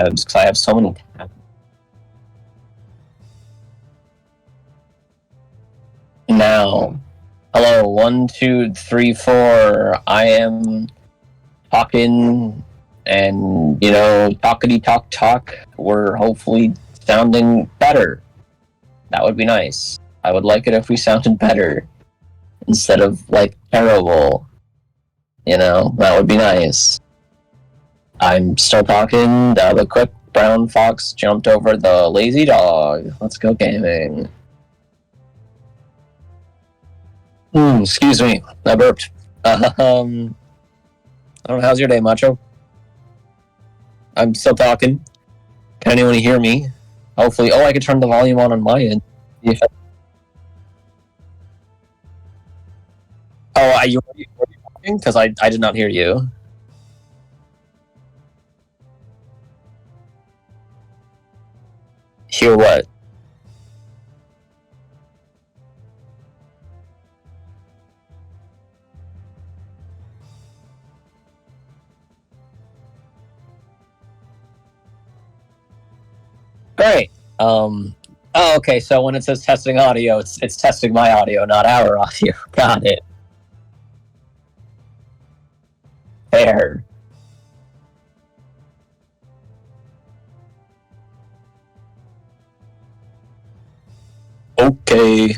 tabs because I have so many tabs. Now, hello, 1, 2, 3, 4. I am talking, and talkity talk. We're hopefully sounding better. That would be nice. I would like it if we sounded better instead of terrible. That would be nice. I'm still talking. The quick brown fox jumped over the lazy dog. Let's go gaming. Excuse me. I burped. I don't know. How's your day, Macho? I'm still talking. Can anyone hear me? Hopefully. Oh, I could turn the volume on my end. Oh, are you talking? Because I did not hear you. Hear what? Great. Oh, okay. So when it says testing audio, it's testing my audio, not our audio. Got it. Fair. Okay.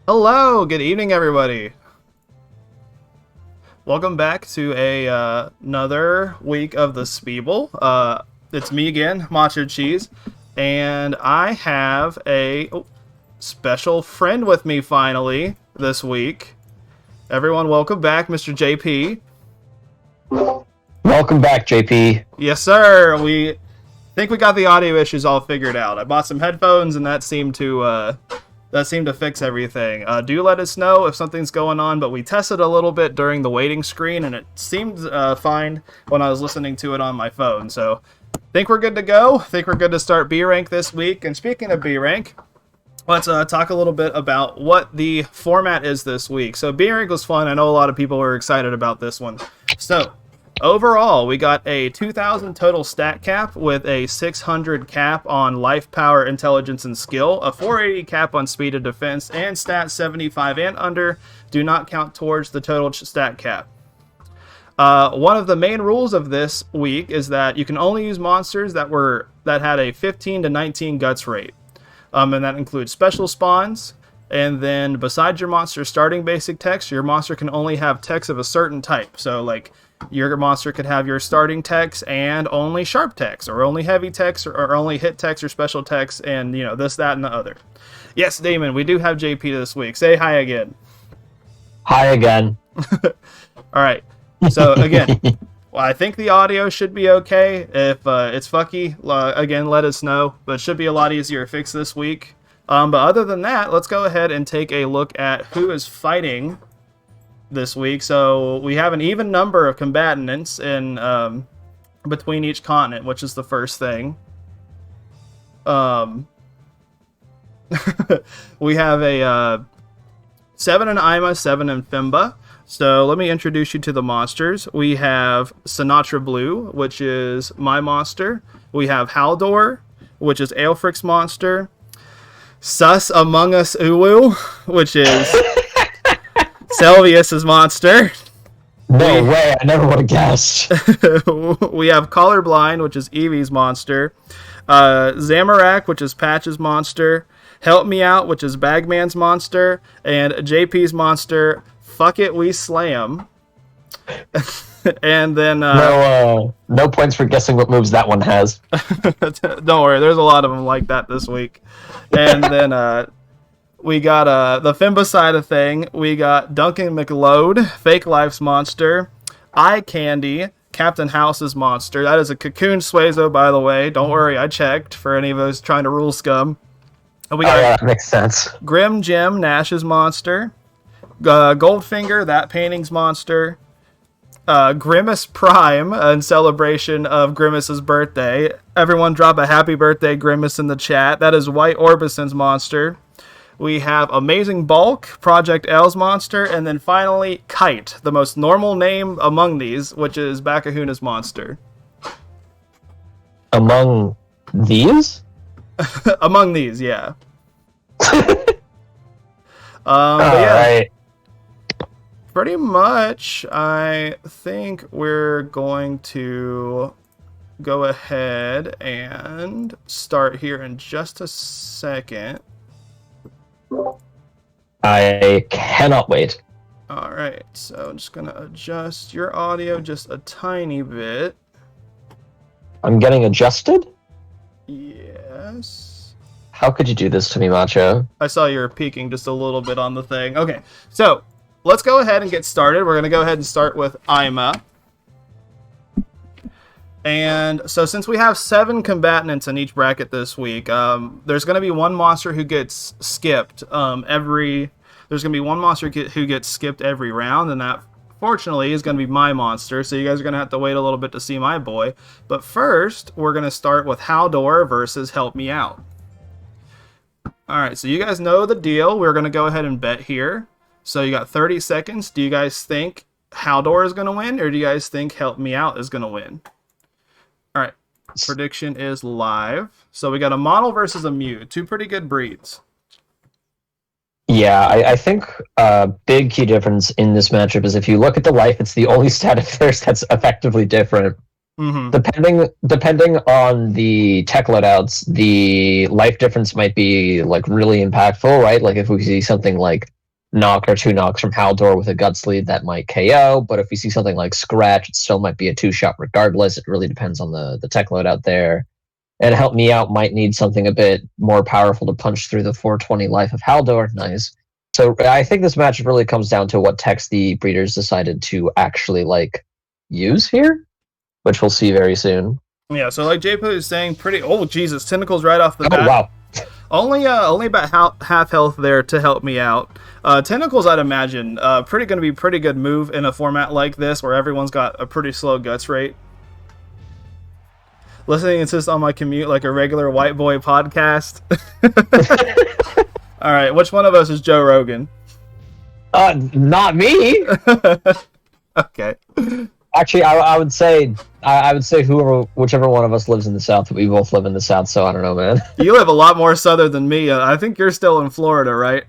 Hello, good evening, everybody. Welcome back to another week of the SPBL. It's me again, MachoCheeze, and I have a special friend with me finally this week. Everyone, welcome back, Mr. JP. Welcome back, JP. Yes, sir. We think we got the audio issues all figured out. I bought some headphones, and that seemed to fix everything. Do let us know if something's going on, but we tested a little bit during the waiting screen, and it seemed fine when I was listening to it on my phone. So, think we're good to go. Think we're good to start B rank this week. And speaking of B rank, let's talk a little bit about what the format is this week. So, B rank was fun. I know a lot of people were excited about this one. So, overall, we got a 2,000 total stat cap with a 600 cap on life, power, intelligence, and skill, a 480 cap on speed of defense, and stats 75 and under do not count towards the total stat cap. One of the main rules of this week is that you can only use monsters that had a 15 to 19 guts rate, and that includes special spawns. And then besides your monster's starting basic text, your monster can only have text of a certain type. So like your monster could have your starting text and only sharp text, or only heavy text, or only hit text or special text, and this, that, and the other. Yes, Damon, we do have JP this week. Say hi again. Hi again. All right. So again, well, I think the audio should be okay. If it's fucky, again, let us know. But it should be a lot easier to fix this week. But other than that, let's go ahead and take a look at who is fighting this week. So we have an even number of combatants in between each continent, which is the first thing. We have a 7 in IMA, 7 in FIMBA. So let me introduce you to the monsters. We have Sinatra Blue, which is my monster. We have Haldor, which is Aelfric's monster. Sus Among Us Uwu, which is Selvius's monster. No way, I never would have guessed. We have Colorblind, which is Eevee's monster. Zamorak, which is Patch's monster. Help Me Out, which is Bagman's monster. And JP's monster, Fuck It, We Slam. And then no points for guessing what moves that one has. Don't worry, there's a lot of them like that this week. And then we got the FIMBA side of thing. We got Duncan McLeod, Fake Life's monster. Eye Candy, Captain House's monster. That is a Cocoon Suezo, by the way. Don't worry, I checked for any of those trying to rule scum. And we got that makes sense. Grim Jim, Nash's monster. Goldfinger, That Painting's monster. Grimace Prime, in celebration of Grimace's birthday. Everyone drop a happy birthday Grimace in the chat. That is White Orbison's monster. We have Amazing Bulk, Project L's monster. And then finally, Kite, the most normal name among these, which is Bakuhuna's monster. Among these? Among these, yeah. But yeah. Right. Pretty much, I think we're going to go ahead and start here in just a second. I cannot wait. Alright, so I'm just going to adjust your audio just a tiny bit. I'm getting adjusted? Yes. How could you do this to me, Macho? I saw you were peeking just a little bit on the thing. Okay, so let's go ahead and get started. We're going to go ahead and start with IMA. And so since we have 7 combatants in each bracket this week, there's going to be one monster who gets skipped There's going to be one monster who gets skipped every round, and that, fortunately, is going to be my monster. So you guys are going to have to wait a little bit to see my boy. But first, we're going to start with Haldor versus Help Me Out. Alright, so you guys know the deal. We're going to go ahead and bet here. So you got 30 seconds. Do you guys think Haldor is going to win, or do you guys think Help Me Out is going to win? Alright, prediction is live. So we got a model versus a Mew. 2 pretty good breeds. Yeah, I think a big key difference in this matchup is if you look at the life, it's the only stat of theirs that's effectively different. Mm-hmm. Depending on the tech loadouts, the life difference might be like really impactful, right? Like if we see something like knock or 2 knocks from Haldor with a Guts lead that might KO, but if we see something like Scratch, it still might be a 2-shot regardless. It really depends on the tech load out there. And Help Me Out might need something a bit more powerful to punch through the 420 life of Haldor. Nice. So I think this match really comes down to what techs the breeders decided to actually use here, which we'll see very soon. Yeah, so like JPO is saying, oh Jesus, Tentacles right off the bat. Oh wow. Only about half health there to Help Me Out. Tentacles, I'd imagine, going to be pretty good move in a format like this where everyone's got a pretty slow guts rate. Listening insist on my commute like a regular white boy podcast. All right, which one of us is Joe Rogan? Not me. Okay. Actually, I would say whichever one of us lives in the South. We both live in the South, so I don't know, man. You live a lot more southern than me. I think you're still in Florida, right?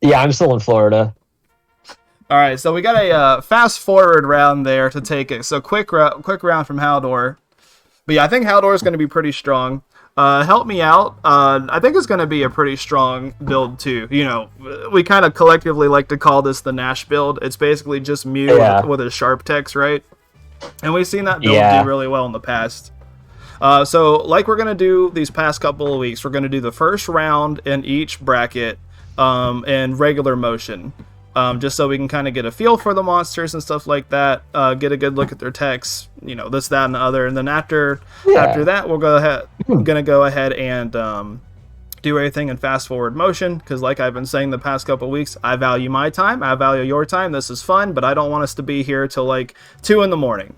Yeah, I'm still in Florida. All right, so we got a fast forward round there to take it. So quick round from Haldor. But yeah, I think Haldor is going to be pretty strong. Help Me Out. I think it's going to be a pretty strong build too. You know, we kind of collectively like to call this the Nash build. It's basically just Mew with a sharp text, right? And we've seen that build do really well in the past. So like we're going to do these past couple of weeks, we're going to do the first round in each bracket in regular motion. Just so we can kind of get a feel for the monsters and stuff like that, get a good look at their techs, you know, this, that, and the other. And then after that, we're gonna go ahead and do everything in fast forward motion, because like I've been saying the past couple weeks, I value my time, I value your time. This is fun, but I don't want us to be here till like 2 a.m.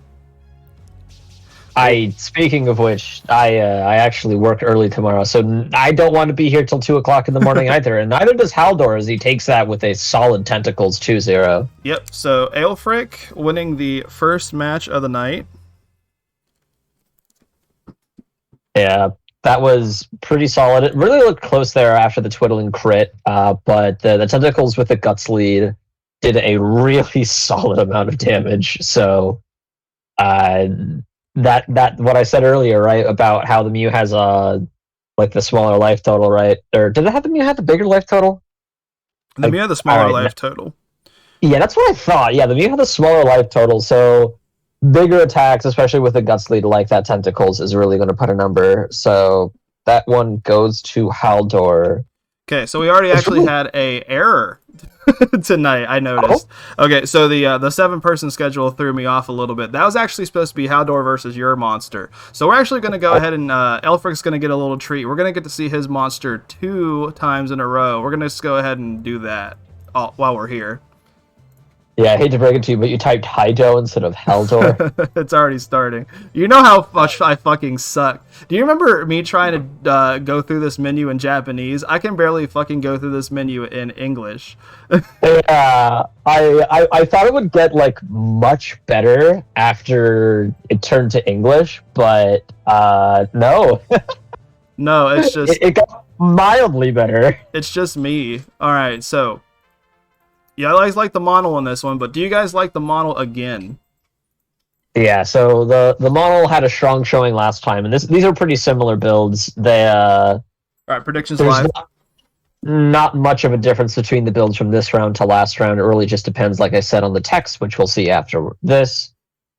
Speaking of which, I actually work early tomorrow, so I don't want to be here till 2 o'clock in the morning either, and neither does Haldor, as he takes that with a solid Tentacles 2-0. Yep, so Aelfric winning the first match of the night. Yeah, that was pretty solid. It really looked close there after the twiddling crit, but the Tentacles with the Guts lead did a really solid amount of damage, so... That what I said earlier, right, about how the Mew has the smaller life total, right? Or did the Mew have the bigger life total? The Mew had the smaller life total. Yeah, that's what I thought. Yeah, the Mew had the smaller life total, so bigger attacks, especially with the Guts lead like that Tentacles, is really going to put a number. So that one goes to Haldor. Okay, so we already actually had a error tonight, I noticed. Okay, so the 7-person schedule threw me off a little bit. That was actually supposed to be Haldor versus your monster. So we're actually going to go ahead and Aelfric's going to get a little treat. We're going to get to see his monster 2 times in a row. We're going to just go ahead and do that while we're here. Yeah, I hate to break it to you, but you typed Haido instead of Haldor. It's already starting. You know how much I fucking suck. Do you remember me trying to go through this menu in Japanese? I can barely fucking go through this menu in English. Yeah, I thought it would get much better after it turned to English, but no. No, it's just... It got mildly better. It's just me. Alright, so... Yeah, I guys like the model in this one, but do you guys like the model again? Yeah, so the model had a strong showing last time, and these are pretty similar builds. They all right, predictions live. Not much of a difference between the builds from this round to last round. It really just depends, like I said, on the text, which we'll see after this.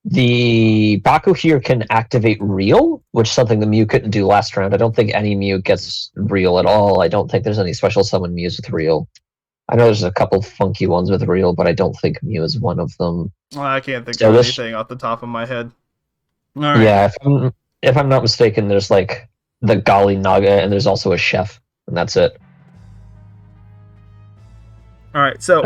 The Baku here can activate Reel, which is something the Mew couldn't do last round. I don't think any Mew gets Reel at all. I don't think there's any special summon Mews with Reel. I know there's a couple funky ones with Reel, but I don't think Mew is one of them. Well, I can't think of anything off the top of my head. All right. Yeah, if I'm not mistaken, there's the Gali Naga, and there's also a Chef, and that's it. All right, so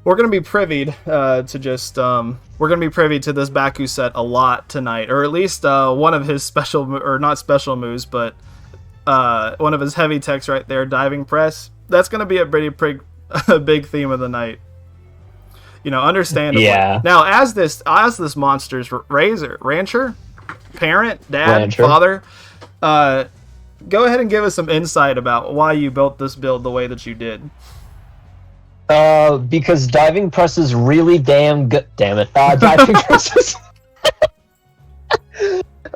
we're gonna be privy to just we're gonna be privy to this Baku set a lot tonight, or at least one of his special, or not special moves, but one of his heavy techs right there, diving press. That's going to be a big theme of the night. You know, understandably. Yeah. Now, as this monster's rancher, parent, dad, rancher. Father, go ahead and give us some insight about why you built this build the way that you did. Because diving press is really damn good. Damn it. Diving press is...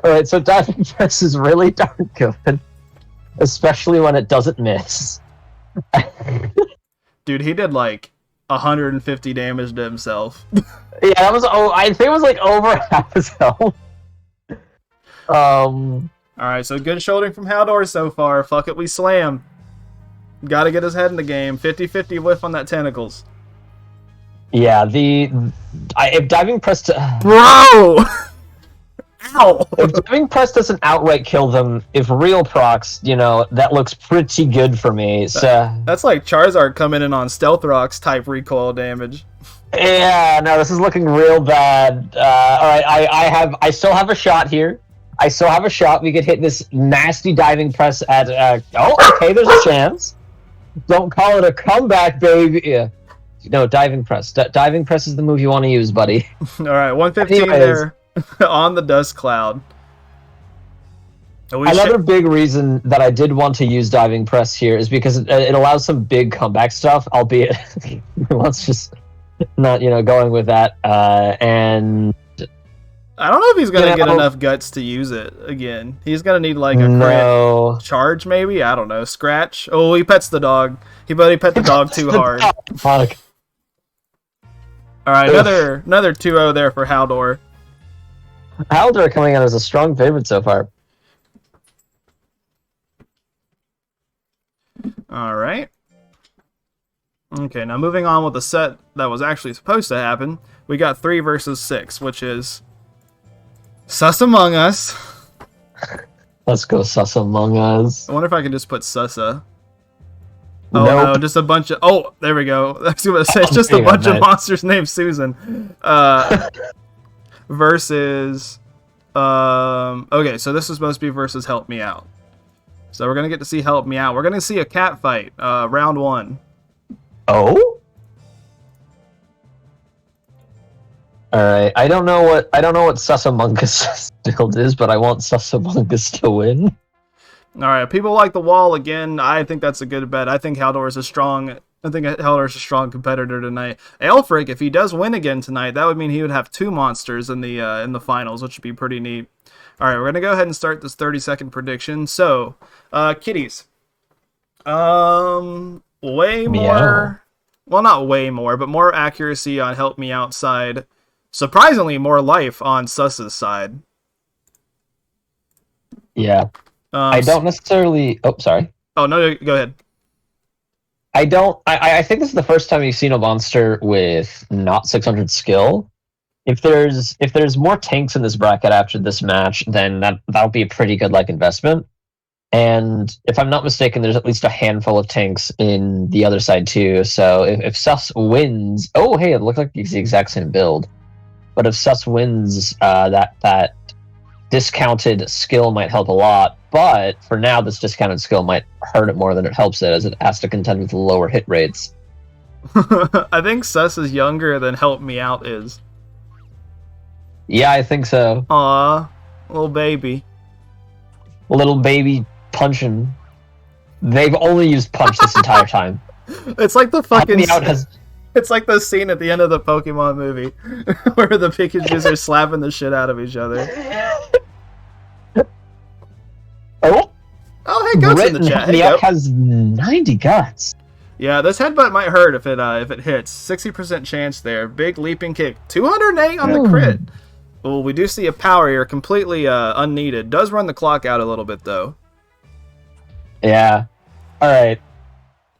Alright, so diving press is really darn good. Especially when it doesn't miss. Dude, he did like 150 damage to himself. Yeah, that was. Oh, I think it was like over half his health. Alright, so good shouldering from Haldor so far. Fuck it, we slam. Gotta get his head in the game. 50-50 whiff on that tentacles. Yeah, if diving press Bro! Ow! If diving press doesn't outright kill them, if real procs, that looks pretty good for me. So that's like Charizard coming in on Stealth Rocks type recoil damage. Yeah, no, this is looking real bad. Alright, I still have a shot here. I still have a shot. We could hit this nasty diving press at okay, there's a chance. Don't call it a comeback, baby. Yeah. No, diving press. Diving press is the move you want to use, buddy. Alright, 115 there on the dust cloud. Another big reason that I did want to use diving press here is because it allows some big comeback stuff, albeit let's just not, going with that. And I don't know if he's going to get enough guts to use it again. He's going to need like a crit charge maybe? I don't know. Scratch? Oh, he pets the dog. He pet the dog too hard. Fuck. Alright, another 2-0 there for Haldor. Haldor coming out as a strong favorite so far. Alright. Okay, now moving on with the set that was actually supposed to happen. We got 3 versus 6, which is Sus Among Us. Let's go Sus Among Us. I wonder if I can just put Sussa. Oh no, just a bunch of... Oh, there we go. I was going to say, it's just a bunch of monsters named Susan. Versus... okay, so this is supposed to be versus Help Me Out. So we're going to get to see Help Me Out. We're going to see a cat fight. Round 1. Oh? Alright, I don't know what Sus Among Us build is, but I want Sus Among Us to win. Alright, people like the wall again. I think that's a good bet. I think Haldor is a strong competitor tonight. Aelfric, if he does win again tonight, that would mean he would have 2 monsters in the finals, which would be pretty neat. Alright, we're gonna go ahead and start this 30-second prediction. So, kitties. Way more... Well, not way more, but more accuracy on Help Me Out side. Surprisingly, more life on Sus's side. Yeah. I don't necessarily... Oh, sorry. Oh, no, go ahead. I think this is the first time you've seen a monster with not 600 skill. If there's more tanks in this bracket after this match, then that'll be a pretty good investment. And if I'm not mistaken, there's at least a handful of tanks in the other side too. So if Sus wins, oh hey, it looked like it's the exact same build. But if Sus wins, that discounted skill might help a lot. But for now, this discounted skill might hurt it more than it helps it, as it has to contend with lower hit rates. I think Sus is younger than Help Me Out is. Yeah, I think so. Aw, little baby. Little baby punching. They've only used punch this entire time. It's like the fucking... It's like the scene at the end of the Pokemon movie where the Pikachus are slapping the shit out of each other. Oh, hey, Goat's in the chat. Help Me Out has 90 guts. Yeah, this headbutt might hurt if it hits. 60% chance there. Big leaping kick. 208 on the crit. Well, we do see a power here, completely unneeded. Does run the clock out a little bit, though. Yeah. Alright.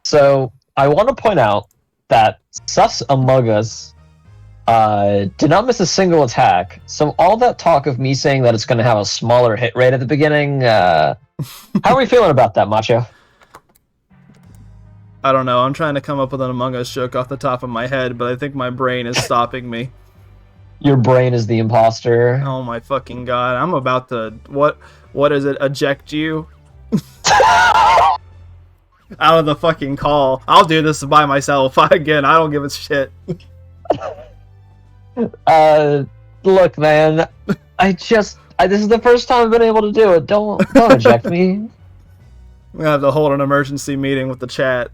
So, I want to point out that Sus Among Us did not miss a single attack. So all that talk of me saying that it's going to have a smaller hit rate at the beginning, how are we feeling about that, Macho? I don't know. I'm trying to come up with an Among Us joke off the top of my head, but I think my brain is stopping me. Your brain is the imposter. Oh my fucking god. I'm about to... What is it? Eject you? Out of the fucking call. I'll do this by myself. Again, I don't give a shit. Look, man. This is the first time I've been able to do it. Don't eject me. I'm gonna have to hold an emergency meeting with the chat.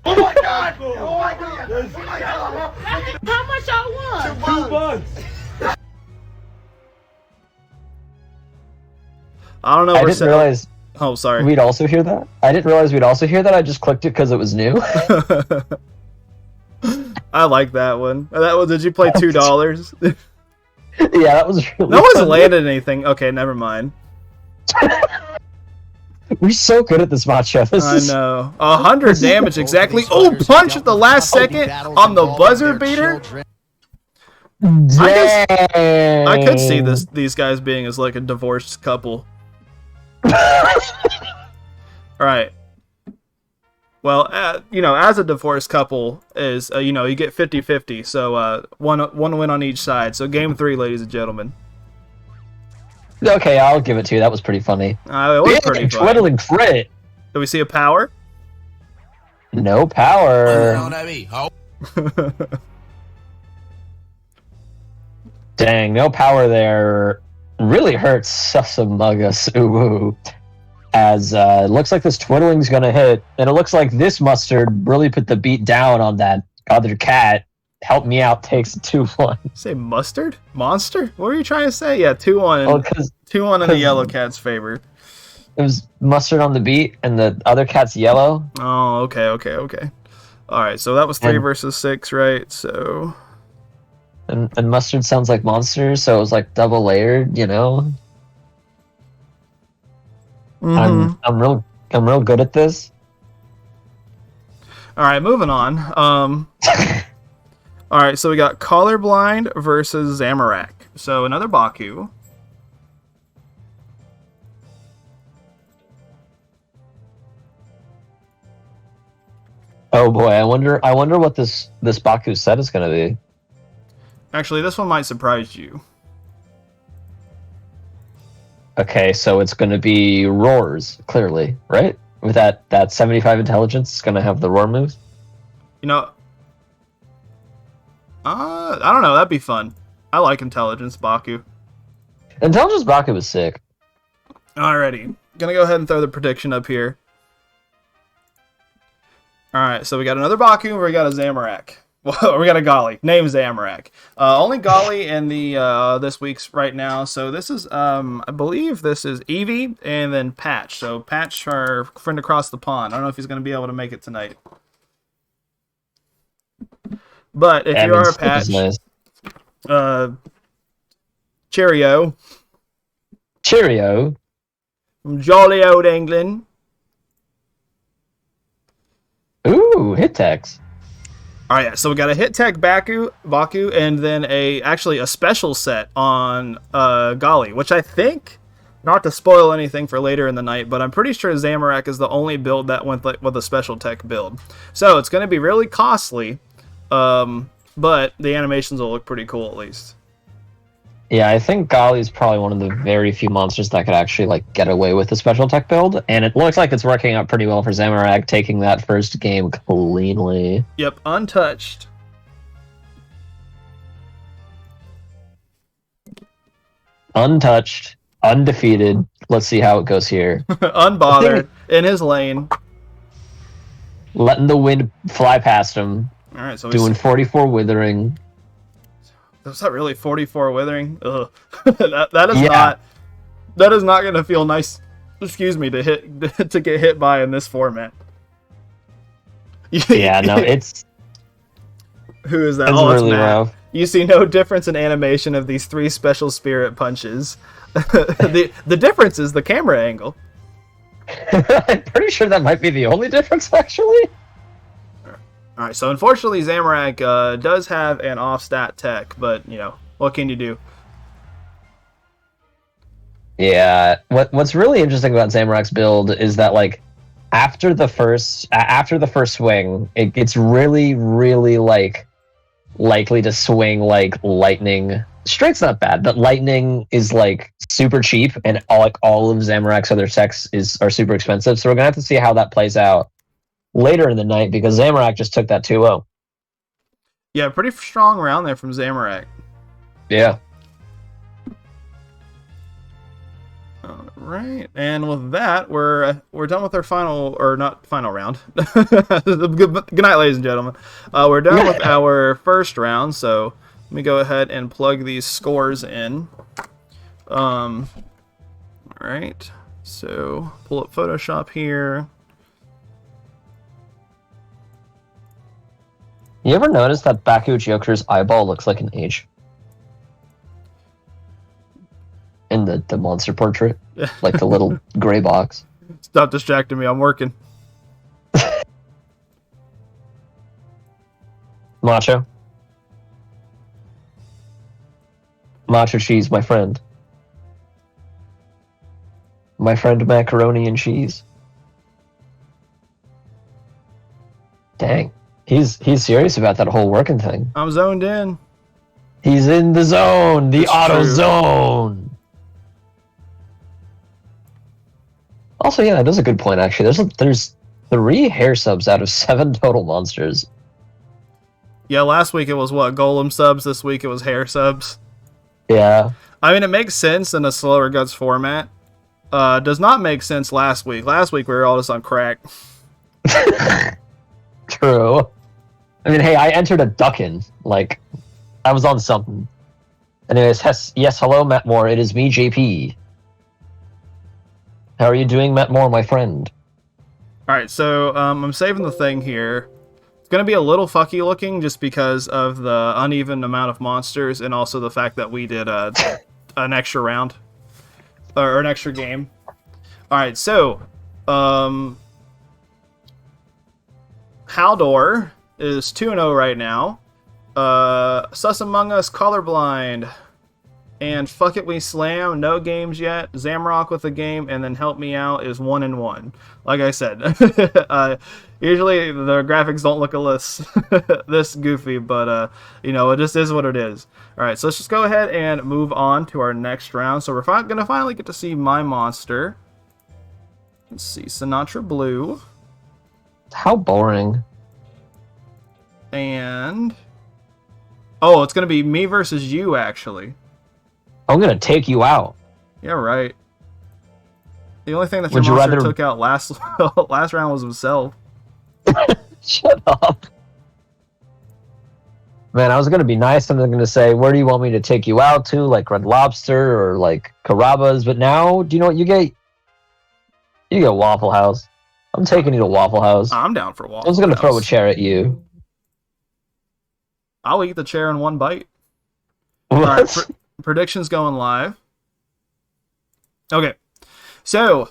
Oh my god! Oh my god! Oh my god! How much I won? $2. I don't know. I didn't realize. Oh, sorry. We'd also hear that? I didn't realize we'd also hear that. I just clicked it because it was new. I like that one. That one. Did you play $2? Yeah, that was really No one's funny. landed anything. Okay, never mind. We're so good at this Macho. I know. 100 damage exactly. Oh, punch at the last second on the buzzer beater. I could see these guys being as like a divorced couple. Alright. Well, you know, as a divorced couple is, you know, you get 50-50. So, one win on each side. So, game 3, ladies and gentlemen. Okay, I'll give it to you. That was pretty funny. It was pretty funny. Twiddling crit. Do we see a power? No power. Dang, no power there. Really hurts Susamugus Uwu. As it looks like this twiddling's gonna hit, and it looks like this mustard really put the beat down on that other cat. Help me out takes a 2-1. Say mustard? Monster? What were you trying to say? Yeah, 2-1. Oh, 2-1 in the yellow cat's favor. It was mustard on the beat, and the other cat's yellow. Oh, okay. Alright, so that was 3 versus 6, right? So... And mustard sounds like monster, so it was like double layered, you know? Mm-hmm. I'm real good at this. Alright, moving on. Alright, so we got Colorblind versus Zamorak. So another Baku. Oh boy, I wonder what this Baku set is gonna be. Actually, this one might surprise you. Okay, so it's gonna be roars, clearly, right? With that 75 intelligence, it's gonna have the roar moves. You know, I don't know. That'd be fun. I like Intelligence Baku. Intelligence Baku was sick. Alrighty, gonna go ahead and throw the prediction up here. Alright, so we got another Baku, and we got a Zamorak. Well, we got a Golly. Name Zamorak. Only Golly in the this week's right now. So this is, I believe this is Eevee and then Patch. So Patch, our friend across the pond. I don't know if he's going to be able to make it tonight. But if you are a Patch, nice. Cheerio. Cheerio. From jolly old England. Ooh, hit text. Alright, so we got a Hit Tech Baku, and then actually a special set on Golly, which I think, not to spoil anything for later in the night, but I'm pretty sure Zamorak is the only build that went with a special tech build. So it's going to be really costly, but the animations will look pretty cool at least. Yeah, I think Golly is probably one of the very few monsters that could actually like get away with a special tech build, and it looks like it's working out pretty well for Zamorak, taking that first game cleanly. Yep, untouched. Untouched, undefeated. Let's see how it goes here. Unbothered, in his lane. Letting the wind fly past him. All right, so doing 44 withering. Is that really 44 withering? Ugh. that is not going to feel nice. Excuse me, to get hit by in this format. Yeah, no, it's. Who is that? It's really rough. You see no difference in animation of these 3 special spirit punches. the difference is the camera angle. I'm pretty sure that might be the only difference, actually. Alright, so unfortunately Zamorak does have an off-stat tech, but, you know, what can you do? Yeah, what's really interesting about Zamorak's build is that, like, after the first swing, it's really, really, like, likely to swing, like, lightning. Straight's not bad, but lightning is, like, super cheap, and all of Zamorak's other techs are super expensive, so we're gonna have to see how that plays out later in the night, because Zamorak just took that 2-0. Yeah, pretty strong round there from Zamorak. Yeah. Alright, and with that, we're done with our final, or not final round. Good night, ladies and gentlemen. We're done with our first round, so let me go ahead and plug these scores in. Alright, So, pull up Photoshop here. You ever notice that Joker's eyeball looks like an H? In the monster portrait? Like the little gray box. Stop distracting me, I'm working. Macho. MachoCheeze, my friend. My friend macaroni and cheese. Dang. He's serious about that whole working thing. I'm zoned in. He's in the zone. The That's auto true. zone. Also, yeah, that is a good point, actually. There's 3 hair subs out of 7 total monsters. Yeah, last week it was what? Golem subs. This week it was hair subs. Yeah. I mean, it makes sense in a slower guts format. Does not make sense last week. Last week we were all just on crack. True. I mean, hey, I entered a duck-in. Like, I was on something. Anyways, yes, hello, Matt Moore. It is me, JP. How are you doing, Matt Moore, my friend? Alright, so I'm saving the thing here. It's going to be a little fucky looking just because of the uneven amount of monsters and also the fact that we did an extra round. Or an extra game. Alright, so Haldor is 2-0 right now. Sus Among Us, Colorblind, and Fuck It We Slam, no games yet. Zamrock with a game, and then Help Me Out is 1-1. Like I said, usually the graphics don't look this goofy, but you know, it just is what it is. All right, so let's just go ahead and move on to our next round. So we're gonna finally get to see my monster. Let's see, Sinatra Blue. How boring. And oh, it's gonna be me versus you, actually. I'm gonna take you out. Yeah, right. The only thing that Would your you monster rather- took out last round was himself. Shut up. Man, I was gonna be nice and I'm gonna say, where do you want me to take you out to? Like Red Lobster or like Carrabba's, but now, do you know what you get? You get Waffle House. I'm taking you to Waffle House. I'm down for Waffle I was gonna House. throw a chair at you. I'll eat the chair in one bite. What? All right, predictions going live. Okay, so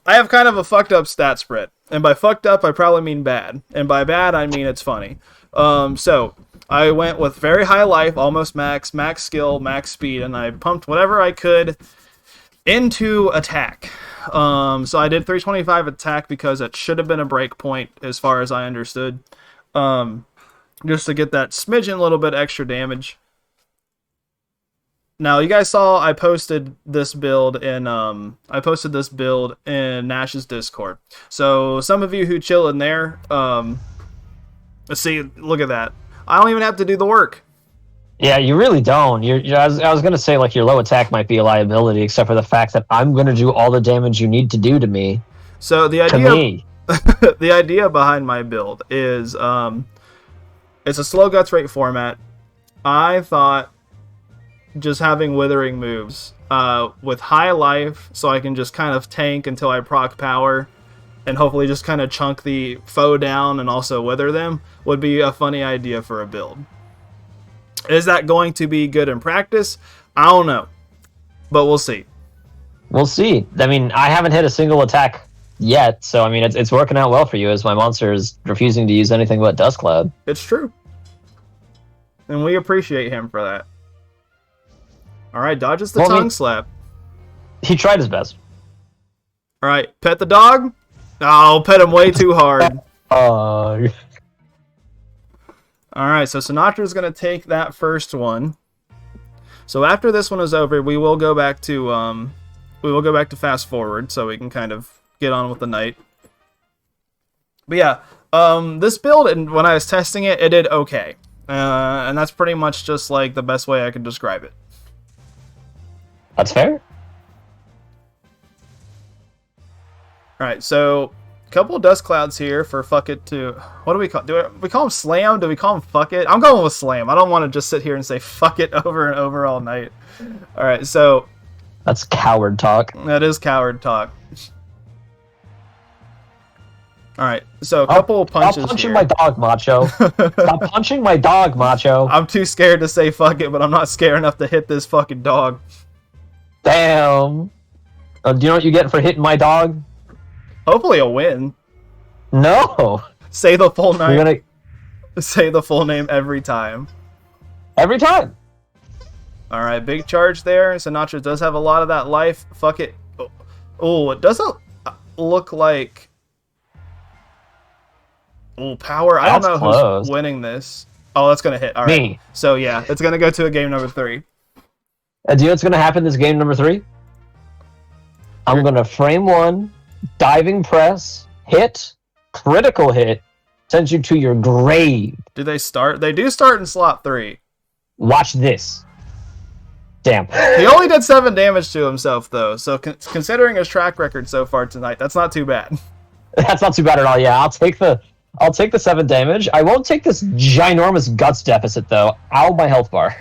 I have kind of a fucked up stat spread, and by fucked up I probably mean bad, and by bad I mean it's funny. So I went with very high life, almost max skill, max speed, and I pumped whatever I could into attack. So I did 325 attack because it should have been a break point as far as I understood. Just to get that smidgen little bit extra damage. Now you guys saw I posted this build in Nash's Discord. So some of you who chill in there, let's see, look at that. I don't even have to do the work. Yeah, you really don't. I was gonna say like your low attack might be a liability, except for the fact that I'm gonna do all the damage you need to do to me. So the idea behind my build is it's a slow guts rate format. I thought just having withering moves with high life, so I can just kind of tank until I proc power, and hopefully just kind of chunk the foe down and also wither them, would be a funny idea for a build. Is that going to be good in practice? I don't know, but we'll see. We'll see. I mean, I haven't hit a single attack yet, so I mean, it's working out well for you, as my monster is refusing to use anything but Dust Cloud. It's true, and we appreciate him for that. All right, dodges the tongue slap. He tried his best. All right, pet the dog. Oh, pet him way too hard. All right, so Sinatra's gonna take that first one. So after this one is over, we will go back to fast forward, so we can kind of get on with the night. But yeah, this build, and when I was testing it, it did okay, and that's pretty much just like the best way I could describe it. That's fair. Alright, so a couple of dust clouds here for fuck it to... What do we call... Do we call him slam? Do we call him fuck it? I'm going with slam. I don't want to just sit here and say fuck it over and over all night. Alright, so That's coward talk. That is coward talk. All right, so a couple of punches. Stop punching here. my dog, Macho. Stop punching my dog, Macho. I'm too scared to say fuck it, but I'm not scared enough to hit this fucking dog. Damn. Do you know what you get for hitting my dog? Hopefully a win. No. Say the full name. You're gonna Say the full name every time. every time. All right, big charge there. Sinatra does have a lot of that life. Fuck it. Oh, it doesn't look like. Oh, power. I don't That's know close. who's winning this. Oh, that's gonna hit. All right. Me. So yeah, it's gonna go to a game number 3. Do you know what's gonna happen this game number 3? I'm gonna frame 1, diving press, hit, critical hit, sends you to your grave. Do they start? They do start in slot 3. Watch this. Damn. He only did 7 damage to himself though, so considering his track record so far tonight, that's not too bad. That's not too bad at all. Yeah, I'll take the 7 damage. I won't take this ginormous guts deficit though. Ow, my health bar.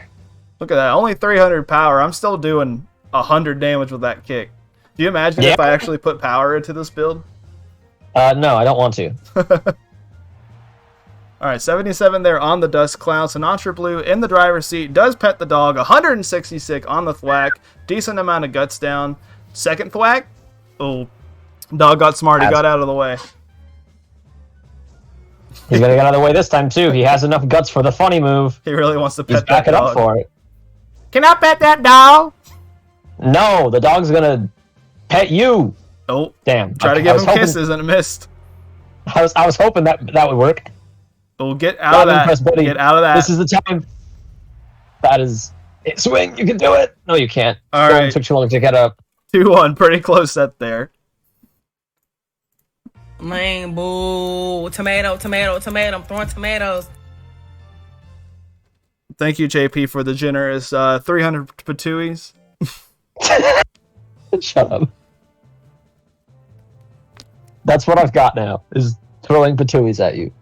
Look at that, only 300 power. I'm still doing 100 damage with that kick. Do you imagine if I actually put power into this build? No, I don't want to. Alright, 77 there on the Dust Cloud. Sinatra Blue in the driver's seat. Does pet the dog. 166 on the thwack. Decent amount of guts down. Second thwack. Oh, dog got smart. He got out of the way. He's gonna get out of the way this time too. He has enough guts for the funny move. He really wants to He's pet that backing dog. up for it. Can I pet that dog? No, the dog's gonna pet you. Oh, Damn. try to give him kisses and it missed. I was hoping that would work. Oh, get out of that. Press, buddy. Get out of that. This is the time. That is swing. You can do it. No, you can't. All right. Took too long to get up. 2-1. Pretty close set there. Man, boo. Tomato, tomato, tomato. I'm throwing tomatoes. Thank you, JP, for the generous 300 patuis. Shut up. That's what I've got now, is throwing patuis at you.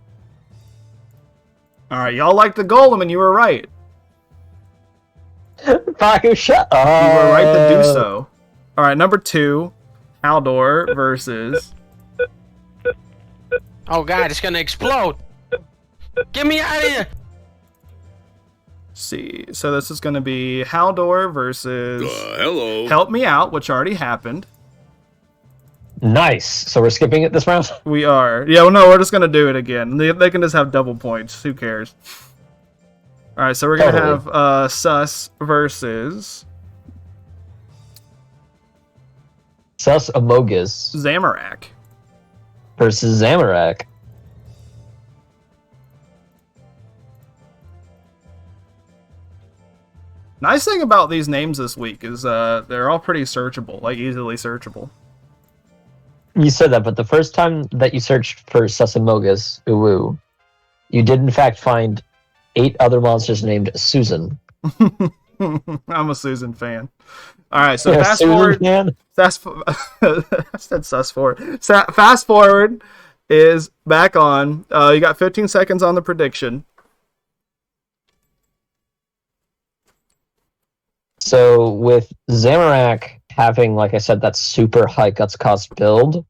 Alright, y'all liked the golem and you were right. Baku, shut up. You were right to do so. Alright, number 2. Haldor versus... Oh god, it's gonna explode! Get me out of here! See, so this is going to be Haldor versus Hello. Help Me Out, which already happened. Nice. So we're skipping it this round? We are. Yeah, well, no, we're just going to do it again. They can just have double points. Who cares? Alright, so we're going to have Sus versus Sus Amogus Zamorak. versus Zamorak. Nice thing about these names this week is they're all pretty searchable, like easily searchable. You said that, but the first time that you searched for Sus Amogus Uwu, you did in fact find 8 other monsters named Susan. I'm a Susan fan. Alright, so You're a fast Susan forward. fan? I said sus forward. Fast forward is back on. You got 15 seconds on the prediction. So with Zamorak having, like I said, that super high guts cost build,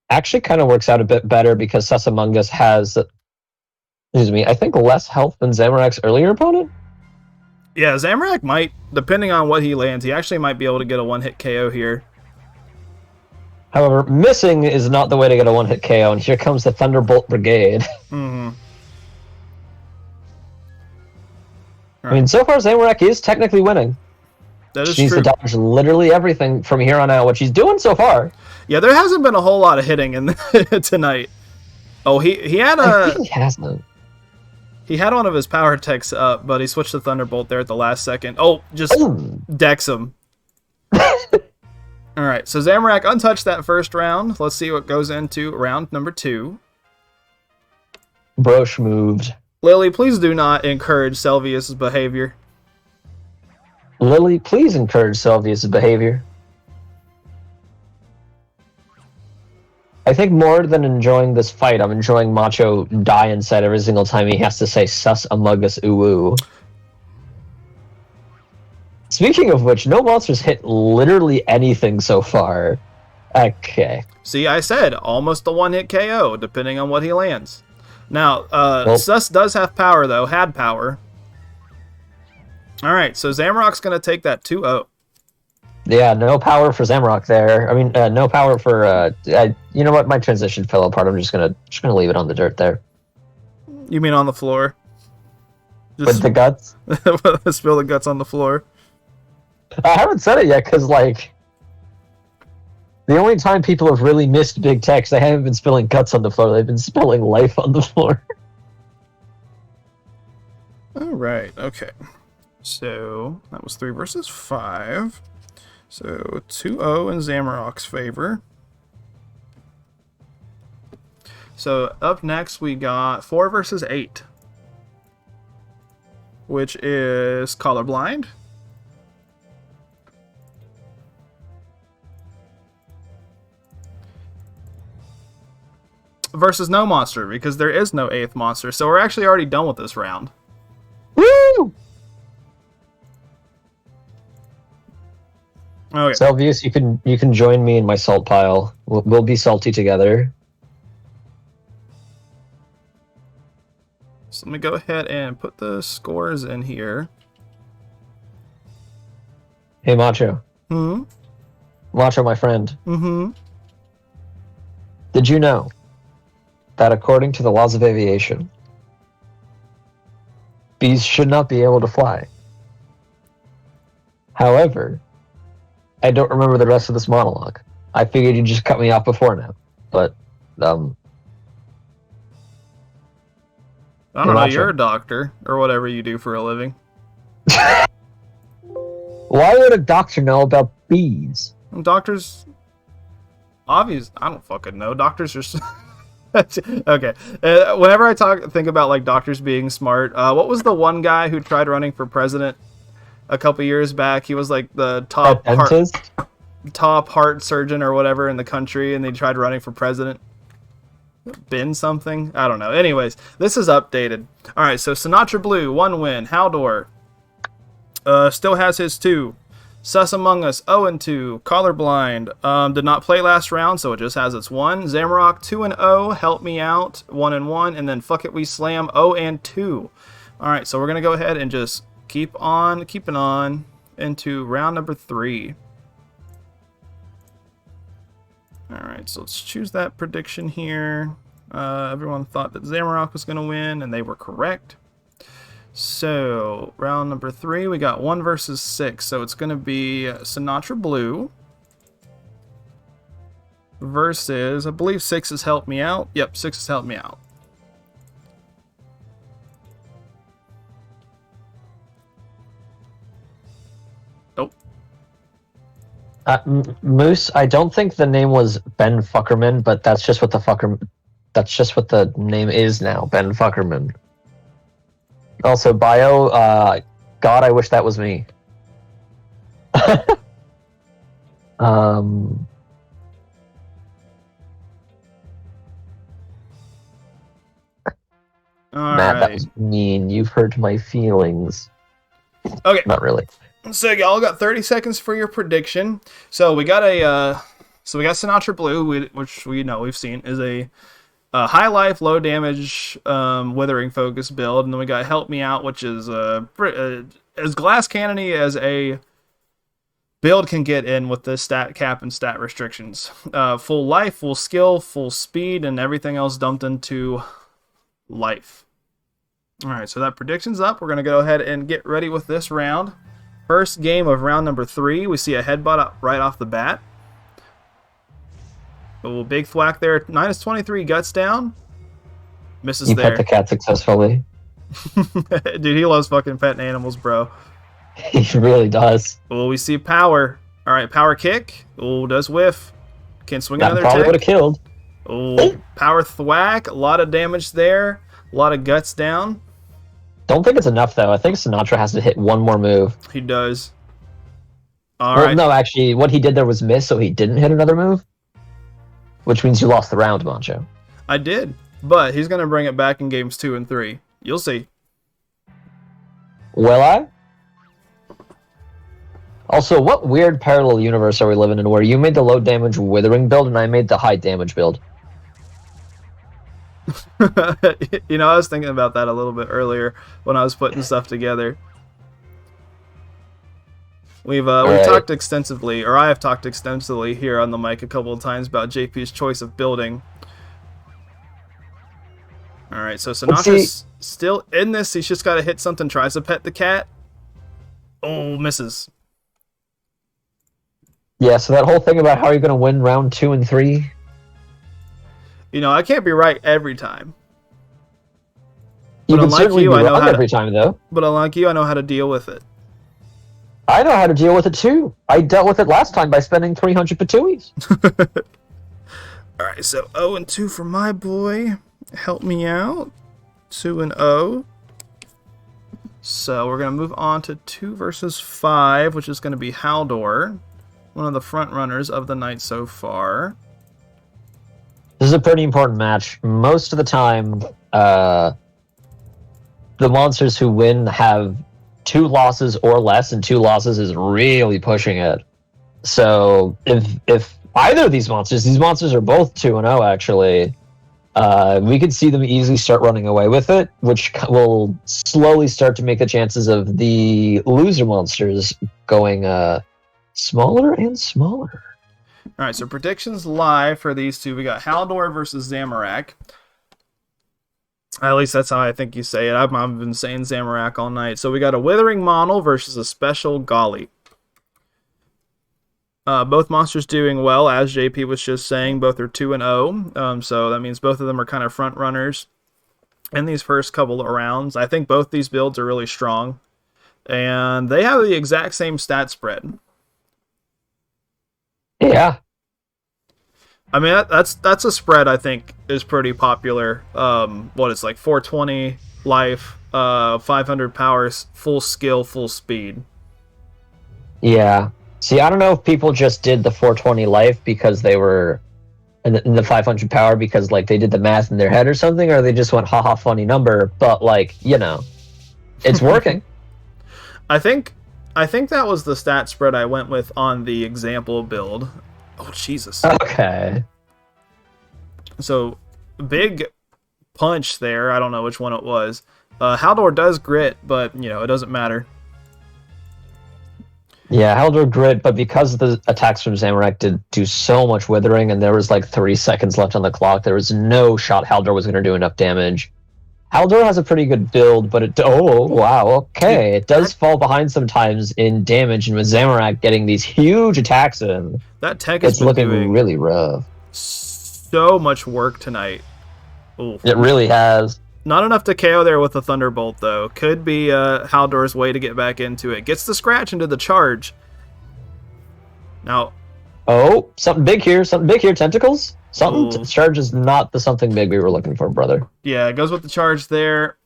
actually kind of works out a bit better because Sus Among Us has, excuse me, I think less health than Zamorak's earlier opponent. Yeah, Zamorak might, depending on what he lands, he actually might be able to get a one-hit KO here. However, missing is not the way to get a one-hit KO, and here comes the Thunderbolt Brigade. Mm-hmm. I mean, so far Zamorak is technically winning. That is She needs true. to dodge literally everything from here on out, which he's doing so far. Yeah, there hasn't been a whole lot of hitting in tonight. Oh, he had I a think he hasn't. he had one of his power techs up, but he switched to Thunderbolt there at the last second. Oh, just Oh. decks him. All right, so Zamorak untouched that first round. Let's see what goes into round number 2. Brosh moved. Lily, please do not encourage Selvius' behavior. Lily, please encourage Sylvia's behavior. I think more than enjoying this fight, I'm enjoying Macho die inside every single time he has to say Sus Among Us Uwu. Speaking of which, no monsters hit literally anything so far. Okay. See, I said almost a one-hit KO, depending on what he lands. Now, Sus does have power, though. Had power. Alright, so Zamrock's going to take that 2-0. Yeah, no power for Zamrock there. I mean, no power for... you know what? My transition fell apart. I'm just gonna leave it on the dirt there. You mean on the floor? With the guts? Spill the guts on the floor. I haven't said it yet, because, like... The only time people have really missed big text, they haven't been spilling guts on the floor. They've been spilling life on the floor. Alright, okay. So, that was 3 versus 5. So, 2-0 in Zamrock's favor. So, up next we got 4 versus 8. Which is Colorblind. Versus no monster, because there is no 8th monster. So, we're actually already done with this round. Woo! Okay. Selvius, you can join me in my salt pile. We'll be salty together. So let me go ahead and put the scores in here. Hey, Macho. Hmm? Macho, my friend. Mm-hmm. Did you know that according to the laws of aviation, bees should not be able to fly? However, I don't remember the rest of this monologue. I figured you'd just cut me off before now. But, I don't know, you're a doctor, or whatever you do for a living. Why would a doctor know about bees? Doctors... Obvious... I don't fucking know. Doctors are... Okay. Whenever I think about, like, doctors being smart, what was the one guy who tried running for president a couple years back? He was, like, the top heart surgeon or whatever in the country, and they tried running for president. Ben something? I don't know. Anyways, this is updated. Alright, so Sinatra Blue, 1 win. Haldor still has his 2. Sus Among Us, 0-2. Colorblind did not play last round, so it just has its 1. Zamrock, 2-0. Help Me Out, 1-1. And then Fuck It We Slam, 0-2. Alright, so we're going to go ahead and just keep on keeping on into round number 3. Alright, so let's choose that prediction here. Everyone thought that Zamrock was going to win, and they were correct. So, round number 3, we got 1 versus 6. So it's going to be Sinatra Blue versus, I believe 6 has helped me out. Yep, 6 has helped me out. Moose, I don't think the name was Ben Fuckerman, but that's just what the name is now, Ben Fuckerman. Also, bio, God, I wish that was me. Matt, that was mean. You've hurt my feelings. Okay. Not really. So y'all got 30 seconds for your prediction. So we got Sinatra Blue, which we know we've seen is a high life, low damage, withering focus build, and then we got Help Me Out, which is as glass cannony as a build can get in with the stat cap and stat restrictions. Full life, full skill, full speed, and everything else dumped into life. All right, so that prediction's up. We're gonna go ahead and get ready with this round. First game of round number 3, we see a headbutt up right off the bat. Oh, big thwack there. -23, guts down. Misses you there. pet the cat successfully. Dude, he loves fucking petting animals, bro. He really does. Oh, we see power. All right, power kick. Oh, does whiff. Can swing That another probably tick. would have killed. Oh, power thwack. A lot of damage there. A lot of guts down. Don't think it's enough, though. I think Sinatra has to hit one more move. He does. All Well, right. no, actually, what he did there was miss, so he didn't hit another move. Which means you lost the round, Mancho. I did, but he's going to bring it back in games 2 and 3. You'll see. Will I? Also, what weird parallel universe are we living in where you made the low damage withering build and I made the high damage build? You know, I was thinking about that a little bit earlier when I was putting stuff together. We've talked extensively, or I have talked extensively here on the mic a couple of times about JP's choice of building. Alright, so Sinatra's still in this. He's just got to hit something, tries to pet the cat. Oh, misses. Yeah, so that whole thing about how you're going to win round 2 and 3. You know, I can't be right every time. You can certainly be wrong every time, though. But unlike you, I know how to deal with it. I know how to deal with it, too. I dealt with it last time by spending 300 patuis. Alright, so 0-2 for my boy. Help me out. 2-0. So we're going to move on to 2 versus 5, which is going to be Haldor, one of the front runners of the night so far. This is a pretty important match. Most of the time, the monsters who win have 2 losses or less, and 2 losses is really pushing it. So if either of these monsters are both 2-0 actually, we could see them easily start running away with it, which will slowly start to make the chances of the loser monsters going smaller and smaller. Alright, so predictions live for these two. We got Haldor versus Zamorak. At least that's how I think you say it. I've been saying Zamorak all night. So we got a Withering Monal versus a Special Golly. Both monsters doing well, as JP was just saying. Both are 2-0. So that means both of them are kind of front runners in these first couple of rounds. I think both these builds are really strong. And they have the exact same stat spread. Yeah. I mean, that's a spread I think is pretty popular. What is like 420 life, 500 powers, full skill, full speed. Yeah. See, I don't know if people just did the 420 life because they were in the 500 power because like they did the math in their head or something, or they just went haha funny number. But like, you know, it's working. I think that was the stat spread I went with on the example build. Oh, Jesus. Okay. So, big punch there. I don't know which one it was. Haldor does grit, but, you know, it doesn't matter. Yeah, Haldor grit, but because the attacks from Zamorak did do so much withering and there was like 3 seconds left on the clock, there was no shot Haldor was going to do enough damage. Haldor has a pretty good build, but it... Oh, wow, okay. It does fall behind sometimes in damage, and with Zamorak getting these huge attacks in, that tech is looking really rough. So much work tonight. Ooh. It really has. Not enough to KO there with the Thunderbolt, though. Could be Haldor's way to get back into it. Gets the scratch into the charge. Now... Oh, something big here. Something big here. Tentacles? Something charge is not the something big we were looking for, brother. Yeah, it goes with the charge there.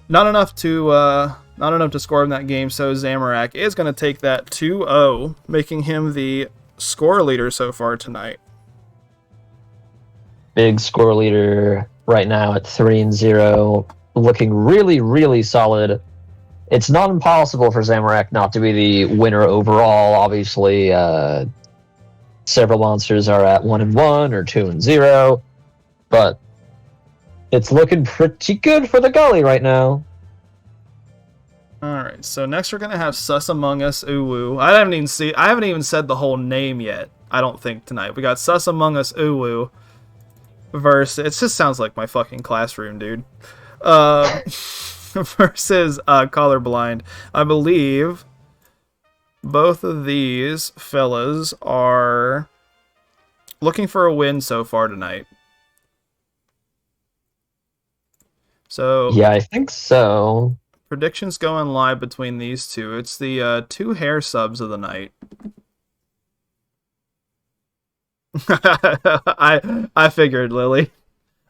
Not enough to score in that game, so Zamorak is going to take that 2-0, making him the score leader so far tonight. Big score leader right now at 3-0, looking really, really solid. It's not impossible for Zamorak not to be the winner overall. Obviously, several monsters are at 1-1 or 2-0, but it's looking pretty good for the gully right now. Alright, so next we're gonna have Sus Among Us Uwu. I haven't even said the whole name yet, I don't think, tonight. We got Sus Among Us Uwu versus... It just sounds like my fucking classroom, dude. Versus Colorblind. I believe both of these fellas are looking for a win so far tonight. So yeah, I think so. Predictions going live between these two. It's the 2 hair subs of the night. I figured, Lily.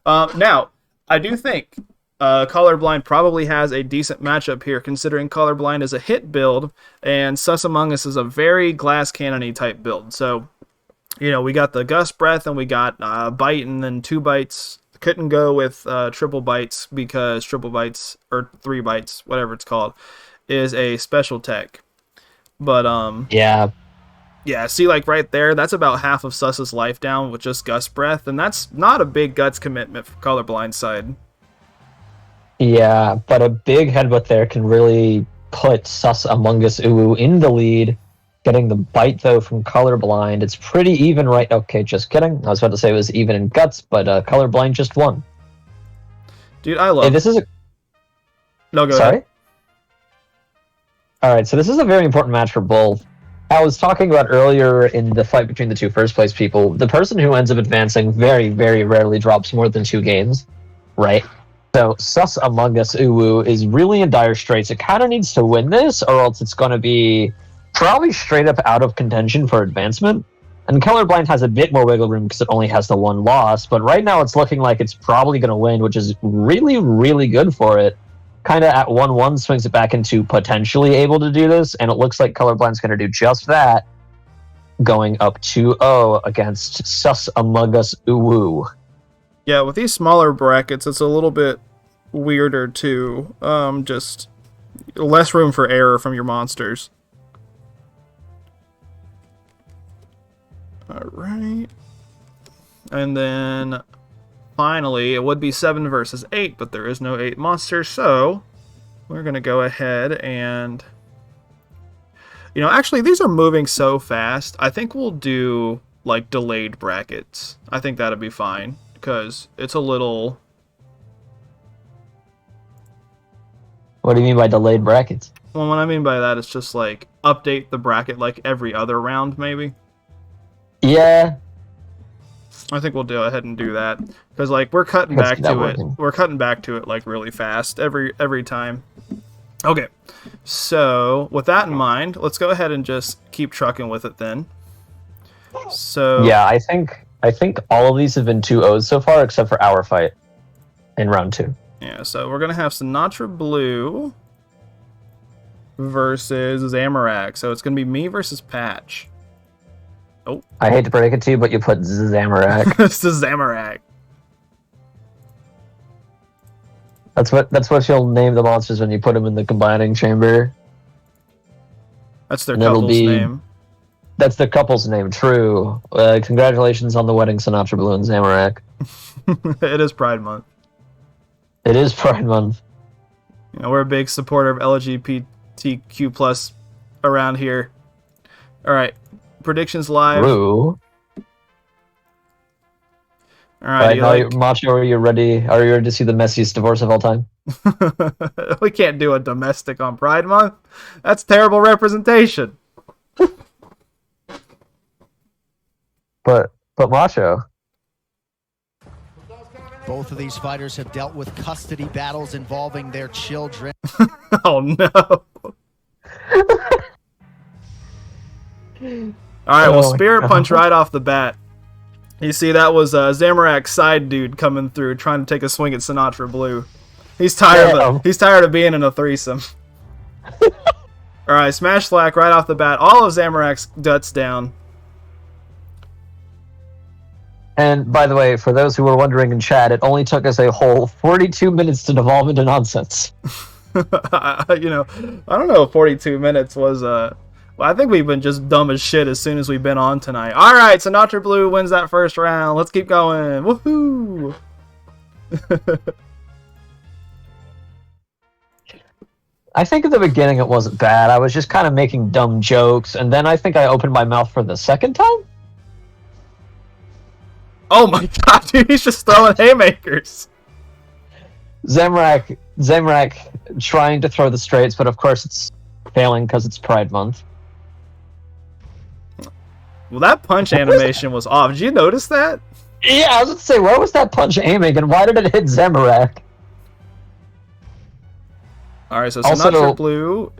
Now, I do think Colorblind probably has a decent matchup here, considering Colorblind is a hit build, and Sus Among Us is a very glass cannon-y type build. So, you know, we got the Gust Breath, and we got Bite, and then 2 bites. Couldn't go with triple bites, because triple bites, or 3 bites, whatever it's called, is a special tech. But Yeah. yeah, see, like right there, that's about half of Sus's life down with just Gust Breath, and that's not a big Guts commitment for Colorblind side. Yeah, but a big headbutt there can really put Sus Among Us Uwu in the lead. Getting the bite, though, from Colorblind. It's pretty even, right? Okay, just kidding. I was about to say it was even in Guts, but Colorblind just won. Dude, I love... Hey, this is a... No, go Sorry? ahead. Alright, so this is a very important match for both. I was talking about earlier in the fight between the two first-place people, the person who ends up advancing very, very rarely drops more than 2 games, right? So, Sus Among Us Uwu is really in dire straits. It kind of needs to win this, or else it's going to be probably straight up out of contention for advancement. And Colorblind has a bit more wiggle room because it only has the 1 loss, but right now it's looking like it's probably going to win, which is really, really good for it. Kind of at 1-1 swings it back into potentially able to do this, and it looks like Colorblind's going to do just that, going up 2-0 against Sus Among Us Uwu. Yeah, with these smaller brackets, it's a little bit weirder too. Just less room for error from your monsters. Alright. And then... finally, it would be 7 versus 8, but there is no 8 monsters, so we're going to go ahead and... You know, actually, these are moving so fast. I think we'll do, like, delayed brackets. I think that'll be fine, because it's a little... What do you mean by delayed brackets? Well, what I mean by that is just, like, update the bracket, like, every other round, maybe. Yeah. I think we'll go ahead and do that because, like, we're cutting back to it. We're cutting back to it like really fast every time. Okay, so with that in mind, let's go ahead and just keep trucking with it then. So yeah, I think all of these have been 2-0s so far, except for our fight in round 2. Yeah, so we're gonna have Sinatra Blue versus Zamorak. So it's gonna be me versus Patch. Oh. I hate to break it to you, but you put Zamorak. It's the Zamorak. That's what you'll name the monsters when you put them in the combining chamber. That's their couple's name. That's their couple's name, true. Congratulations on the wedding, Sinatra Blue and Zamorak. It is Pride Month. It is Pride Month. You know, we're a big supporter of LGBTQ+ around here. Alright. Predictions live. True. Alright, Macho, are you ready? Are you ready to see the messiest divorce of all time? We can't do a domestic on Pride Month. That's terrible representation. But Macho. Both of these fighters have dealt with custody battles involving their children. Oh no. Alright, well, Spirit Punch right off the bat. You see, that was Zamorak's side dude coming through, trying to take a swing at Sinatra Blue. He's tired of being in a threesome. Alright, Smash Slack right off the bat. All of Zamorak's guts down. And by the way, for those who were wondering in chat, it only took us a whole 42 minutes to devolve into nonsense. You know, I don't know if 42 minutes was... Well, I think we've been just dumb as shit as soon as we've been on tonight. Alright, Sinatra Blue wins that first round. Let's keep going. Woohoo! I think at the beginning it wasn't bad. I was just kind of making dumb jokes, and then I think I opened my mouth for the second time? Oh my god, dude, he's just throwing haymakers. Zamorak trying to throw the straights, but of course it's failing because it's Pride Month. Well, that punch animation was off. Did you notice that? Yeah, I was going to say, where was that punch aiming, and why did it hit Zamorak? Alright, so Sinatra Blue...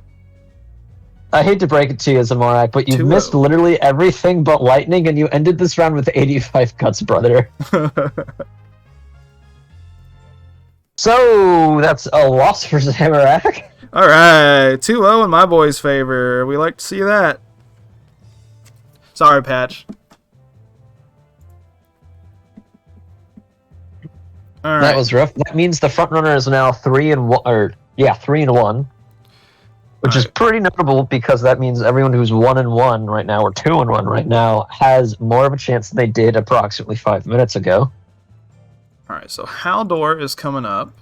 I hate to break it to you, Zamorak, but you missed literally everything but lightning, and you ended this round with 85 cuts, brother. So, that's a loss for Zamorak. Alright, 2-0 in my boy's favor. We like to see that. Sorry, Patch. Alright. That was rough. That means the front runner is now 3-1. which is pretty notable because that means everyone who's 1-1 right now or 2-1 right now has more of a chance than they did approximately 5 minutes ago. All right, so Haldor is coming up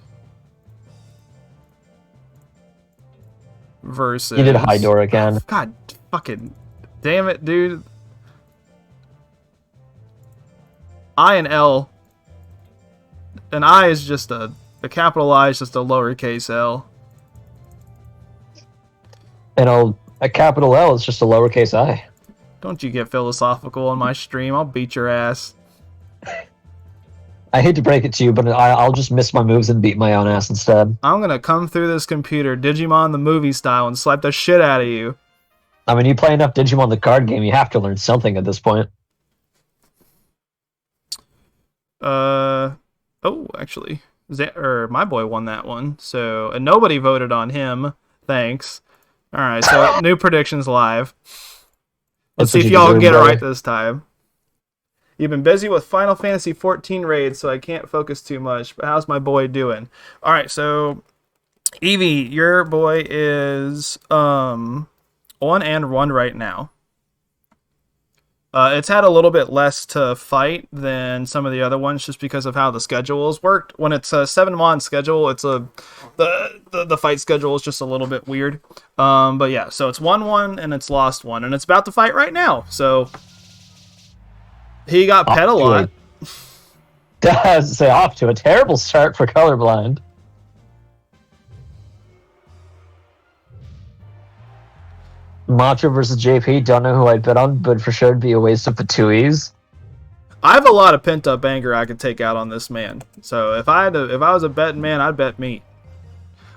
versus. You did Hydor again. God fucking damn it, dude. I and L. An I is just a capital I is just a lowercase L. And a capital L is just a lowercase I. Don't you get philosophical on my stream. I'll beat your ass. I hate to break it to you, but I'll just miss my moves and beat my own ass instead. I'm gonna come through this computer, Digimon the movie style, and slap the shit out of you. I mean, you play enough Digimon the card game, you have to learn something at this point. Oh, actually, my boy won that one. So, and nobody voted on him. Thanks. All right, so new predictions live. Let's see if y'all can get it right this time. You've been busy with Final Fantasy 14 raids, so I can't focus too much. But how's my boy doing? All right, so Evie, your boy is 1-1 right now. It's had a little bit less to fight than some of the other ones, just because of how the schedules worked. When it's a 7-mon schedule, it's the fight schedule is just a little bit weird. But yeah, so it's 1-1 and it's lost 1, and it's about to fight right now. So he got pet a lot. Does say off to a terrible start for Colorblind. Macho versus JP, don't know who I'd bet on, but for sure it'd be a waste of Patuis. I have a lot of pent up anger I could take out on this man. So if I was a betting man, I'd bet me.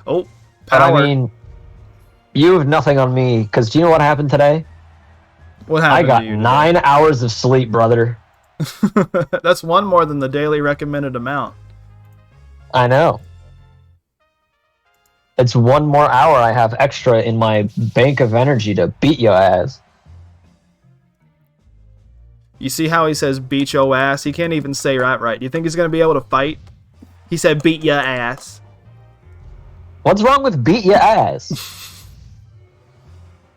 Oh, power. I mean, you have nothing on me, because do you know what happened today? What happened? I got to you 9 hours of sleep, brother. That's one more than the daily recommended amount. I know. It's 1 more hour I have extra in my bank of energy to beat your ass. You see how he says beat your ass? He can't even say right. Do you think he's going to be able to fight? He said beat your ass. What's wrong with beat your ass?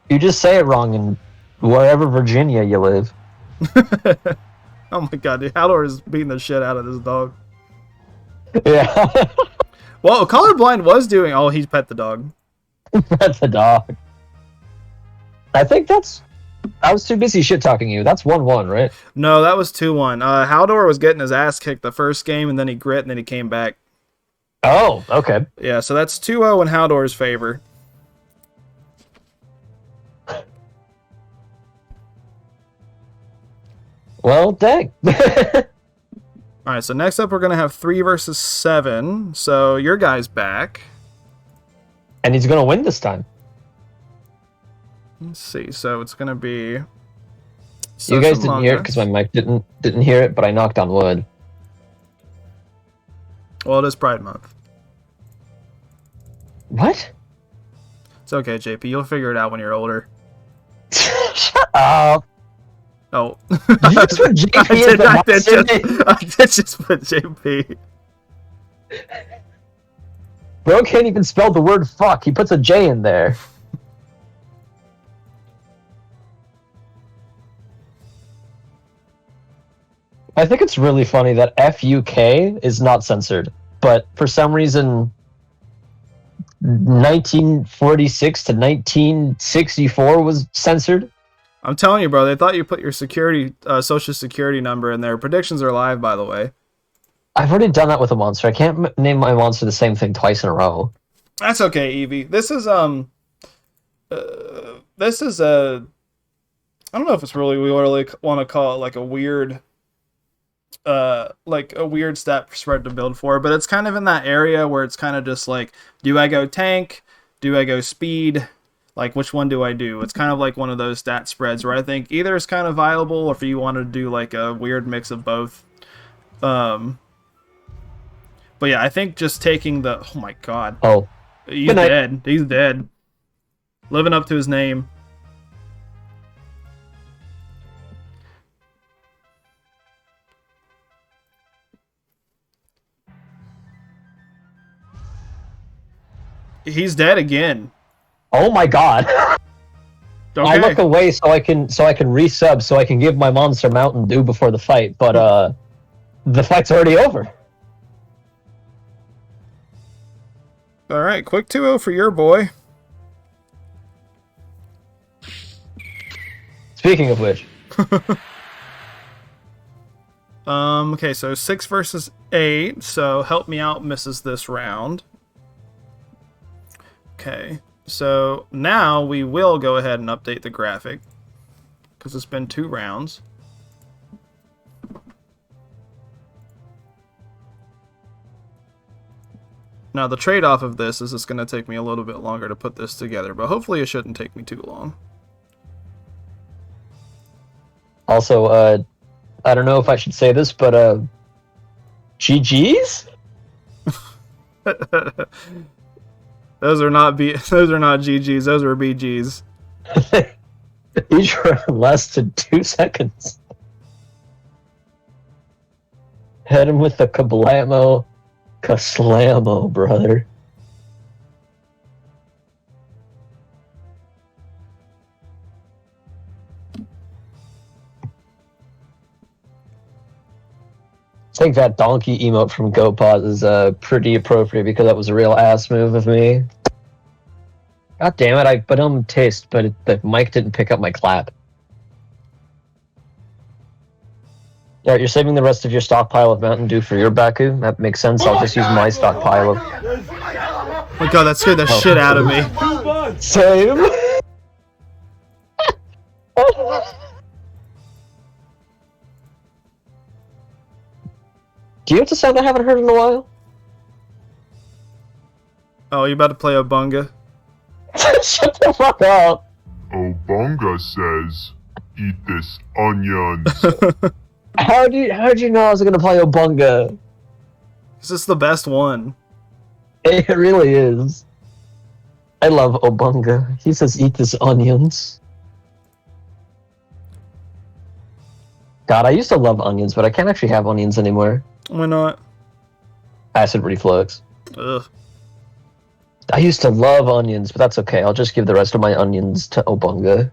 You just say it wrong in wherever Virginia you live. Oh my god, dude. Haldor is beating the shit out of this dog. Yeah. Well, Colorblind was doing... Oh, he's pet the dog. Pet the dog. I think that's... I was too busy shit-talking you. That's 1-1, right? No, that was 2-1. Haldor was getting his ass kicked the first game, and then he grit, and then he came back. Oh, okay. Yeah, so that's 2-0 in Haldor's favor. Well, dang. Alright, so next up we're going to have 3 versus 7. So your guy's back. And he's going to win this time. Let's see, so it's going to be... You guys didn't hear it because my mic didn't hear it, but I knocked on wood. Well, it is Pride Month. What? It's okay, JP. You'll figure it out when you're older. Shut up. Oh. Did you just put JP I did just put JP. Bro can't even spell the word fuck. He puts a J in there. I think it's really funny that FUK is not censored, but for some reason 1946 to 1964 was censored. I'm telling you, bro, they thought you put your social security number in there. Predictions are live, by the way. I've already done that with a monster. I can't name my monster the same thing twice in a row. That's okay, Evie. This is a I don't know if it's really, we really want to call it like a weird stat spread to build for, but it's kind of in that area where it's kind of just like, do I go tank? Do I go speed? Like, which one do I do? It's kind of like one of those stat spreads where I think either is kind of viable, or if you want to do like a weird mix of both. But yeah, I think just taking the... Oh my god. Oh. He's dead. He's dead. Living up to his name. He's dead again. Oh my god. Okay. I look away so I can resub so I can give my monster Mountain Dew before the fight, but the fight's already over. All right, quick 2-0 for your boy. Speaking of which. Okay, so 6 versus 8, so help me out misses this round. Okay, so now we will go ahead and update the graphic, because it's been 2 rounds. Now the trade-off of this is it's going to take me a little bit longer to put this together, but hopefully it shouldn't take me too long. Also, I don't know if I should say this, but GGs? Those are not GGs, those are BGs. Each round lasted 2 seconds. Hit him with the kablamo, kaslamo, brother. I think that donkey emote from GoPause is pretty appropriate because that was a real ass move of me. God damn it, I put on taste, but the mic didn't pick up my clap. Yeah, you're saving the rest of your stockpile of Mountain Dew for your Baku? That makes sense, I'll just use my stockpile of... Oh my god, that scared the shit out of me. Same! Do you have the sound I haven't heard in a while? Oh, you about to play Obunga? Shut the fuck up! Obunga says, eat this onions. How'd you know I was gonna play Obunga? This is the best one. It really is. I love Obunga. He says, eat this onions. God, I used to love onions, but I can't actually have onions anymore. Why not? Acid reflux. Ugh. I used to love onions, but that's okay. I'll just give the rest of my onions to Obunga.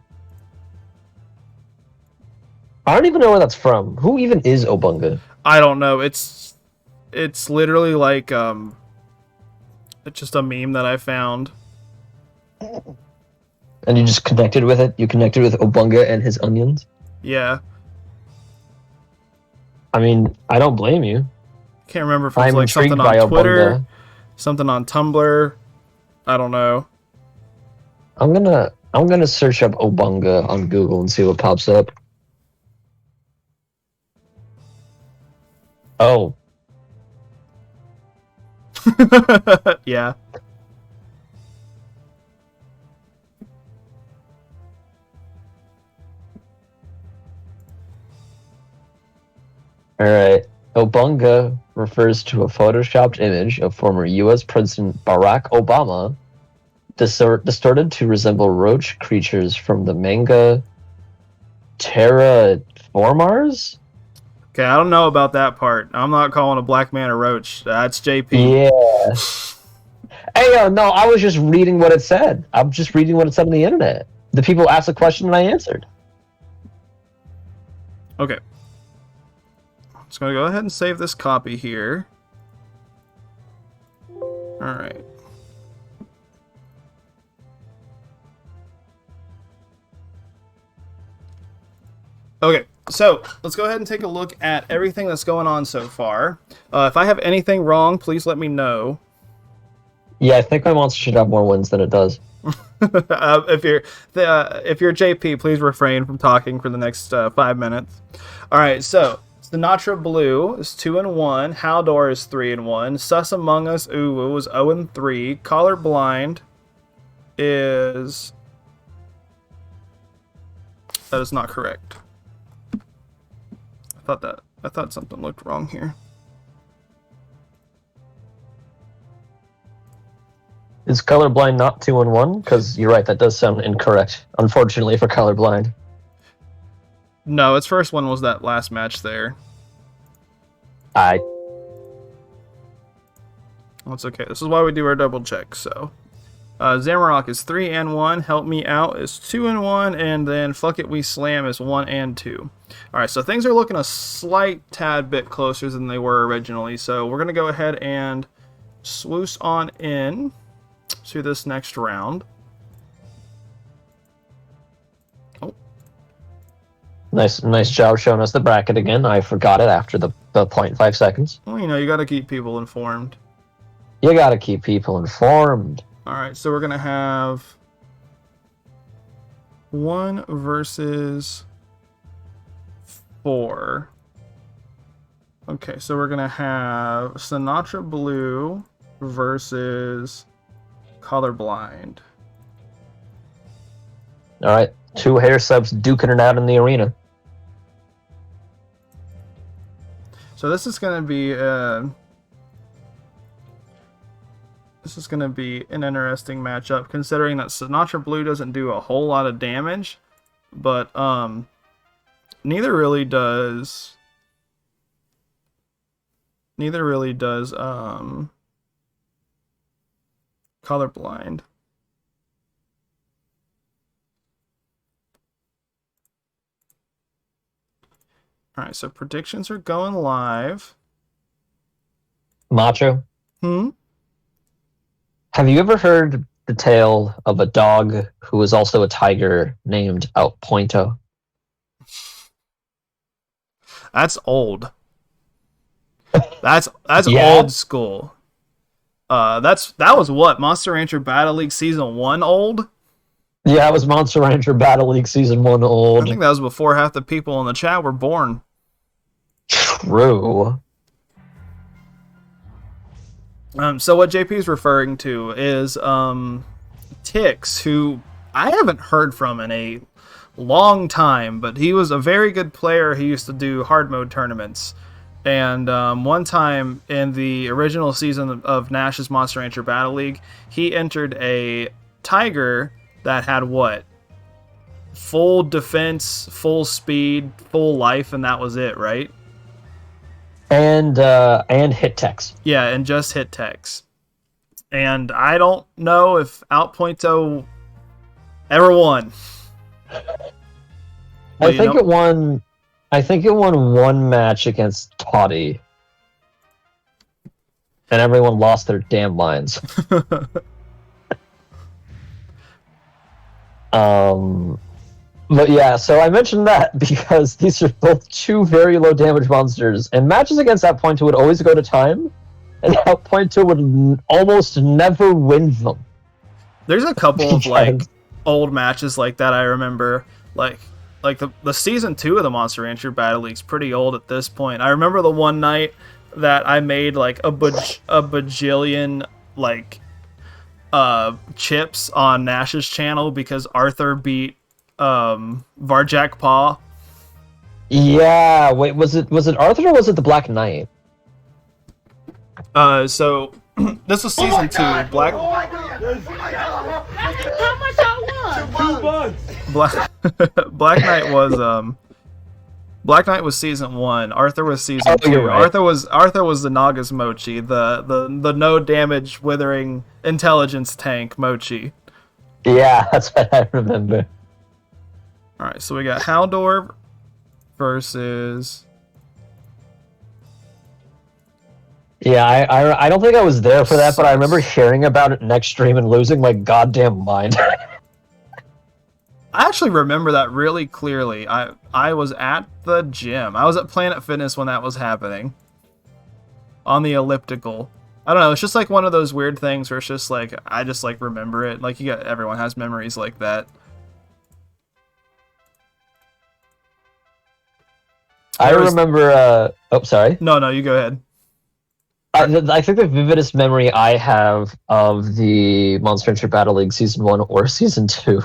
I don't even know where that's from. Who even is Obunga? I don't know. It's literally like it's just a meme that I found. And you just connected with it? You connected with Obunga and his onions? Yeah. I mean, I don't blame you. Can't remember if it was I'm like something intrigued by on Twitter, Obunga. something on Tumblr. I don't know. I'm gonna search up Obunga on Google and see what pops up. Oh. Yeah. Alright. Obunga refers to a photoshopped image of former U.S. President Barack Obama distorted to resemble roach creatures from the manga Terraformars? Okay, I don't know about that part. I'm not calling a black man a roach. That's JP. Yeah. Hey, no, I was just reading what it said. I'm just reading what it said on the internet. The people asked a question and I answered. Okay. Just gonna go ahead and save this copy here. Alright. Okay, so let's go ahead and take a look at everything that's going on so far. If I have anything wrong, please let me know. Yeah, I think my monster should have more wins than it does. If you're JP, please refrain from talking for the next 5 minutes. All right, so Sinatra Blue is 2-1. Haldor is 3-1. Sus Among Us Uwu is 0-3. Colorblind is... That is not correct. I thought something looked wrong here. Is colorblind not 2-1? Because you're right, that does sound incorrect. Unfortunately for colorblind. No, its first one was that last match there. Well, That's okay. This is why we do our double check, so... Zamarok is 3-1. Help Me Out is 2-1, and then Fuck It We Slam is 1-2. All right, so things are looking a slight tad bit closer than they were originally. So we're gonna go ahead and swoosh on in to this next round. Oh, Nice job showing us the bracket again. I forgot it after the 0.5 seconds. well, you know, you got to keep people informed. You gotta keep people informed. All right, so we're gonna have 1 versus 4. Okay, so we're gonna have Sinatra Blue versus Colorblind. All right, 2 hair subs duking it out in the arena. So this is gonna be an interesting matchup, considering that Sinatra Blue doesn't do a whole lot of damage, but neither really does Colorblind. All right, so predictions are going live. Macho, have you ever heard the tale of a dog who was also a tiger named Outpointo? That's old. That's Yeah. old school. That was what, Monster Rancher Battle League Season 1 old? Yeah, it was Monster Rancher Battle League Season 1 I old. think that was before half the people in the chat were born. True. So what JP is referring to is Tix, who I haven't heard from in a long time, but he was a very good player. He used to do hard mode tournaments. And one time in the original season of Nash's Monster Rancher Battle League, he entered a tiger that had what? Full defense, full speed, full life, and that was it, right? And hit text. Yeah, and just hit text. And I don't know if Outpointo ever won. I think it won 1 match against Toddy. And everyone lost their damn minds. But yeah, so I mentioned that because these are both 2 very low damage monsters, and matches against Outpointo would always go to time, and Outpointo would almost never win them. There's a couple of like old matches like that I remember, like the season 2 of the Monster Rancher Battle League's pretty old at this point. I remember the one night that I made like a bajillion like chips on Nash's channel because Arthur beat Varjak Paw. Yeah, wait, was it Arthur or was it the Black Knight? So this was season 2. Black. Oh my God! How much I won? Black Knight was season 1. Arthur was season 2. You're right. Arthur was the Naga's Mochi, the no damage withering intelligence tank Mochi. Yeah, that's what I remember. All right, so we got Haldor versus. Yeah, I don't think I was there for that, but I remember hearing about it next stream and losing my goddamn mind. I actually remember that really clearly. I was at the gym. I was at Planet Fitness when that was happening. On the elliptical. I don't know, it's just like one of those weird things where it's just like, I just like remember it. Like everyone has memories like that. I remember, oh, sorry. No, you go ahead. I think the vividest memory I have of the Monster Rancher Battle League Season 1 or Season 2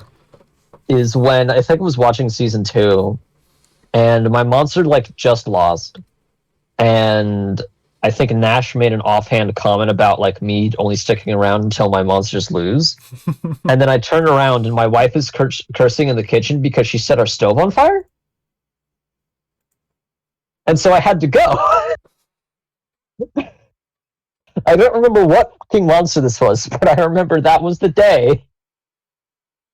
is when I think I was watching Season 2, and my monster, like, just lost. And I think Nash made an offhand comment about, like, me only sticking around until my monsters lose. And then I turn around, and my wife is cursing in the kitchen because she set our stove on fire. And so I had to go. I don't remember what fucking monster this was, but I remember that was the day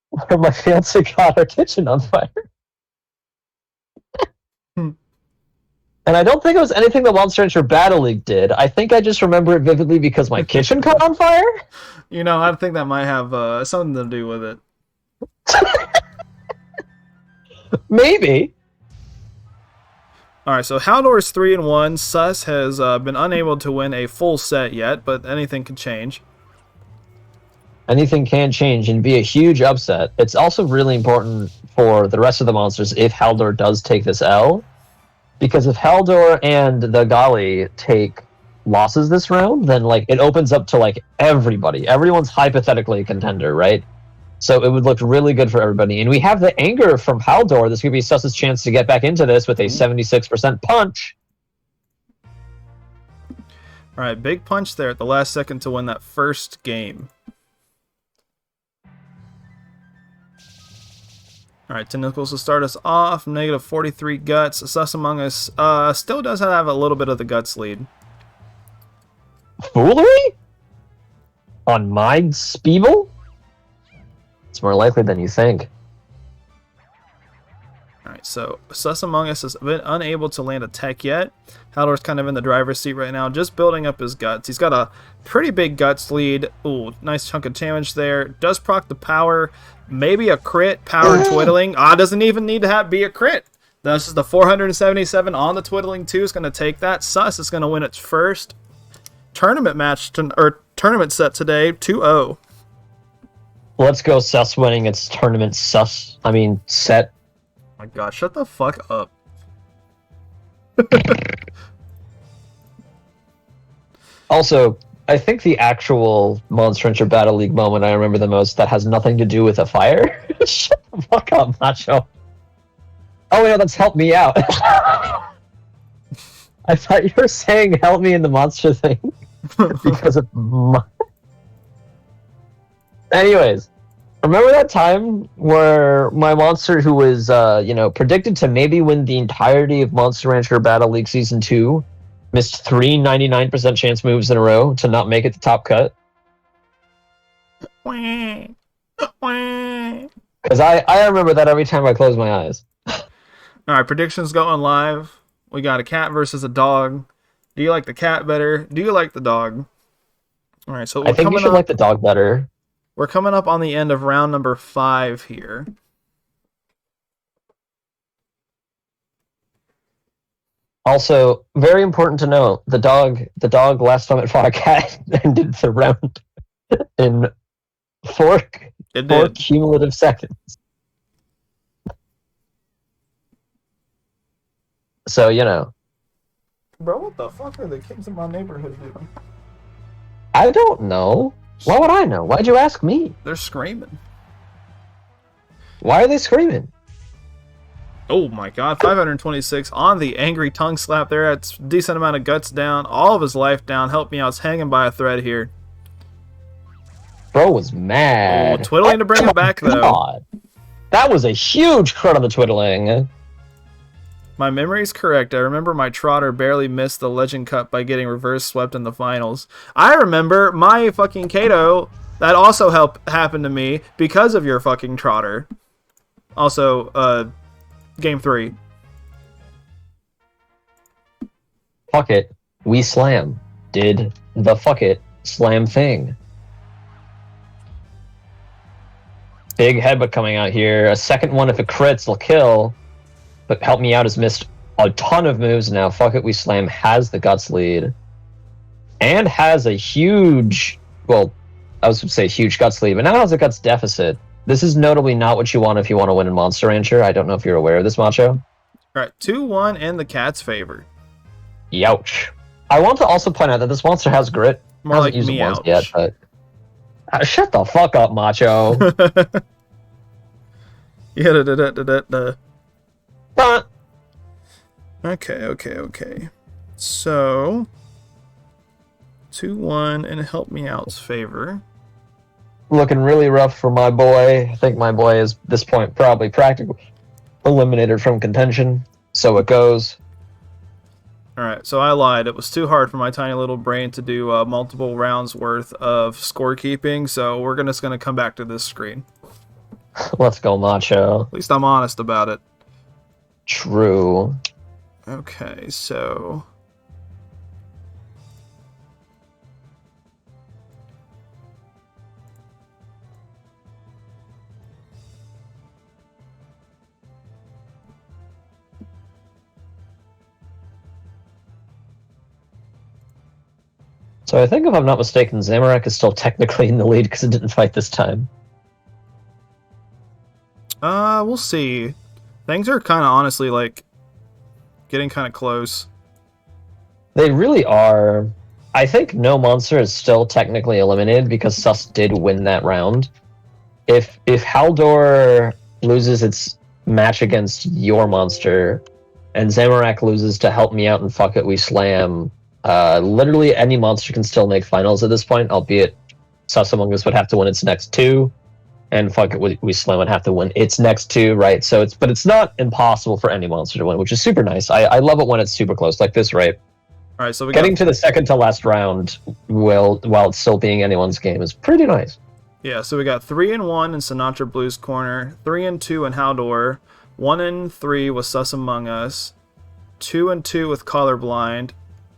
where my fiance got our kitchen on fire. And I don't think it was anything the Monster Rancher Battle League did. I think I just remember it vividly because my kitchen caught on fire. You know, I think that might have something to do with it. Maybe. Alright, so Haldor's 3-1. Sus has been unable to win a full set yet, but anything can change. Anything can change and be a huge upset. It's also really important for the rest of the monsters if Haldor does take this L. Because if Haldor and the Gali take losses this round, then like it opens up to like everybody. Everyone's hypothetically a contender, right? So it would look really good for everybody. And we have the anger from Haldor. This could be Sus's chance to get back into this with a 76% punch. Alright, big punch there at the last second to win that first game. Alright, Tentacles will start us off. Negative 43 guts. Sus Among Us still does have a little bit of the guts lead. Foolery? On my SPBL? It's more likely than you think. Alright, so Sus Among Us has been unable to land a tech yet. Haldor's kind of in the driver's seat right now, just building up his guts. He's got a pretty big guts lead. Ooh, nice chunk of damage there. Does proc the power. Maybe a crit, power twiddling. Doesn't even need to be a crit. That's just the 477 on the twiddling 2 is going to take that. Sus is going to win its first tournament match, or tournament set today, 2-0. Let's go Sus winning its tournament set. Oh my god, shut the fuck up. Also, I think the actual Monster Rancher Battle League moment I remember the most that has nothing to do with a fire. Shut the fuck up, Macho. Oh, no, that's help me out. I thought you were saying help me in the monster thing. Because of Anyways, remember that time where my monster who was, predicted to maybe win the entirety of Monster Rancher Battle League Season 2 missed 3 99% chance moves in a row to not make it to top cut? Because I remember that every time I close my eyes. Alright, predictions going live. We got a cat versus a dog. Do you like the cat better? Do you like the dog? Alright, so I think you should like the dog better. We're coming up on the end of round number 5 here. Also, very important to know, the dog last time it fought a cat ended the round in 4 cumulative seconds. So, Bro, what the fuck are the kids in my neighborhood doing? I don't know. Why would I know? Why'd you ask me? They're screaming. Why are they screaming? Oh my god, 526 on the angry tongue slap there. That's a decent amount of guts down. All of his life down. Help me out. It's hanging by a thread here. Bro was mad. Oh, twiddling to bring it back, though. God. That was a huge crit on the twiddling. My memory's correct. I remember my trotter barely missed the Legend Cup by getting reverse swept in the finals. I remember my fucking Kato. That also happened to me because of your fucking trotter. Also, Game 3. Fuck it. We slam. Did the fuck it slam thing. Big headbutt coming out here. A second one if it crits will kill. But Help Me Out has missed a ton of moves now. Fuck it, we slam has the guts lead. And has a huge, well, I was going to say huge guts lead, but now has a guts deficit. This is notably not what you want if you want to win in Monster Rancher. I don't know if you're aware of this, Macho. Alright, 2-1 in the cat's favor. Youch. I want to also point out that this monster has grit. More like me ouch. Yet, but... shut the fuck up, Macho. Okay. So, 2-1 in Help Me Out's favor. Looking really rough for my boy. I think my boy is, at this point, probably practically eliminated from contention. So it goes. Alright, so I lied. It was too hard for my tiny little brain to do multiple rounds worth of scorekeeping, so we're just going to come back to this screen. Let's go, Macho. At least I'm honest about it. True. Okay, so... So I think, if I'm not mistaken, Zamorak is still technically in the lead because it didn't fight this time. We'll see. Things are kind of honestly, like, getting kind of close. They really are. I think no monster is still technically eliminated because Sus did win that round. If Haldor loses its match against your monster, and Zamorak loses to Help Me Out and Fuck It We Slam, literally any monster can still make finals at this point, albeit Sus Among Us would have to win its next two, and Fuck It We Slam would have to win its next two, right? So it's not impossible for any monster to win, which is super nice. I love it when it's super close like this, right? All right, so we Getting to the second to last round while it's still being anyone's game is pretty nice. Yeah, so we got 3-1 in Sinatra Blues corner, 3-2 in Haldor, 1-3 with Sus Among Us, 2-2 with Colorblind,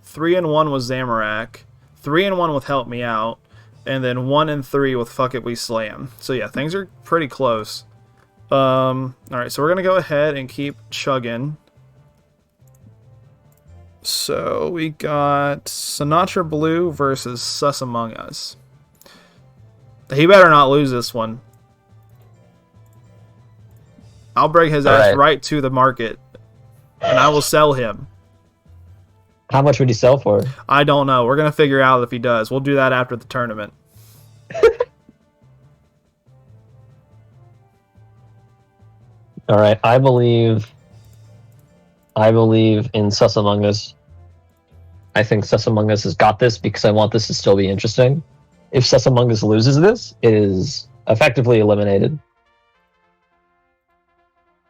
3-1 with Zamorak, 3-1 with Help Me Out, and then 1-3 with Fuck It We Slam. So yeah, things are pretty close. All right, so we're gonna go ahead and keep chugging. So we got Sinatra Blue versus Sus Among Us. He better not lose this one. I'll bring his ass right to the market, and I will sell him. How much would he sell for? I don't know. We're going to figure out if he does. We'll do that after the tournament. All right, I believe in Sus Among Us. I think Sus Among Us has got this because I want this to still be interesting. If Sus Among Us loses this, it is effectively eliminated.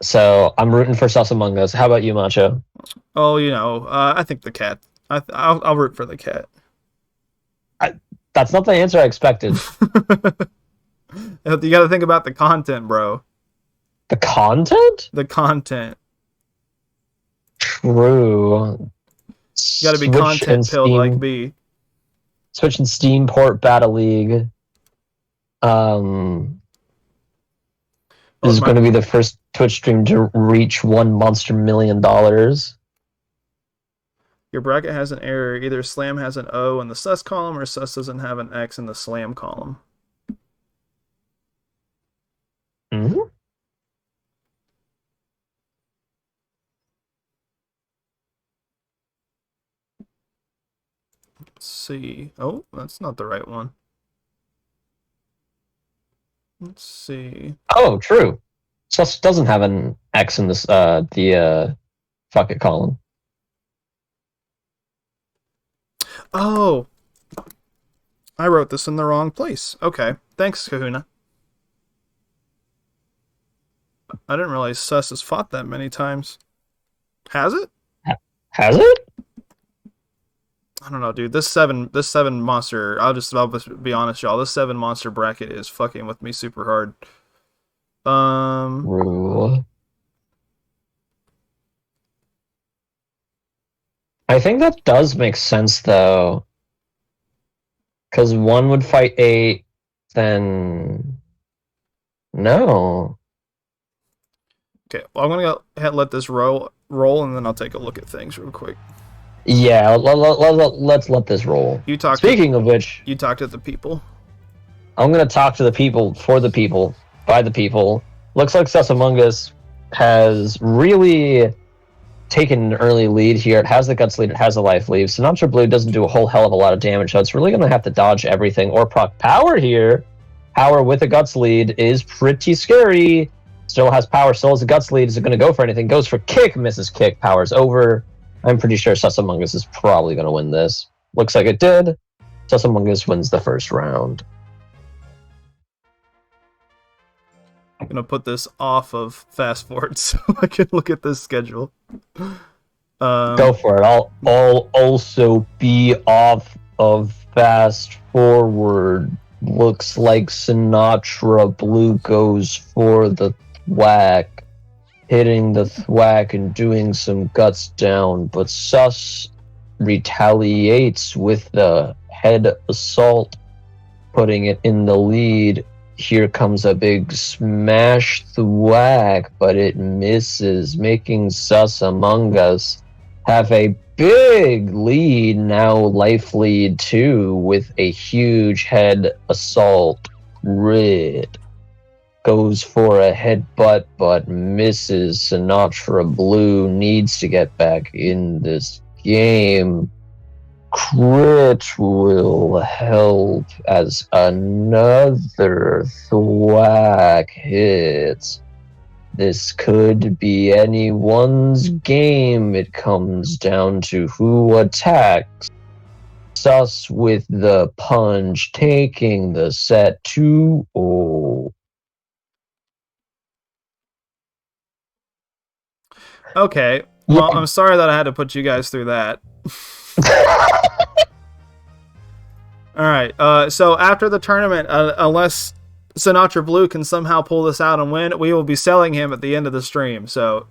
So I'm rooting for Sus Among Us. How about you, Macho? Oh, you know, I think the cat. I'll root for the cat. That's not the answer I expected. You got to think about the content, bro. The content? The content. True. You got to be content pilled like me. Switch and Steam port Battle League. This is going to be the first Twitch stream to reach $1 monster million. Your bracket has an error. Either Slam has an O in the Sus column or Sus doesn't have an X in the Slam column. Mm-hmm. Let's see. Oh, that's not the right one. Let's see. Oh, true. Sus doesn't have an X in this the Fuck It column. Oh, I wrote this in the wrong place. Okay, thanks, Kahuna. I didn't realize Sus has fought that many times. Has it? Has it? I don't know, dude. This seven monster. I'll just be honest, y'all. This 7 monster bracket is fucking with me super hard. True. I think that does make sense though, because 1 would fight 8, then no. Okay, well, I'm gonna go ahead and let this roll, and then I'll take a look at things real quick. Yeah, let's let this roll. Speaking of which, you talk to the people. I'm gonna talk to the people, for the people, by the people. Looks like Sus Among Us has really taken an early lead here. It has the guts lead, it has the life lead. Sinatra Blue doesn't do a whole hell of a lot of damage, so it's really gonna have to dodge everything or proc power here. Power with a guts lead is pretty scary. Still has power, still has a guts lead. Is it gonna go for anything? Goes for kick, misses kick, power's over. I'm pretty sure Sus Among Us is probably going to win this. Looks like it did. Sus Among Us wins the first round. I'm going to put this off of fast forward so I can look at this schedule. Go for it. I'll also be off of fast forward. Looks like Sinatra Blue goes for the thwack, hitting the thwack and doing some guts down, but Sus retaliates with the head assault, putting it in the lead. Here comes a big smash thwack, but it misses, making Sus Among Us have a big lead, now life lead 2, with a huge head assault. Red goes for a headbutt, but misses. Sinatra Blue needs to get back in this game. Crit will help as another thwack hits. This could be anyone's game. It comes down to who attacks. Sus with the punch, taking the set 2-0. Okay. Well, I'm sorry that I had to put you guys through that. Alright, so after the tournament, unless Sinatra Blue can somehow pull this out and win, we will be selling him at the end of the stream, so...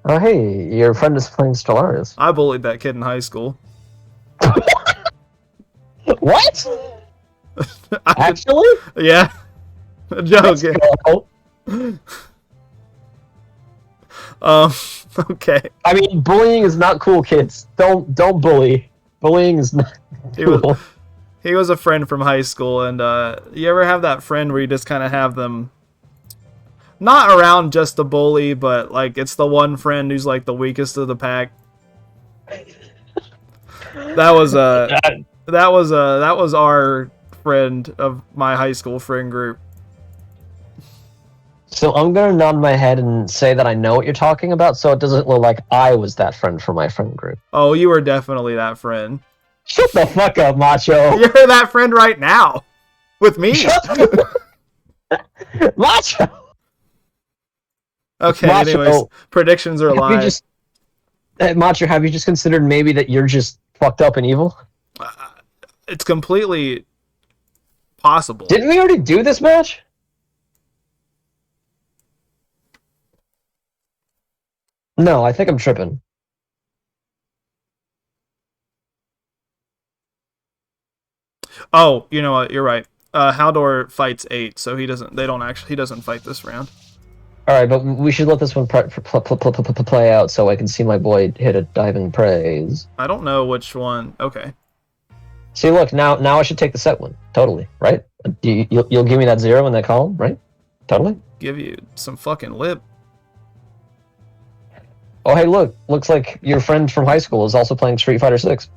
Oh, hey, your friend is playing Stellaris. I bullied that kid in high school. What? Actually? Yeah. A joke. Okay. I mean, bullying is not cool, kids. Don't bully. Bullying is not cool. He was a friend from high school, and you ever have that friend where you just kind of have them not around just the bully, but like it's the one friend who's like the weakest of the pack. That was our friend of my high school friend group. So I'm gonna nod my head and say that I know what you're talking about, so it doesn't look like I was that friend for my friend group. Oh, you were definitely that friend. Shut the fuck up, Macho. You're that friend right now. With me. Macho! Okay, Macho, anyways. Predictions are live. Macho, have you just considered maybe that you're just fucked up and evil? It's completely possible. Didn't we already do this match? No, I think I'm tripping. Oh, you know what? You're right. Haldor fights 8, so he doesn't fight this round. All right, but we should let this one play out so I can see my boy hit a diving praise. I don't know which one. Okay. See, look, now I should take the set one. Totally, right? You'll give me that 0 in that column, right? Totally. Give you some fucking lip. Oh, hey, look. Looks like your friend from high school is also playing Street Fighter 6.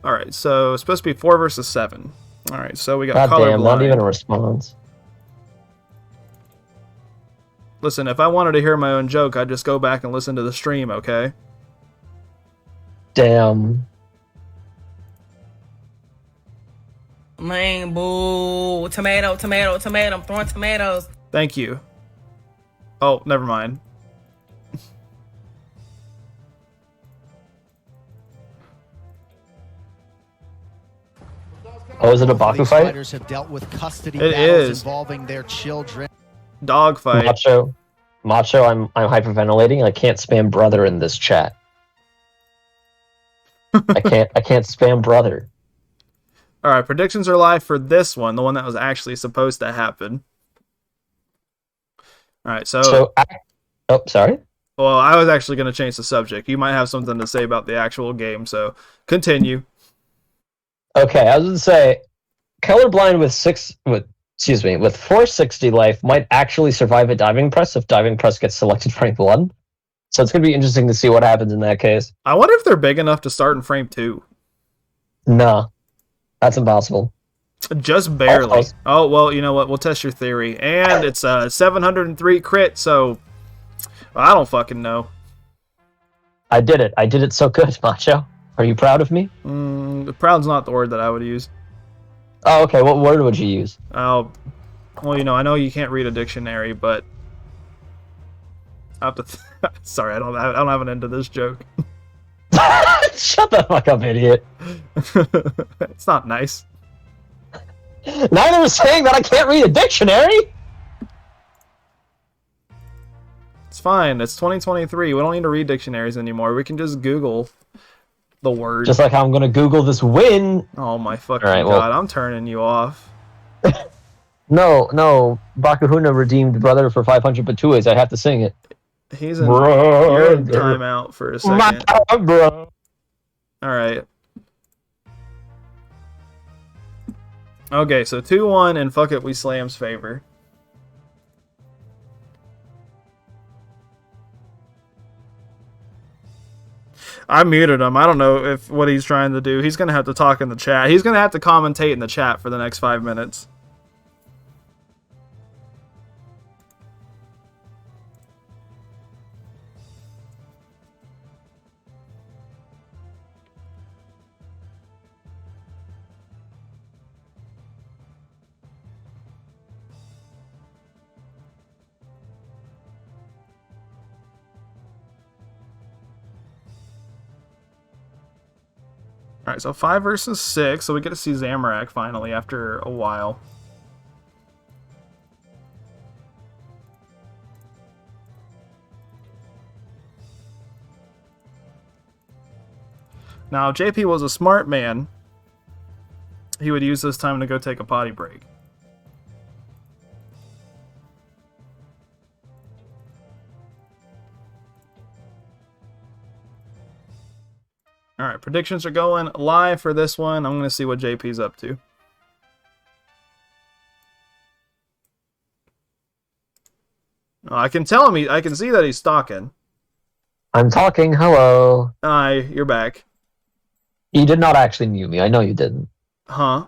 Alright, so it's supposed to be 4 versus 7. Alright, so we got God colorblind. damn, not even a response. Listen, if I wanted to hear my own joke, I'd just go back and listen to the stream, okay? Damn. Man, boo. Tomato, tomato, tomato. I'm throwing tomatoes. Thank you. Oh, never mind. Oh, is it a Baku fight? Fighters have dealt with custody It battles is. involving their children. Dog fight. Macho, I'm hyperventilating. I can't spam brother in this chat. I can't spam brother. Alright, predictions are live for this one, the one that was actually supposed to happen. Alright, Oh, sorry? well, I was actually going to change the subject. You might have something to say about the actual game, so continue. Okay, I was going to say, colorblind with 460 life might actually survive a diving press if diving press gets selected frame 1. So it's going to be interesting to see what happens in that case. I wonder if they're big enough to start in frame 2. No, that's impossible. Just barely. Oh, well, you know what? We'll test your theory. And it's a 703 crit, so I don't fucking know. I did it. I did it so good, Macho. Are you proud of me? Proud's not the word that I would use. Oh, okay. What word would you use? Well, you know, I know you can't read a dictionary, but I have to sorry, I don't have an end to this joke. Shut the fuck up, idiot. It's not nice. Neither is saying that I can't read a dictionary. It's fine. It's 2023. We don't need to read dictionaries anymore. We can just Google the word. Just like how I'm gonna Google this win. Oh my fucking Alright, god! well- I'm turning you off. No. Bakuhuna redeemed brother for 500 batuas. I have to sing it. He's in. You're in timeout for a second. My bro. All right. Okay, so 2-1 and fuck it, we Slam's favor. I muted him. I don't know if what he's trying to do. He's gonna have to talk in the chat. He's gonna have to commentate in the chat for the next 5 minutes. Alright, so 5 versus 6, so we get to see Zamorak finally after a while. Now, if JP was a smart man, he would use this time to go take a potty break. Alright, predictions are going live for this one. I'm going to see what JP's up to. Oh, I can tell him, I can see that he's stalking. I'm talking. Hello. Hi, you're back. You did not actually mute me. I know you didn't. Huh?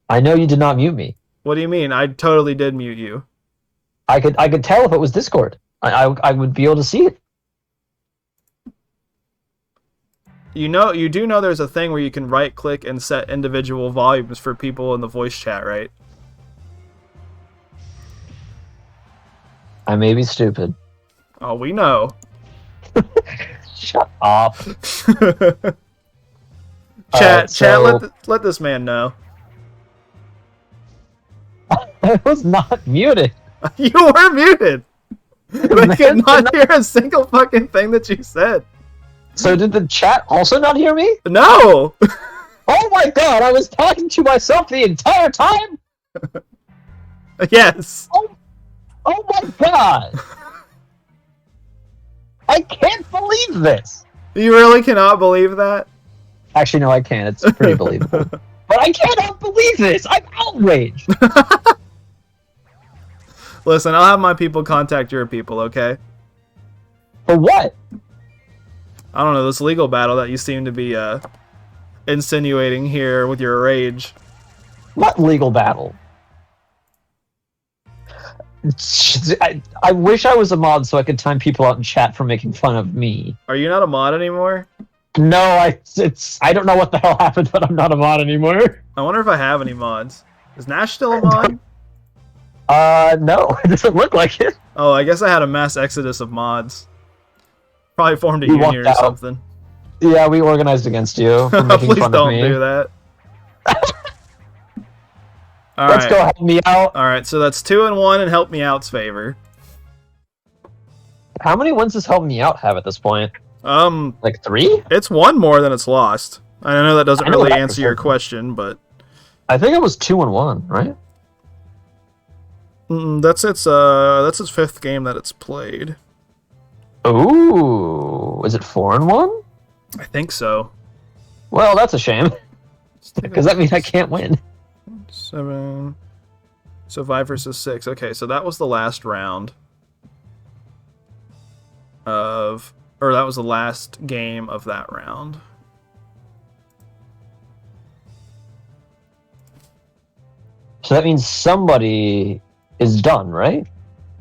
I know you did not mute me. What do you mean? I totally did mute you. I could tell if it was Discord. I would be able to see it. You do know there's a thing where you can right click and set individual volumes for people in the voice chat, right? I may be stupid. Oh, we know. Shut up. Chat, let this man know. I was not muted. You were muted. They could not hear a single fucking thing that you said. So did the chat also not hear me? No! Oh my god, I was talking to myself the entire time? Yes. Oh my god. I can't believe this. You really cannot believe that? Actually, no, I can. It's pretty believable. But I cannot believe this. I'm outraged. Listen, I'll have my people contact your people, okay? For what? I don't know, this legal battle that you seem to be insinuating here with your rage. What legal battle? I wish I was a mod so I could time people out in chat for making fun of me. Are you not a mod anymore? No, I don't know what the hell happened, but I'm not a mod anymore. I wonder if I have any mods. Is Nash still a mod? No, it doesn't look like it. Oh, I guess I had a mass exodus of mods. Probably formed a You union or walked out. something. Yeah, we organized against you for making Please fun don't of me. do that. Let's go help me out. Alright, so that's 2-1 in Help Me Out's favor. How many wins does Help Me Out have at this point? Like 3? It's one more than it's lost. I know that doesn't I know really that answer for your sure. question, but I think it was 2-1, right? that's its 5th game that it's played. Ooh, is it 4-1? I think so. Well, that's a shame. Because that means I can't win. 7. So 5 versus 6. Okay, so that was the last round of, or that was the last game of that round. So that means somebody is done, right?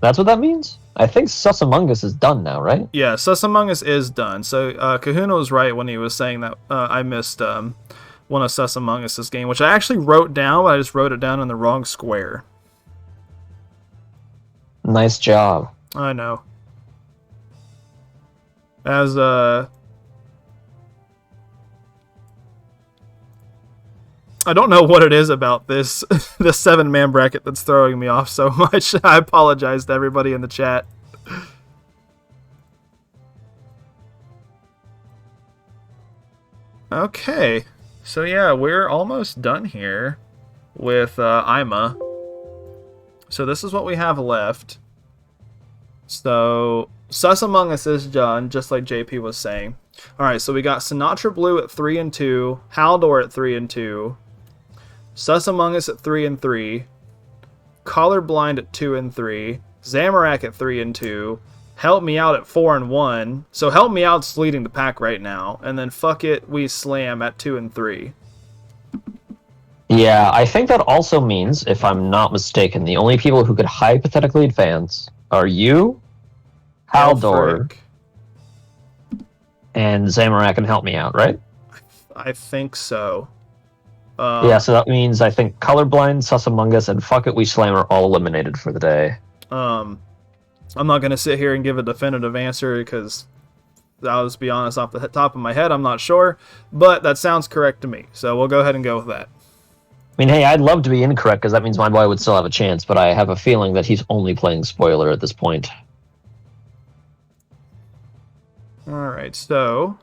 That's what that means? I think Sus Among Us is done now, right? Yeah, Sus Among Us is done. So Kahuna was right when he was saying that I missed one of Sus Among Us' game, which I actually wrote down, but I just wrote it down in the wrong square. Nice job. I know. As I don't know what it is about this 7-man bracket that's throwing me off so much. I apologize to everybody in the chat. Okay, so yeah, we're almost done here with IMA. So this is what we have left. So Sus Among Us is done, just like JP was saying. Alright, so we got Sinatra Blue at 3 and 2, Haldor at 3 and 2, Sus Among Us at 3 and 3, Colorblind at 2 and 3, Zamorak at 3 and 2, Help Me Out at 4 and 1. So Help Me Out's leading the pack right now, and then Fuck It, We Slam at 2 and 3. Yeah, I think that also means, if I'm not mistaken, the only people who could hypothetically advance are you, Haldor, and Zamorak can Help Me Out, right? I think so. Yeah, so that means I think Colorblind, Sus Among Us, and Fuck It, We Slam are all eliminated for the day. I'm not going to sit here and give a definitive answer because, I'll just be honest, off the top of my head, I'm not sure. But that sounds correct to me, so we'll go ahead and go with that. I mean, hey, I'd love to be incorrect because that means my boy would still have a chance, but I have a feeling that he's only playing spoiler at this point. Alright, so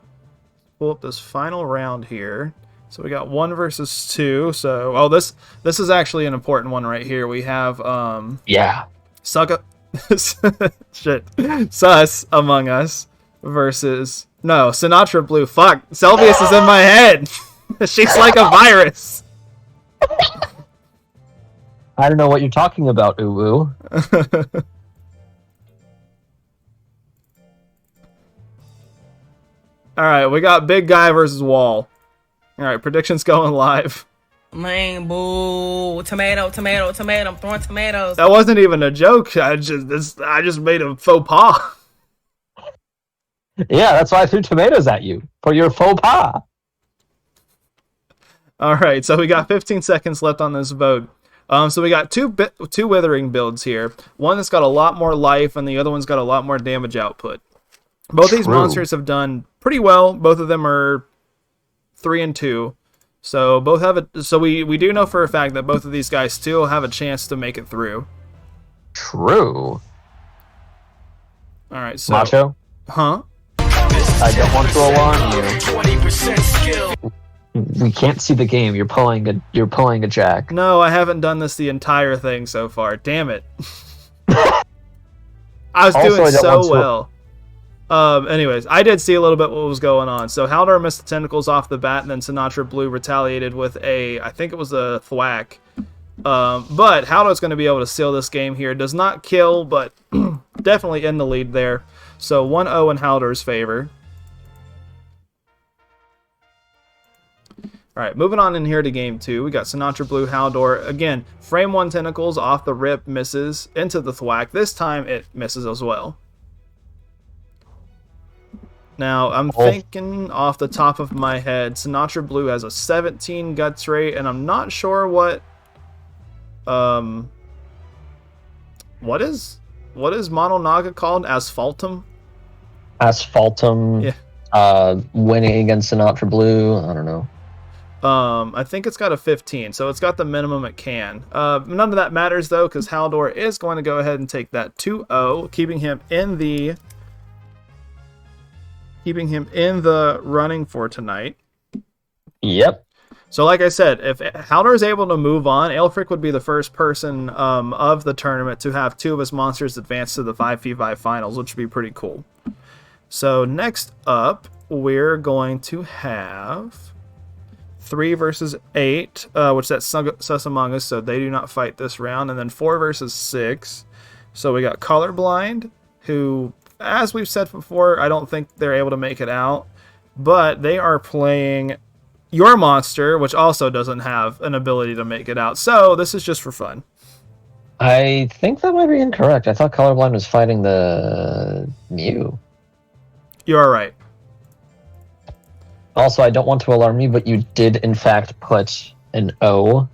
pull up this final round here. So we got 1 versus 2. So, this is actually an important one right here. We have Sus Among Us versus Sinatra Blue. Fuck, Selvius is in my head. She's like a virus. I don't know what you're talking about, Uwu. Alright, we got Big Guy versus Wall. Alright, predictions going live. Man, boo. Tomato, tomato, tomato. I'm throwing tomatoes. That wasn't even a joke. I just made a faux pas. Yeah, that's why I threw tomatoes at you. For your faux pas. Alright, so we got 15 seconds left on this vote. So we got two Withering builds here. One that's got a lot more life, and the other one's got a lot more damage output. Both these monsters have done pretty well. Both of them are 3 and 2. So both have so we do know for a fact that both of these guys still have a chance to make it through. True. Alright, so Macho? Huh? I don't want to alarm you. We can't see the game. You're pulling a jack. No, I haven't done this the entire thing so far. Damn it. I was doing so well. Anyways, I did see a little bit what was going on. So Haldor missed the tentacles off the bat, and then Sinatra Blue retaliated with I think it was a thwack. But Haldor's going to be able to seal this game here. Does not kill, but definitely in the lead there. So 1-0 in Haldor's favor. Alright, moving on in here to game 2. We got Sinatra Blue, Haldor. Again, frame 1 tentacles off the rip, misses into the thwack. This time it misses as well. Now, I'm thinking off the top of my head, Sinatra Blue has a 17 guts rate, and I'm not sure what is Mono Naga called? Asphaltum? Asphaltum. Yeah. Winning against Sinatra Blue. I don't know. I think it's got a 15, so it's got the minimum it can. None of that matters, though, because Haldor is going to go ahead and take that 2-0, keeping him in the running for tonight. Yep. So like I said, if Haldor is able to move on, Aelfric would be the first person of the tournament to have 2 of his monsters advance to the 5v5 finals, which would be pretty cool. So next up, we're going to have 3 versus 8, which that's Sus Among Us, so they do not fight this round. And then 4 versus 6. So we got Colorblind, who, as we've said before, I don't think they're able to make it out. But they are playing your monster, which also doesn't have an ability to make it out. So this is just for fun. I think that might be incorrect. I thought Colorblind was fighting the Mew. You are right. Also, I don't want to alarm you, but you did, in fact, put an O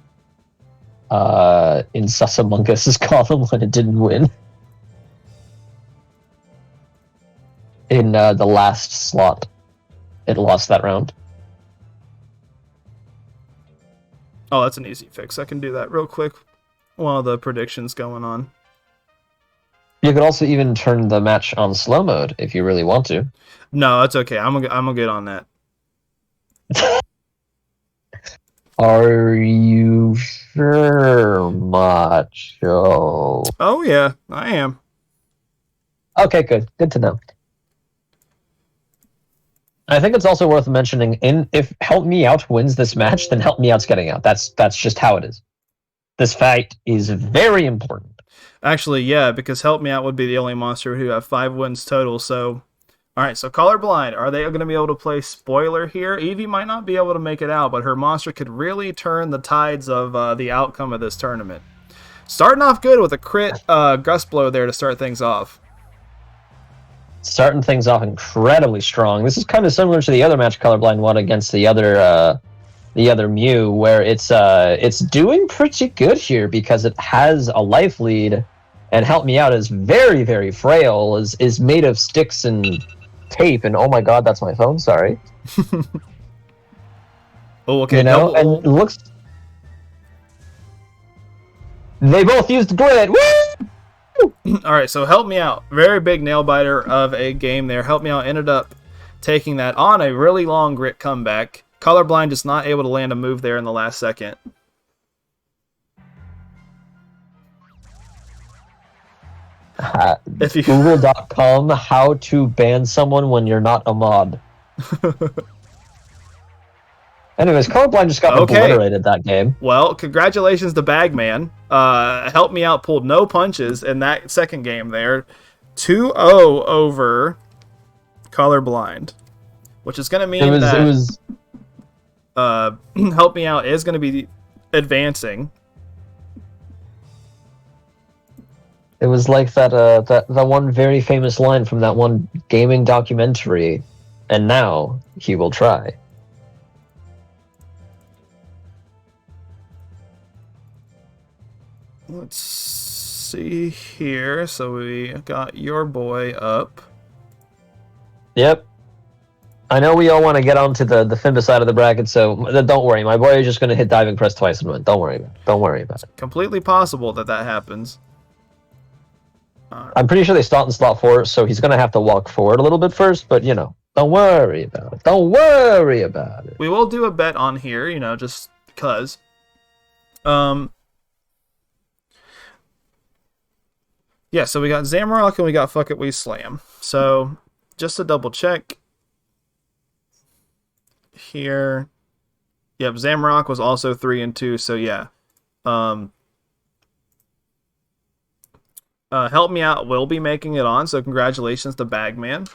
in Sus Among Us's column when it didn't win. in the last slot. It lost that round. Oh, that's an easy fix. I can do that real quick while the prediction's going on. You could also even turn the match on slow mode if you really want to. No, that's okay. I'm gonna get on that. Are you sure, Macho? Oh yeah, I am. Okay, good. Good to know. I think it's also worth mentioning, if Help Me Out wins this match, then Help Me Out's getting out. That's just how it is. This fight is very important. Actually, yeah, because Help Me Out would be the only monster who have 5 wins total. So, all right. So Colorblind, are they going to be able to play spoiler here? Evie might not be able to make it out, but her monster could really turn the tides of the outcome of this tournament. Starting off good with a crit gust blow there to start things off. Starting things off incredibly strong. This is kind of similar to the other match Colorblind won against the other Mew, where it's doing pretty good here because it has a life lead, and Help Me Out is very, very frail, is made of sticks and tape, and oh my god, that's my phone, sorry. Oh, okay. You know, and it looks... They both used grit! Woo! Alright, so Help Me Out. Very big nail biter of a game there. Help Me Out ended up taking that on a really long grit comeback. Colorblind just not able to land a move there in the last second. If you... Google.com, how to ban someone when you're not a mod. Anyways, Colorblind just got obliterated that game. Well, congratulations to Bagman. Help Me Out pulled no punches in that second game there. 2-0 over Colorblind. Which is going to mean that Help Me Out is going to be advancing. It was like that one very famous line from that one gaming documentary, and now he will try. Let's see here. So we got your boy up. Yep. I know we all want to get onto the FIMBA side of the bracket, so don't worry. My boy is just going to hit diving press twice and win. Don't worry about it. Don't worry about it. Completely possible that happens. I'm pretty sure they start in slot 4, so he's going to have to walk forward a little bit first, but, you know, don't worry about it. Don't worry about it. We will do a bet on here, you know, just because. Yeah, so we got Zamrock and we got Fuck It, We Slam. So, just to double check here. Yep, Zamrock was also 3-2, so yeah. Help Me Out will be making it on, so congratulations to Bagman.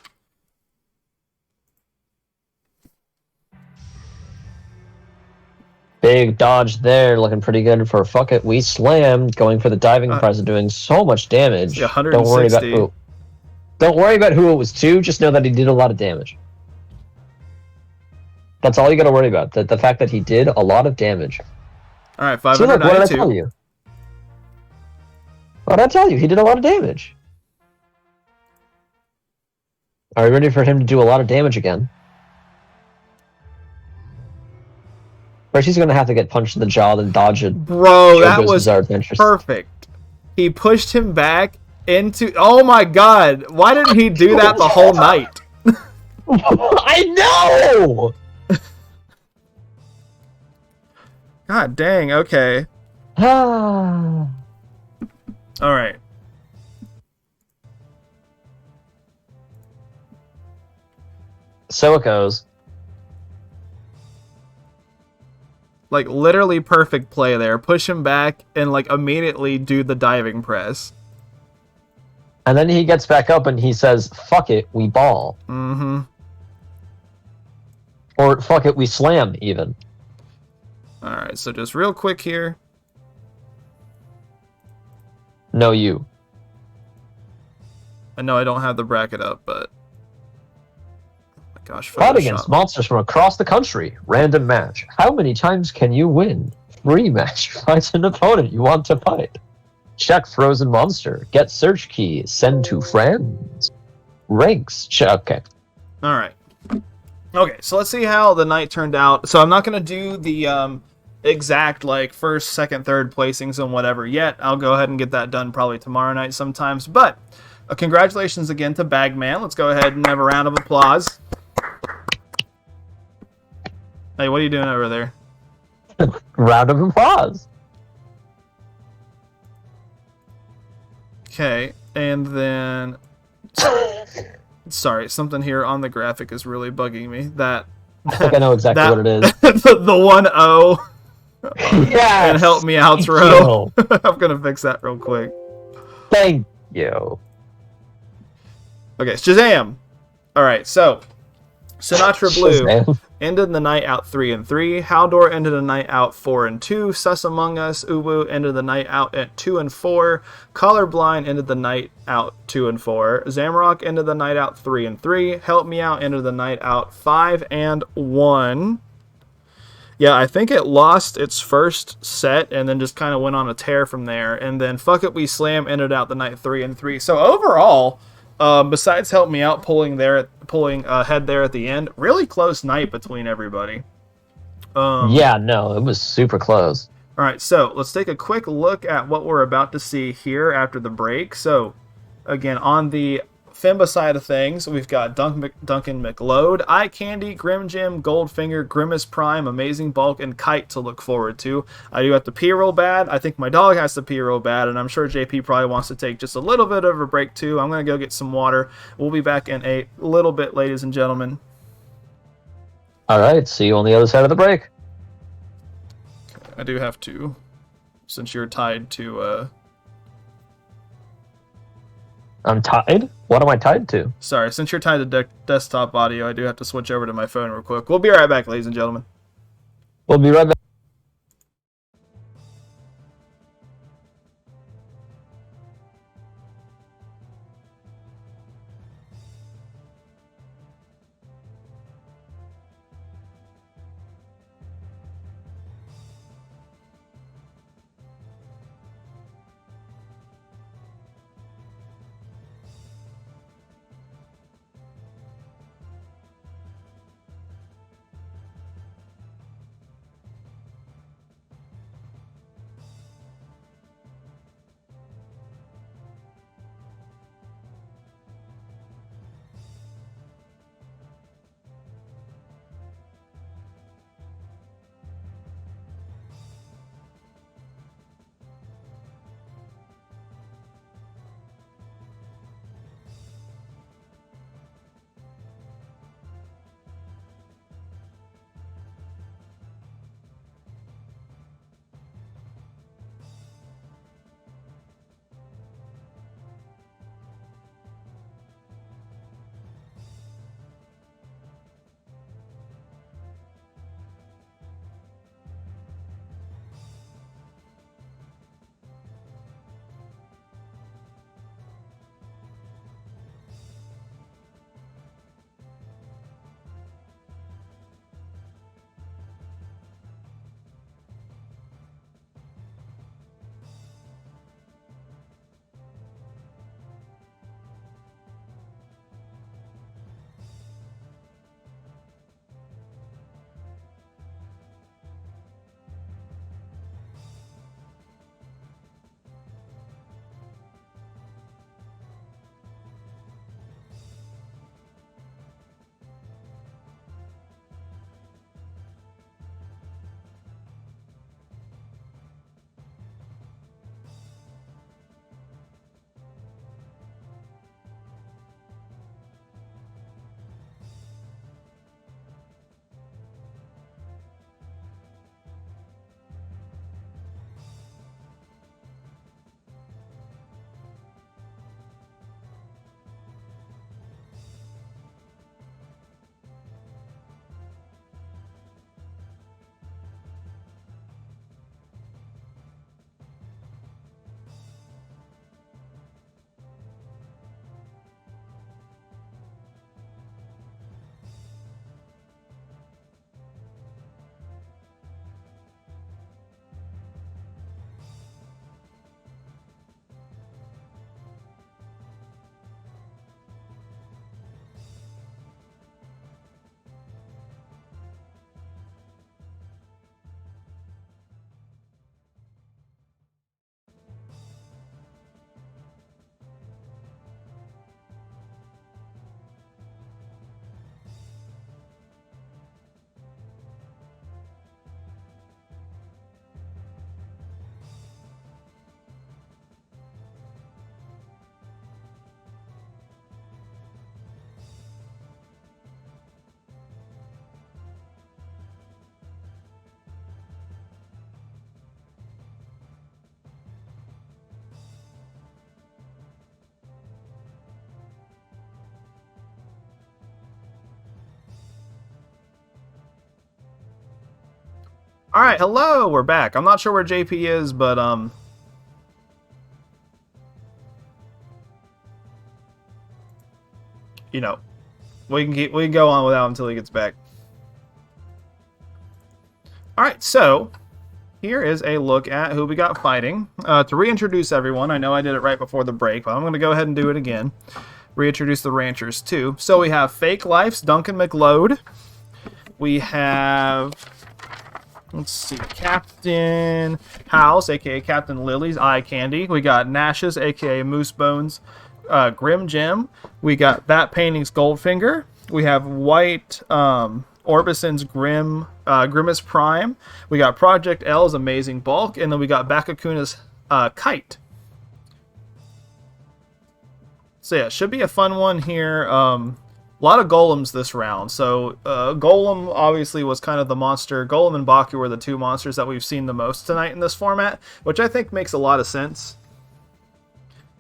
Big dodge there, looking pretty good for Fuck It, We Slam, going for the diving press and doing so much damage. 160. Don't worry about who it was to, just know that he did a lot of damage. That's all you gotta worry about, the fact that he did a lot of damage. Alright, So 592. look, what did I tell you? What did I tell you? He did a lot of damage. Are you ready for him to do a lot of damage again? First, he's going to have to get punched in the jaw, then dodge it. Bro, that was perfect. He pushed him back into... Oh my god! Why didn't he do that the whole night? I know! God dang, okay. Ah. Alright. So it goes. Like, literally perfect play there. Push him back and, like, immediately do the diving press. And then he gets back up and he says, fuck it, we ball. Mm-hmm. Or fuck it, we slam, even. Alright, so just real quick here. No, you. I know I don't have the bracket up, but... Oh my gosh, Fight against monsters from across the country. Random match. How many times can you win? Free match. Find an opponent you want to fight. Check frozen monster. Get search key. Send to friends. ranks. Okay. All right. Okay, so let's see how the night turned out. So I'm not going to do the exact like first, second, third placings and whatever yet. I'll go ahead and get that done probably tomorrow night sometimes. But congratulations again to Bagman. Let's go ahead and have a round of applause. Hey, what are you doing over there? Round of applause. Okay, and then... Sorry, something here on the graphic is really bugging me. I think I know exactly what it is. the 1-0. Yes! And help me outro. I'm going to fix that real quick. Thank you. Okay, Shazam! Alright, so... Sinatra Blue Shazam. ended the night out 3-3. Haldor ended the night out 4-2. Sus Among Us Uwu ended the night out at 2-4. Colorblind ended the night out 2-4. Zamrock ended the night out 3-3. Help Me Out ended the night out 5-1. Yeah, I think it lost its first set and then just kind of went on a tear from there. And then Fuck It We Slam ended out the night 3-3. So overall, besides Help Me Out pulling ahead there at the end, really close night between everybody. Yeah, no, it was super close. All right, so let's take a quick look at what we're about to see here after the break. So, again, on the FIMBA side of things, we've got Duncan McLeod, Eye Candy, Grim Jim, Goldfinger, Grimace Prime, Amazing Bulk, and Kite to look forward to. I do have to pee real bad. I think my dog has to pee real bad, and I'm sure JP probably wants to take just a little bit of a break too. I'm going to go get some water. We'll be back in a little bit, ladies and gentlemen. All right, see you on the other side of the break. I do have to, since you're tied to... I'm tied? What am I tied to? Sorry, since you're tied to desktop audio, I do have to switch over to my phone real quick. We'll be right back, ladies and gentlemen. We'll be right back. All right, hello, we're back. I'm not sure where JP is, but you know, we can go on without him until he gets back. All right, so here is a look at who we got fighting. To reintroduce everyone, I know I did it right before the break, but I'm going to go ahead and do it again. Reintroduce the ranchers too. So we have Fake Life's Duncan McLeod. We have, let's see, Captain House, aka Captain Lily's Eye Candy. We got Nash's, aka Moose Bones, Grim Jim. We got That Painting's Goldfinger. We have White Orbison's Grimace Prime. We got Project L's Amazing Bulk, and then we got Bakuhuna's Kite. So yeah, should be a fun one here. A lot of golems this round. So Golem obviously was kind of the monster. Golem and Baku were the two monsters that we've seen the most tonight in this format, which I think makes a lot of sense.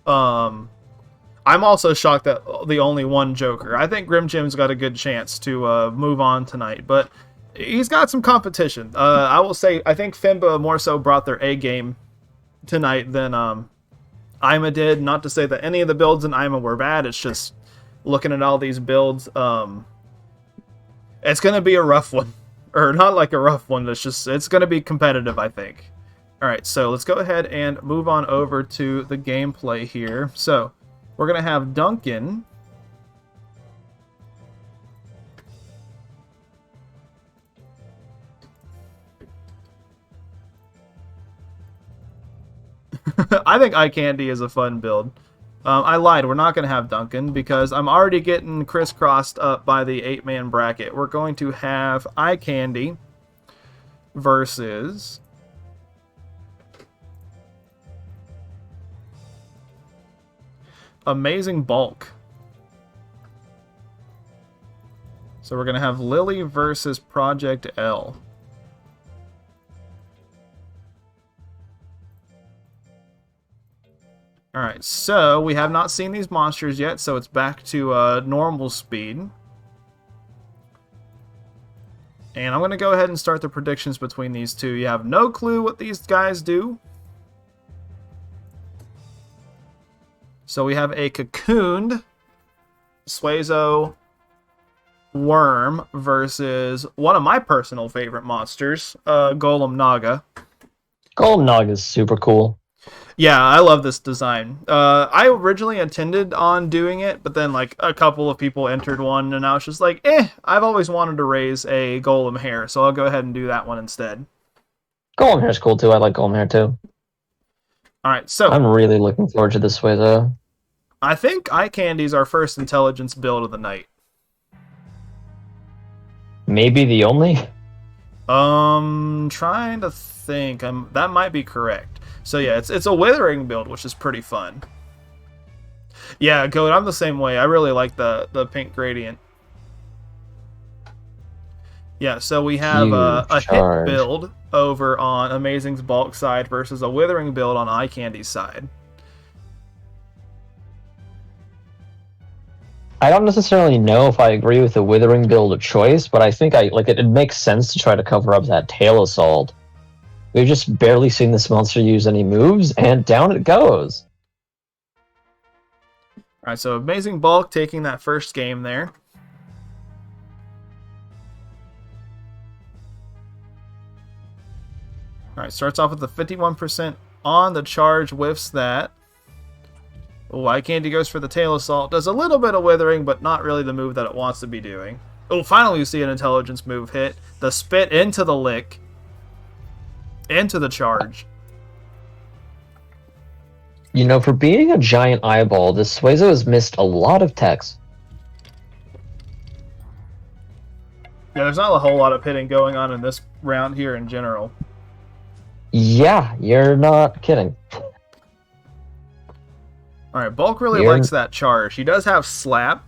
I'm also shocked that the only one Joker. I think Grim Jim's got a good chance to move on tonight, but he's got some competition. I will say, I think FIMBA more so brought their A game tonight than IMA did. Not to say that any of the builds in IMA were bad. It's just looking at all these builds, it's going to be a rough one. Or not like a rough one, it's going to be competitive, I think. Alright, so let's go ahead and move on over to the gameplay here. So, we're going to have Duncan. I think Eye Candy is a fun build. I lied, we're not going to have Duncan because I'm already getting crisscrossed up by the 8-man bracket. We're going to have Eye Candy versus Amazing Bulk. So we're going to have Lily versus Project L. Alright, so we have not seen these monsters yet, so it's back to normal speed. And I'm going to go ahead and start the predictions between these two. You have no clue what these guys do. So we have a cocooned Suezo Worm versus one of my personal favorite monsters, Golem Naga. Golem Nog is super cool. Yeah, I love this design. I originally intended on doing it, but then like a couple of people entered one, and I was just like, I've always wanted to raise a Golem Hair, so I'll go ahead and do that one instead. Golem Hair's cool too. I like Golem Hair too. Alright, so I'm really looking forward to this Suezo. I think Eye Candy's our first intelligence build of the night. Maybe the only? Trying to think. That might be correct. So yeah, it's a Withering build, which is pretty fun. Yeah, Goat, I'm the same way. I really like the pink gradient. Yeah, so we have a hit build over on Amazing's Bulk side versus a Withering build on Eye Candy's side. I don't necessarily know if I agree with the Withering build of choice, but I think it makes sense to try to cover up that tail assault. We've just barely seen this monster use any moves, and down it goes. Alright, so Amazing Bulk taking that first game there. Alright, starts off with the 51% on the charge, whiffs that. Oh, Eye Candy goes for the tail assault. Does a little bit of Withering, but not really the move that it wants to be doing. Oh, finally you see an intelligence move hit. The spit into the lick. Into the charge. You know, for being a giant eyeball, this Suezo has missed a lot of text. Yeah, there's not a whole lot of hitting going on in this round here in general. Yeah, you're not kidding. Alright, Bulk really likes that charge. He does have Slap.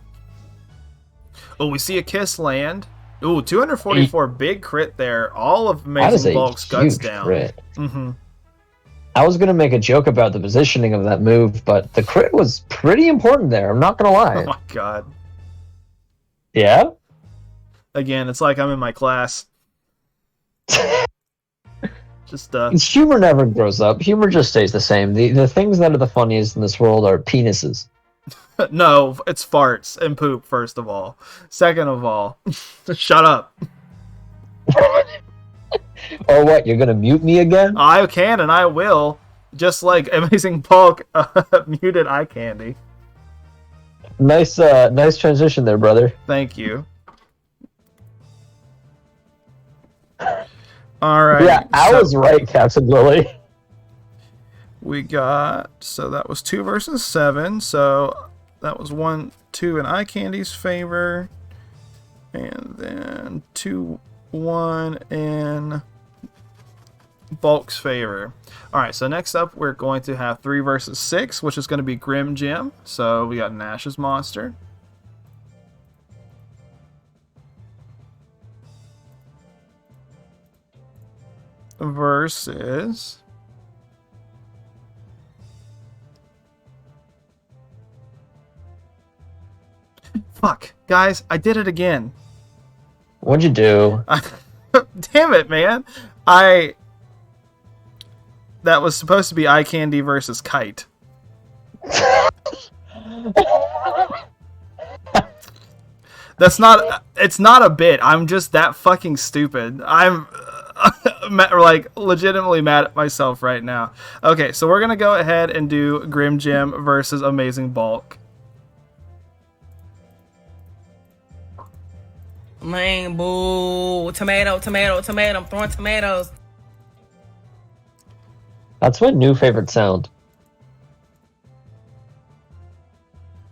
Oh, we see a Kiss land. Ooh, 244 big crit there. All of Amazing Bulk's guts down. Crit. Mm-hmm. I was going to make a joke about the positioning of that move, but the crit was pretty important there. I'm not going to lie. Oh my god. Yeah? Again, it's like I'm in my class. Just humor never grows up. Humor just stays the same. The things that are the funniest in this world are penises. No, it's farts and poop, first of all. Second of all, shut up. Or what, you're gonna mute me again? I can and I will. Just like Amazing Bulk muted eye candy. Nice transition there, brother. Thank you. Alright. Yeah, I was right, Captain Lily. We got, so that was 2 versus 7, so that was 1-2 in eye candy's favor, and then 2-1 in Bulk's favor. Alright, so next up we're going to have 3 versus 6, which is going to be Grim Jim. So we got Nash's monster. Versus fuck, guys, I did it again. What'd you do? Damn it, man. That was supposed to be eye candy versus kite. It's not a bit. I'm just that fucking stupid. I'm like legitimately mad at myself right now. Okay, so we're gonna go ahead and do Grim Jim versus Amazing Bulk. Man, boo. Tomato, tomato, tomato. I'm throwing tomatoes. That's my new favorite sound.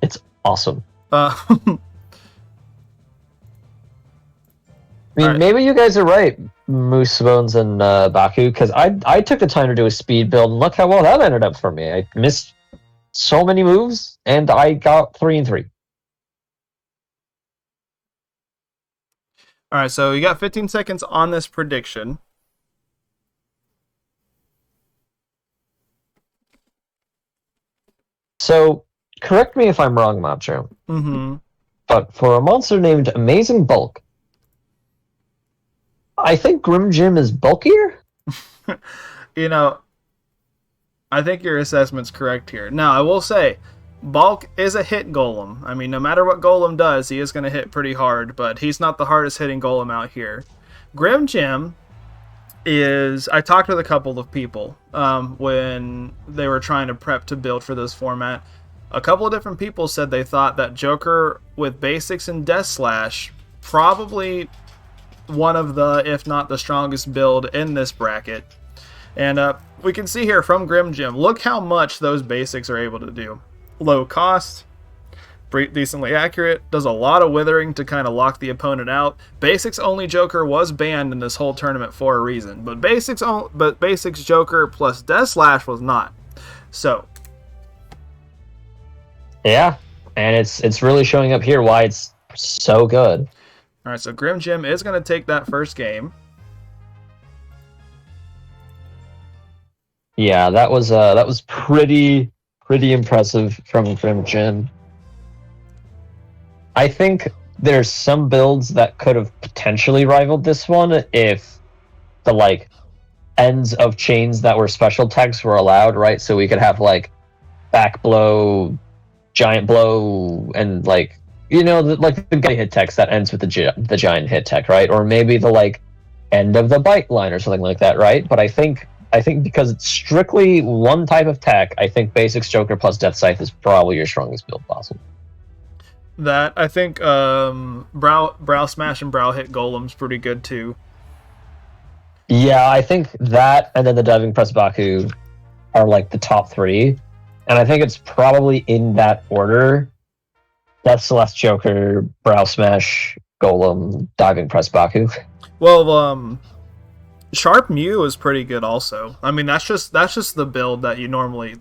It's awesome. I mean, right. Maybe you guys are right, Moose Bones and Baku, because I took the time to do a speed build, and look how well that ended up for me. I missed so many moves, and I got 3 and 3. All right, so you got 15 seconds on this prediction. So, correct me if I'm wrong, Macho. Mm-hmm. But for a monster named Amazing Bulk, I think Grim Jim is bulkier? You know, I think your assessment's correct here. Now, I will say, Bulk is a hit golem. I mean, no matter what golem does, he is going to hit pretty hard, but he's not the hardest hitting golem out here. Grim Jim is... I talked with a couple of people when they were trying to prep to build for this format. A couple of different people said they thought that Joker with basics and Death Slash probably one of the, if not the strongest build in this bracket. And we can see here from Grim Jim, look how much those basics are able to do. Low cost, decently accurate, does a lot of withering to kind of lock the opponent out. Basics only Joker was banned in this whole tournament for a reason, but basics Joker plus Death Slash was not. So yeah, and it's really showing up here why it's so good. All right, so Grim Jim is going to take that first game. Yeah, that was pretty impressive from Grim Jim. I think there's some builds that could have potentially rivaled this one if the like ends of chains that were special text were allowed, right? So we could have like back blow, giant blow, and like, you know, like the guy hit text that ends with the giant hit tech, right? Or maybe the like end of the bite line or something like that, right? But I think because it's strictly one type of tech, I think Basics Joker plus Death Scythe is probably your strongest build possible. That I think brow smash and brow hit golem's pretty good too. Yeah, I think that and then the diving press Baku are like the top 3, and I think it's probably in that order: Death Celeste Joker, brow smash, golem, diving press Baku. Well, Sharp Mew is pretty good also. I mean, that's just the build that you normally...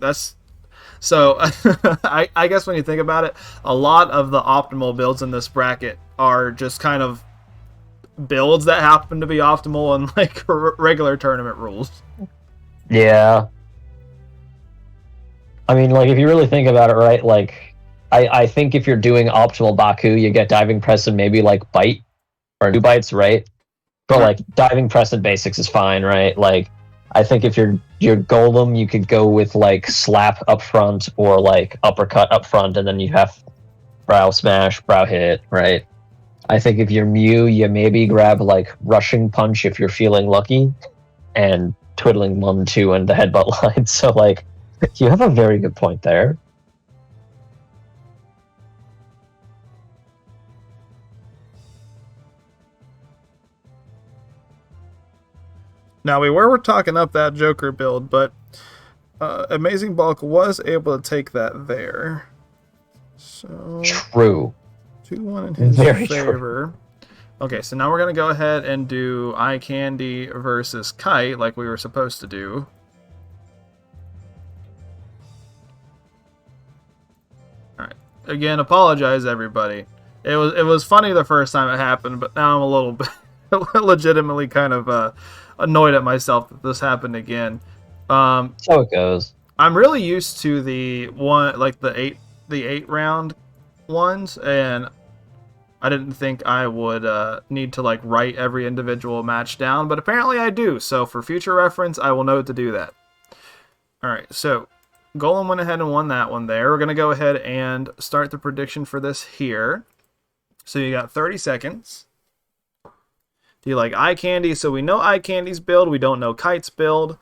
So, I guess when you think about it, a lot of the optimal builds in this bracket are just kind of builds that happen to be optimal in like regular tournament rules. Yeah. I mean, like, if you really think about it, right, like, I think if you're doing optimal Baku, you get diving press and maybe like bite or new bites, right? But like diving press and basics is fine, right? Like, I think if you're Golem, you could go with like slap up front or like uppercut up front, and then you have brow smash, brow hit, right? I think if you're Mew, you maybe grab like rushing punch if you're feeling lucky, and twiddling 1-2 and the headbutt line. So like, you have a very good point there. Now, we were talking up that Joker build, but Amazing Bulk was able to take that there. So True. 2-1 in his Very favor. Okay, so now we're going to go ahead and do Eye Candy versus Kite, like we were supposed to do. Alright. Again, apologize, everybody. It was funny the first time it happened, but now I'm a little bit legitimately kind of annoyed at myself that this happened again. So it goes. I'm really used to the one, like the eight round ones, and I didn't think I would need to like write every individual match down, but apparently I do. So for future reference, I will know to do that. All right, so Golem went ahead and won that one there. We're gonna go ahead and start the prediction for this here. So you got 30 seconds. Do you like Eye Candy? So we know Eye Candy's build. We don't know Kite's build.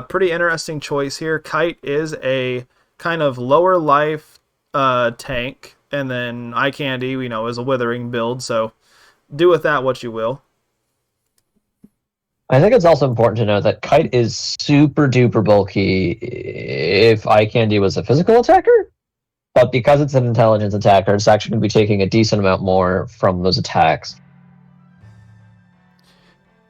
Pretty interesting choice here. Kite is a kind of lower life tank, and then Eye Candy, we know, is a withering build. So do with that what you will. I think it's also important to note that Kite is super duper bulky if Eye Candy was a physical attacker, but because it's an intelligence attacker, it's actually going to be taking a decent amount more from those attacks.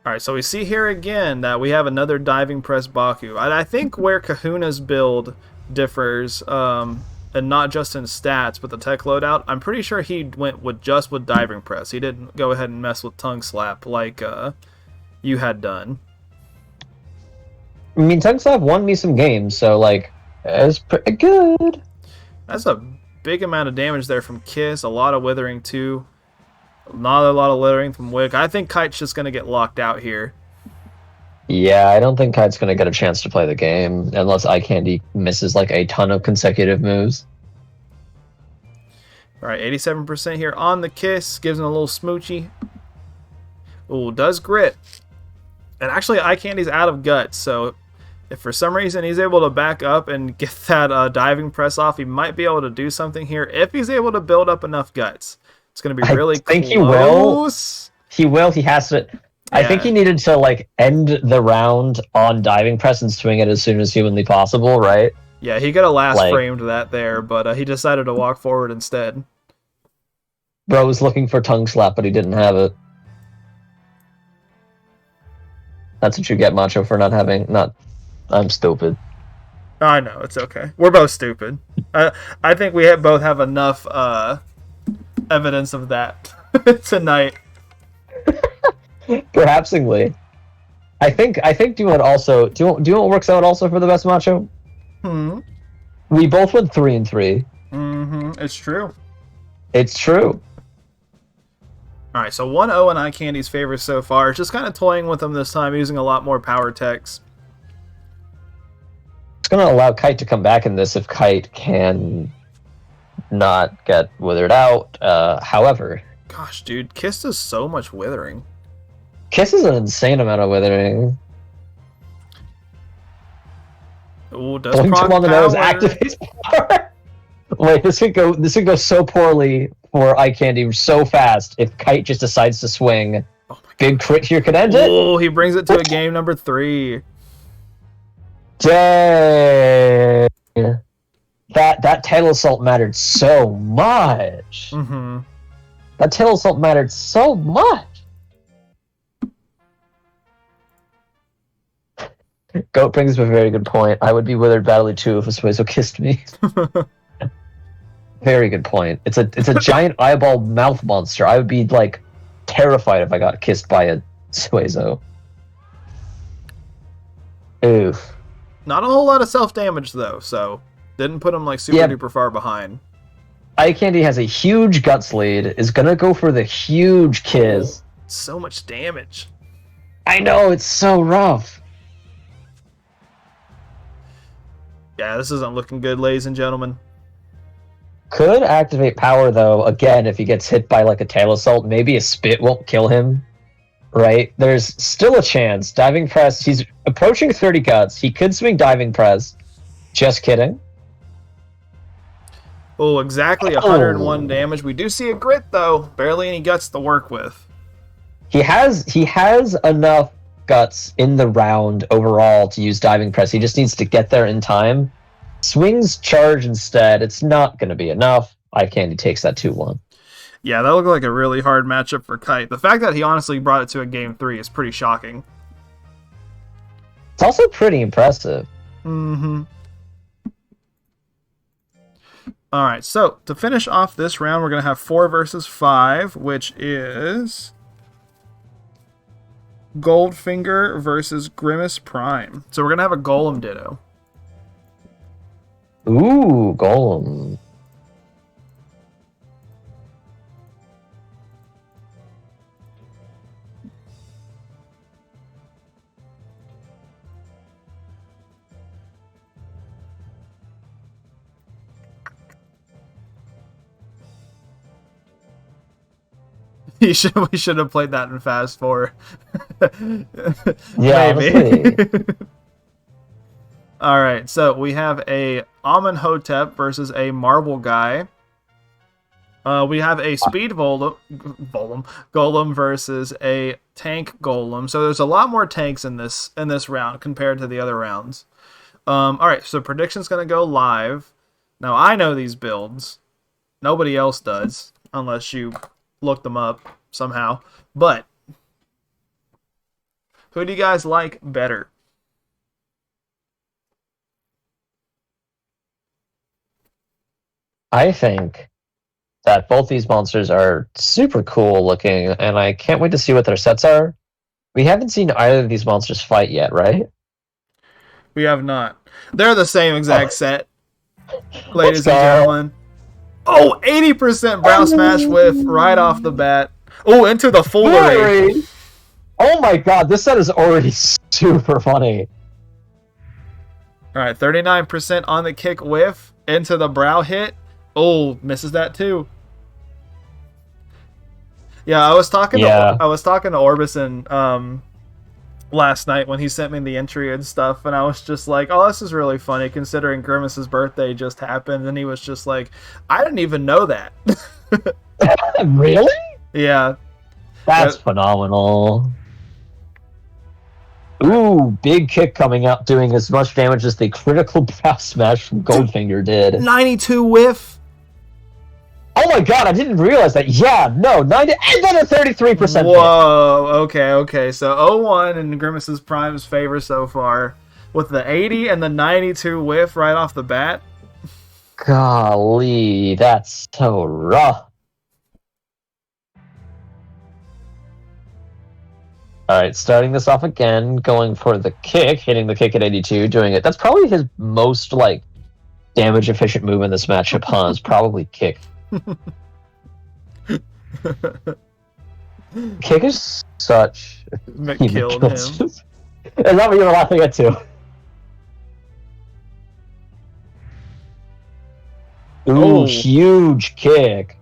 Alright, so we see here again that we have another Diving Press Baku. I think where Kahuna's build differs, and not just in stats, but the tech loadout, I'm pretty sure he went with just with Diving Press. He didn't go ahead and mess with Tongue Slap like you had done. I mean, Tongue Slap won me some games, so like, it's pretty good. That's a big amount of damage there from Kiss, a lot of withering too. Not a lot of littering from Wick. I think Kite's just going to get locked out here. Yeah, I don't think Kite's going to get a chance to play the game unless Eye Candy misses like a ton of consecutive moves. Alright, 87% here on the Kiss. Gives him a little smoochy. Ooh, does grit. And actually, Eye Candy's out of guts, so if for some reason he's able to back up and get that diving press off, he might be able to do something here if he's able to build up enough guts. It's going to be really close. I think he will. He will. He has to. Yeah. I think he needed to like end the round on diving press and swing it as soon as humanly possible, right? Yeah, he could have last framed that there, but he decided to walk forward instead. Bro was looking for Tongue Slap, but he didn't have it. That's what you get, Macho, for not having... I'm stupid. I know, it's okay. We're both stupid. I think we both have enough evidence of that tonight. Perhapsingly. I think do you know what works out also for the best, Macho? We both went 3-3. It's true. It's true. Alright, so 1-0 in Eye Candy's favor so far. Just kind of toying with him this time, using a lot more power techs. It's going to allow Kite to come back in this if Kite can not get withered out. However... Gosh, dude, Kiss does so much withering. Kiss is an insane amount of withering. Ooh, does Blink proc on the nose, power. activates power. Wait, this could go so poorly for Eye Candy so fast if Kite just decides to swing. Oh big crit here could end it. Oh, he brings it to a game number 3. Dang. That tail assault mattered so much. That tail assault mattered so much. Goat brings up a very good point. I would be withered badly too if a Suezo kissed me. Very good point. It's a giant eyeball mouth monster. I would be like terrified if I got kissed by a Suezo. Oof. Not a whole lot of self-damage though, so didn't put him like super duper far behind. Eye Candy has a huge guts lead, is gonna go for the huge kiss. So much damage. I know, it's so rough. Yeah, this isn't looking good, ladies and gentlemen. Could activate power, though, again, if he gets hit by, like, a tail assault. Maybe a spit won't kill him, right? There's still a chance. Diving press, he's approaching 30 guts. He could swing diving press. Just kidding. Oh, exactly 101 damage. We do see a grit, though. Barely any guts to work with. He has enough guts in the round overall to use diving press. He just needs to get there in time. Swings charge instead. It's not going to be enough. Eye Candy takes that 2-1. Yeah, that looked like a really hard matchup for Kite. The fact that he honestly brought it to a game 3 is pretty shocking. It's also pretty impressive. Mm-hmm. Alright, so to finish off this round, we're going to have 4 versus 5, which is Goldfinger versus Grimace Prime. So we're going to have a Golem Ditto. Ooh, Golem. We should have played that in Fast 4. Yeah, maybe. Alright, so we have a Amenhotep versus a Marble Guy. We have a Speed Golem versus a Tank Golem. So there's a lot more tanks in this round compared to the other rounds. Alright, so prediction's going to go live. Now, I know these builds. Nobody else does, unless you look them up somehow. But who do you guys like better? I think that both these monsters are super cool looking, and I can't wait to see what their sets are. We haven't seen either of these monsters fight yet, right? We have not. They're the same exact set, ladies and gentlemen. Oh, 80% Brow Smash Whiff right off the bat. Oh, into the Foolery. Oh my god, this set is already super funny. Alright, 39% on the Kick Whiff. Into the Brow Hit. Oh, misses that too. Yeah, I was talking to Orbison last night when he sent me the entry and stuff, and I was just like, oh, this is really funny considering Grimace's birthday just happened, and he was just like, I didn't even know that. Really? Yeah. That's phenomenal. Ooh, big kick coming up, doing as much damage as the critical Brow Smash from Goldfinger did. 92 Whiff. Oh my god, I didn't realize that. Yeah, no, 90 and then a 33%. Whoa, okay. So 0-1 in Grimace's Prime's favor so far. With the 80 and the 92 Whiff right off the bat. Golly, that's so rough. Alright, starting this off again, going for the kick, hitting the kick at 82, doing it. That's probably his most, like, damage efficient move in this matchup, huh? Is probably kick. Kick is such... Killed him. Is that what you were laughing at too? Ooh, huge kick.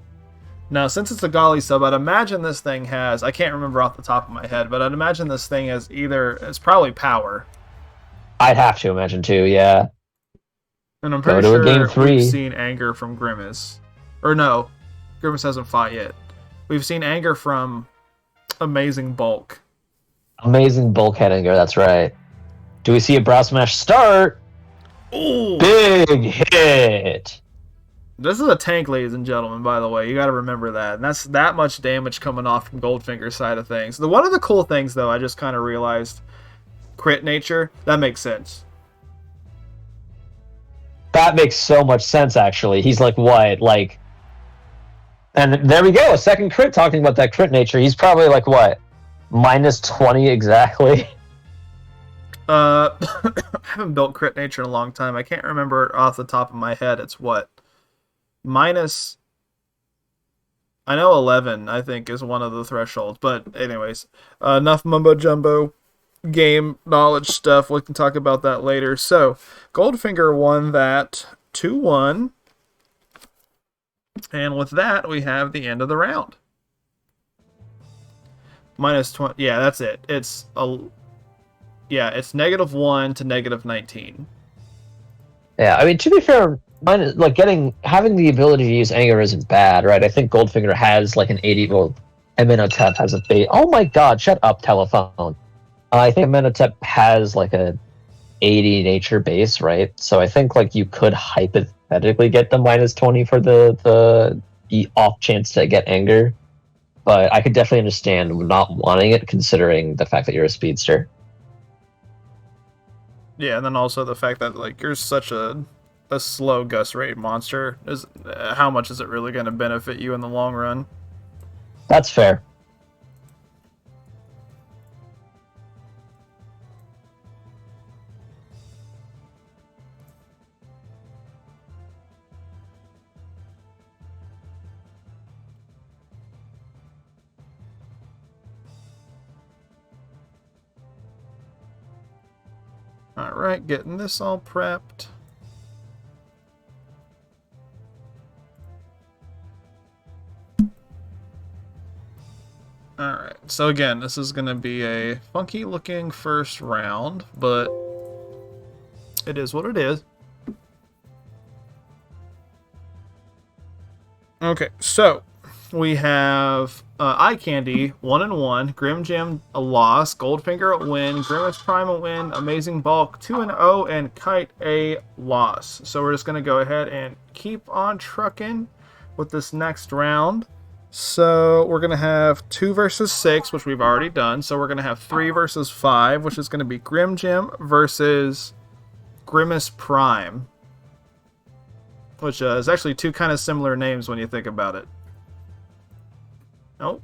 Now, since it's a Golly sub, I'd imagine this thing has... I can't remember off the top of my head, but I'd imagine this thing has either... It's probably power. I'd have to imagine too, yeah. And I'm pretty sure we've seen anger from Grimace. Or no, Grimace hasn't fought yet. We've seen anger from Amazing Bulk. Amazing Bulk had anger, that's right. Do we see a Brow Smash start? Ooh! Big hit! This is a tank, ladies and gentlemen, by the way. You gotta remember that. And that's that much damage coming off from Goldfinger's side of things. One of the cool things, though, I just kind of realized, crit nature, that makes sense. That makes so much sense, actually. He's like, what? Like... And there we go, a second crit talking about that crit nature. He's probably like, what? Minus 20 exactly? I haven't built crit nature in a long time. I can't remember off the top of my head. It's what? Minus... I know 11, I think, is one of the thresholds. But anyways, enough mumbo-jumbo. game knowledge stuff. We can talk about that later. So, Goldfinger won that 2-1. And with that, we have the end of the round. Minus 20. Yeah, that's it. It's it's -1 to -19. Yeah, I mean, to be fair, like having the ability to use anger isn't bad, right? I think Goldfinger has like an 80. Well, Amenhotep has a bait. Oh my God! Shut up, telephone. I think Amenhotep has like a 80 nature base, right? So I think like you could hypothetically get the -20 for the off chance to get anger. But I could definitely understand not wanting it, considering the fact that you're a speedster. Yeah, and then also the fact that like you're such a slow gust rate monster. How much is it really going to benefit you in the long run? That's fair. Alright, getting this all prepped. Alright, so again, this is going to be a funky looking first round, but it is what it is. Okay, so we have Eye Candy 1-1, Grim Gem a loss, Goldfinger a win, Grimace Prime a win, Amazing Bulk 2-0, and Kite a loss. So we're just gonna go ahead and keep on trucking with this next round. So we're gonna have 2 versus 6, which we've already done. So we're gonna have 3 versus 5, which is gonna be Grim Gem versus Grimace Prime, which is actually 2 kind of similar names when you think about it. Oh,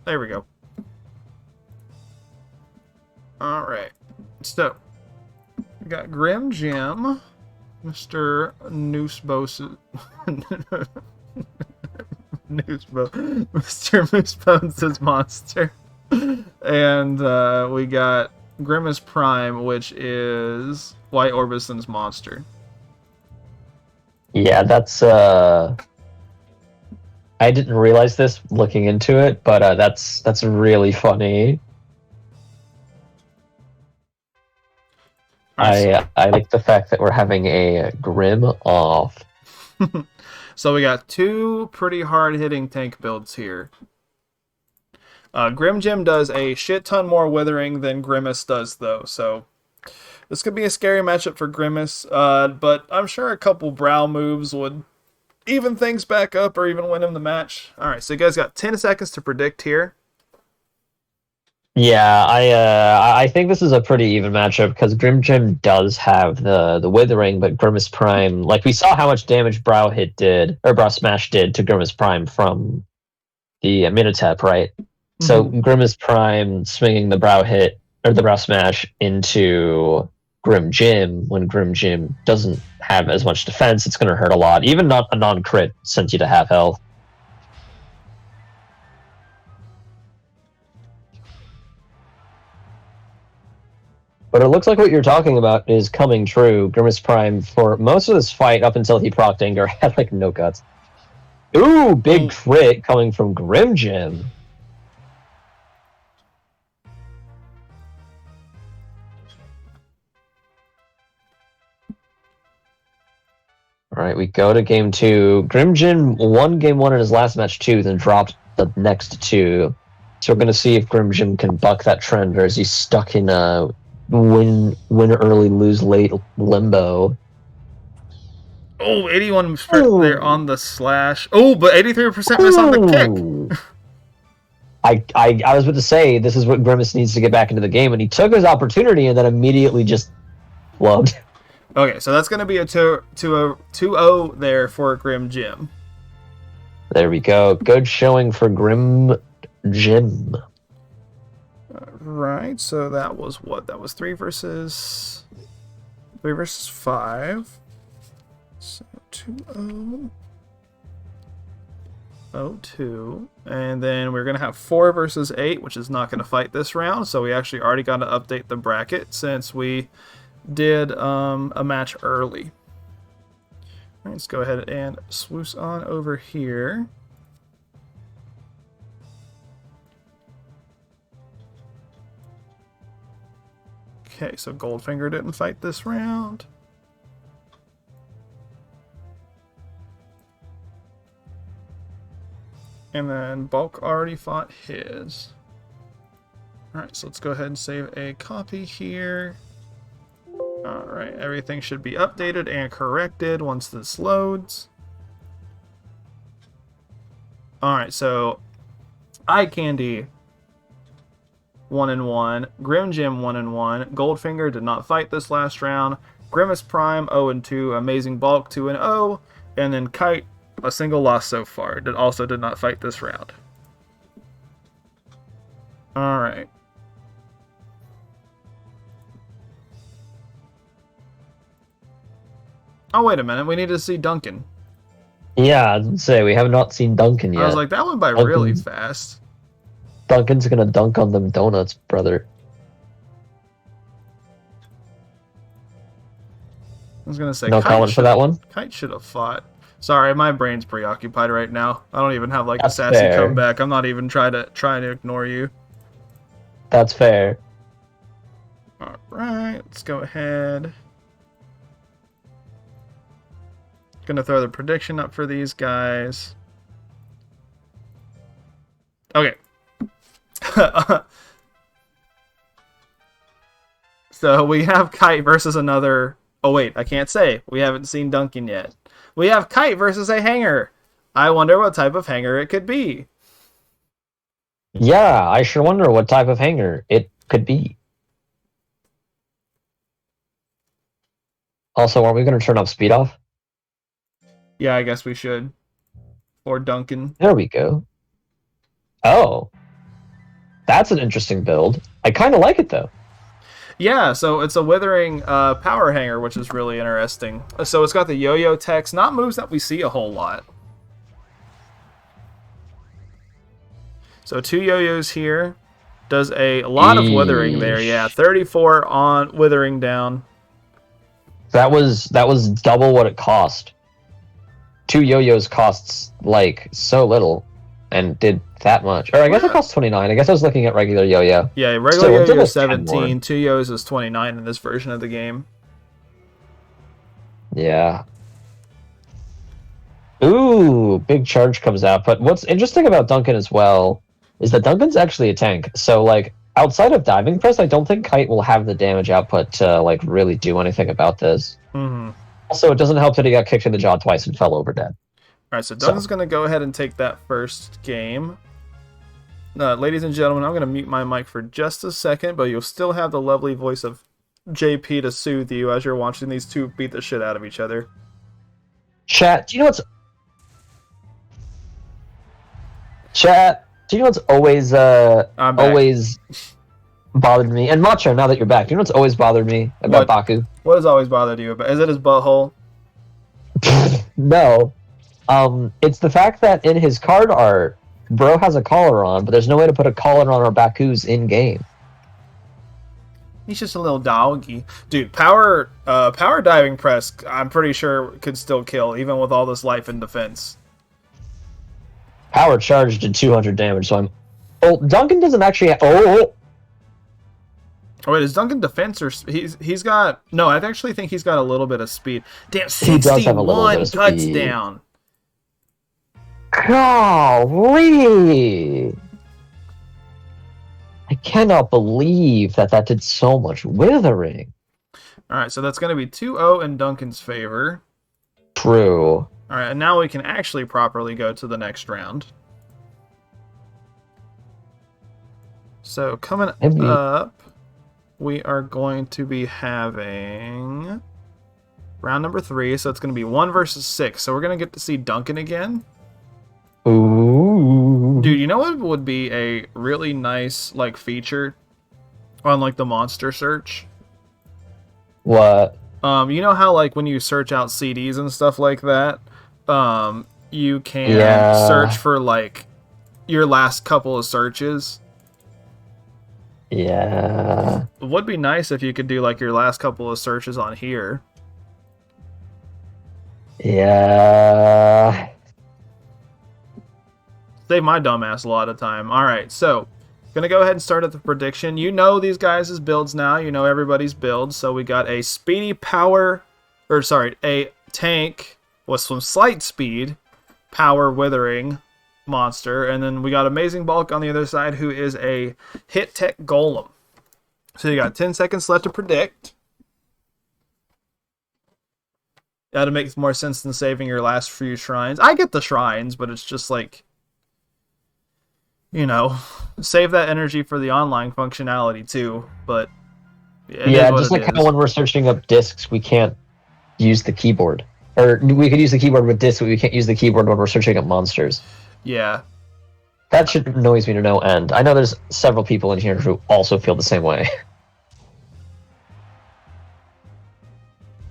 there we go. Alright. So, we got Grim Gem, Mr. Noosebones. Mr. Moosebones' monster. And we got Grimace Prime, which is White Orbison's monster. Yeah, that's I didn't realize this looking into it, but that's really funny. I like the fact that we're having a Grim off. So we got 2 pretty hard-hitting tank builds here. Grim Gem does a shit ton more withering than Grimace does, though, so this could be a scary matchup for Grimace, but I'm sure a couple brow moves would even things back up or even win him the match. Alright, so you guys got 10 seconds to predict here. Yeah, I think this is a pretty even matchup because Grim Gem does have the withering, but Grimace Prime, like we saw how much damage Brow Smash did to Grimace Prime from the Amenhotep, right? Mm-hmm. So Grimace Prime swinging the Brow hit or the Brow Smash into Grim Gem when Grim Gem doesn't have as much defense, it's going to hurt a lot. Even not a non-crit sends you to half health. But it looks like what you're talking about is coming true. Grimace Prime, for most of this fight, up until he procced Anger, had like no guts. Ooh, big crit coming from Grim Gem. All right, we go to game 2. Grim Gem won game 1 in his last match 2, then dropped the next 2. So we're going to see if Grim Gem can buck that trend, or is he stuck in a win early, lose late limbo? Oh, 81 there on the slash. Oh, but 83% miss on the kick. I was about to say, this is what Grimace needs to get back into the game, and he took his opportunity and then immediately just flubbed. Okay, so that's going to be a 2-0 there for Grim Gem. There we go. Good showing for Grim Gem. Right, so that was what? That was 3 versus 5. So 2-0. 0-2. And then we're going to have 4 versus 8, which is not going to fight this round. So we actually already got to update the bracket since we did a match early. All right, let's go ahead and swoosh on over here. Okay, so Goldfinger didn't fight this round. And then Bulk already fought his. Alright, so let's go ahead and save a copy here. Alright, everything should be updated and corrected once this loads. Alright, so Eye Candy 1-1, Grim Jim 1-1, Goldfinger did not fight this last round, Grimace Prime 0-2, Amazing Bulk 2-0, and then Kite, a single loss so far, also did not fight this round. Alright. Oh, wait a minute, we need to see Duncan. Yeah, I was gonna say, we have not seen Duncan yet. I was like, that went by really fast. Duncan's gonna dunk on them donuts, brother. I was gonna say, No comment for that one? Kite should have fought. Sorry, my brain's preoccupied right now. I don't even have like That's a sassy fair. comeback. I'm not even trying to ignore you. That's fair. Alright, let's go ahead. Gonna throw the prediction up for these guys. Okay. So we have Kite versus another... Oh wait, I can't say. We haven't seen Duncan yet. We have Kite versus a hanger. I wonder what type of hanger it could be. Yeah, I sure wonder what type of hanger it could be. Also, are we going to turn off speed off? Yeah, I guess we should. Or Duncan. There we go. Oh. That's an interesting build. I kind of like it, though. Yeah, so it's a Withering power hanger, which is really interesting. So it's got the yo-yo text, not moves that we see a whole lot. So 2 yo-yos here. Does a lot of Withering there, yeah. 34 on Withering down. That was double what it cost. 2 yo-yos costs, like, so little. And did that much. Or I guess it cost 29. I guess I was looking at regular yo-yo. Yeah, regular Still, yo-yo double is 10 more. 17. 2 yo-yos is 29 in this version of the game. Yeah. Ooh, big charge comes out. But what's interesting about Duncan as well is that Duncan's actually a tank. So, like, outside of Diving Press, I don't think Kite will have the damage output to, like, really do anything about this. Mm-hmm. Also, it doesn't help that he got kicked in the jaw twice and fell over dead. Alright, so Duncan's going to go ahead and take that first game. Ladies and gentlemen, I'm going to mute my mic for just a second, but you'll still have the lovely voice of JP to soothe you as you're watching these two beat the shit out of each other. Chat, do you know what's always always bothered me? And Macho, now that you're back, do you know what's always bothered me about Baku? What has always bothered you about? Is it his butthole? No. It's the fact that in his card art, bro has a collar on, but there's no way to put a collar on our Baku's in game. He's just a little doggy. Dude, power diving press, I'm pretty sure could still kill, even with all this life and defense. Power charge did 200 damage, so I'm... Oh, Duncan doesn't actually have... Oh, wait, is Duncan defense or... He's got... No, I actually think he's got a little bit of speed. Damn, He does have a little 61 bit of guts speed. down. golly! I cannot believe that did so much withering. Alright, so that's going to be 2-0 in Duncan's favor. True. Alright, and now we can actually properly go to the next round. So, coming up, we are going to be having round number 3, so it's going to be 1 versus 6. So we're going to get to see Duncan again. Ooh. Dude, you know what would be a really nice, like, feature on, like, the monster search? What? You know how, like, when you search out CDs and stuff like that, you can Yeah. search for like your last couple of searches. Yeah. It would be nice if you could do like your last couple of searches on here. Yeah. Save my dumbass a lot of time. Alright, so gonna go ahead and start at the prediction. You know these guys' builds now. You know everybody's builds. So we got a speedy power, or sorry, a tank with some slight speed, power withering monster, and then we got amazing bulk on the other side, who is a hit tech golem. So you got 10 seconds left to predict. That'll make more sense than saving your last few shrines. I get the shrines, but it's just like, you know, save that energy for the online functionality too. But Yeah, just like how when we're searching up discs, we can't use the keyboard. Or we could use the keyboard with discs, but we can't use the keyboard when we're searching up monsters. Yeah. That should annoys me to no end. I know there's several people in here who also feel the same way.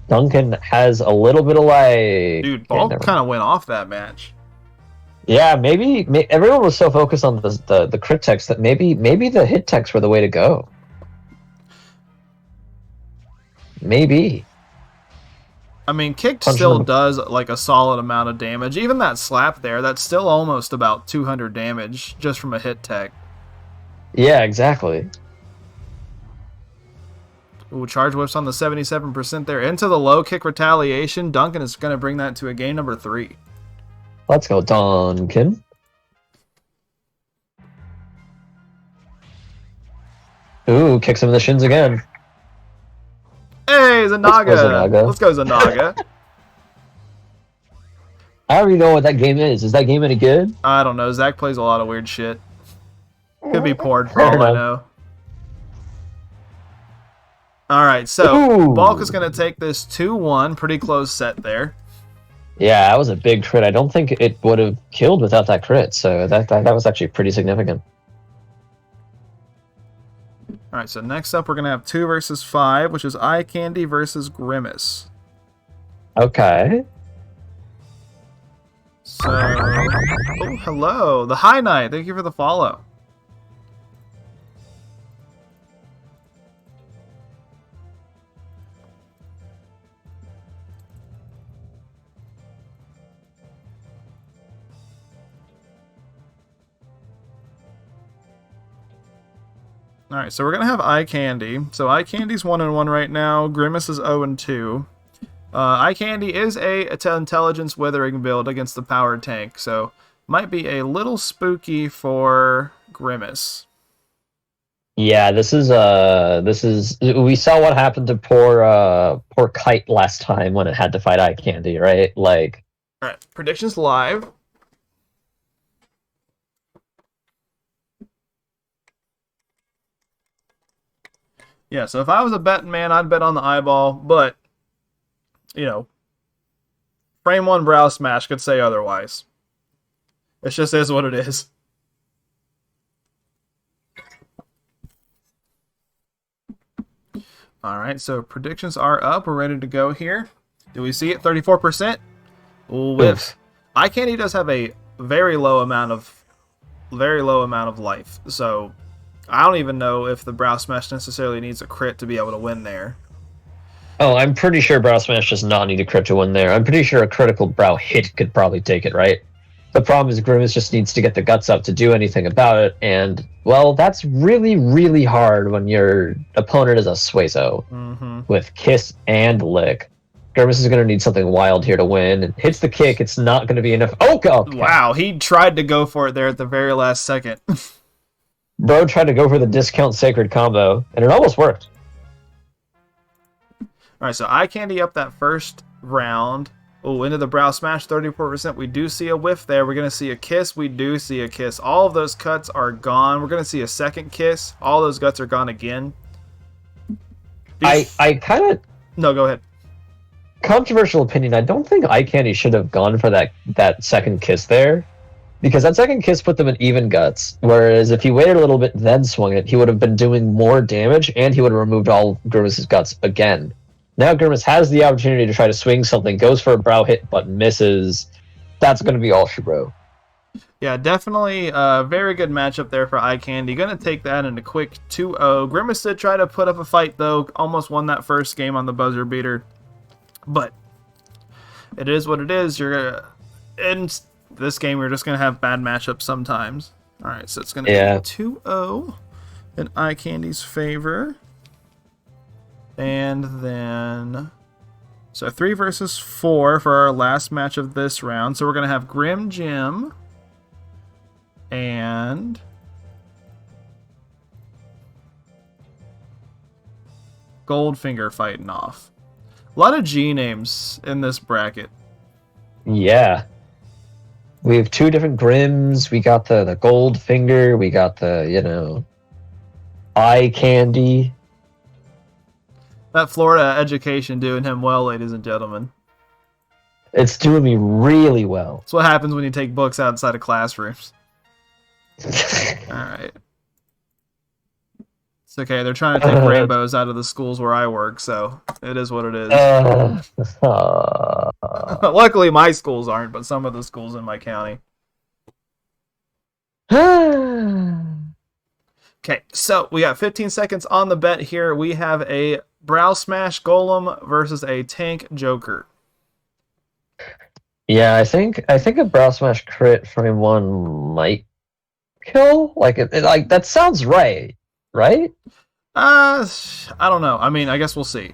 Duncan has a little bit of like... Dude, Bulk kind of went off that match. Yeah, maybe everyone was so focused on the crit text that maybe the hit text were the way to go. Maybe. I mean, kick still does like a solid amount of damage. Even that slap there, that's still almost about 200 damage just from a hit tech. Yeah, exactly. Ooh, charge whiffs on the 77% there. Into the low kick retaliation. Duncan is going to bring that to a game number 3. Let's go, Duncan. Ooh, kicks him in the shins again. Hey, Zanaga! Let's go, Zanaga. I already know what that game is. Is that game any good? I don't know. Zach plays a lot of weird shit. Could be poured for all I know. Alright, so Bulk is going to take this 2-1. Pretty close set there. Yeah, that was a big crit. I don't think it would have killed without that crit, so that was actually pretty significant. Alright, so next up we're going to have 2 versus 5, which is Eye Candy versus Grimace. Okay. So, oh, hello. The High Knight. Thank you for the follow. Alright, so we're going to have Eye Candy. So Eye Candy's 1-1 right now. Grimace is 0-2. Eye Candy is a intelligence withering build against the power tank, so might be a little spooky for Grimace. Yeah, this is we saw what happened to poor Kite last time when it had to fight Eye Candy, right? Like, alright, predictions live. Yeah, so if I was a betting man, I'd bet on the eyeball, but, you know, frame 1 brow smash could say otherwise. It just is what it is. Alright, so predictions are up. We're ready to go here. Do we see it? 34%? Ooh, whiff. Eye Candy does have a very low amount of life, so I don't even know if the brow smash necessarily needs a crit to be able to win there. oh, I'm pretty sure brow smash does not need a crit to win there. I'm pretty sure a critical brow hit could probably take it, right? The problem is Grimace just needs to get the guts up to do anything about it, and, well, that's really, really hard when your opponent is a Suezo with Kiss and Lick. Grimace is going to need something wild here to win. It hits the kick, it's not going to be enough. Oh, God! Wow, he tried to go for it there at the very last second. Bro tried to go for the discount sacred combo, and it almost worked. Alright, so Eye Candy up that first round. Oh, into the brow smash, 34%. We do see a whiff there. We're going to see a kiss. We do see a kiss. All of those cuts are gone. We're going to see a second kiss. All those guts are gone again. I kind of... No, go ahead. Controversial opinion, I don't think Eye Candy should have gone for that second kiss there. Because that second kiss put them in even guts. Whereas if he waited a little bit then swung it, he would have been doing more damage, and he would have removed all Grimace's guts again. Now Grimace has the opportunity to try to swing something, goes for a brow hit, but misses. that's going to be all she wrote. Yeah, definitely a very good matchup there for Eye Candy. Going to take that in a quick 2-0. Grimace did try to put up a fight, though. Almost won that first game on the buzzer beater. But it is what it is. In this game, we're just going to have bad matchups sometimes. All right, so it's going to be 2-0 in Eye Candy's favor. And then... So 3 versus 4 for our last match of this round. So we're going to have Grim Jim and Goldfinger fighting off. A lot of G names in this bracket. Yeah. We have 2 different Grims. We got the Goldfinger. We got the, Eye Candy. That Florida education doing him well, ladies and gentlemen. It's doing me really well. That's what happens when you take books outside of classrooms. Alright. It's okay, they're trying to take rainbows out of the schools where I work, so it is what it is. Luckily, my schools aren't, but some of the schools in my county. Okay, so we got 15 seconds on the bet here. We have a Brow Smash Golem versus a Tank Joker. Yeah, I think a Brow Smash crit frame 1 might kill. Like that sounds right? I don't know. I mean, I guess we'll see.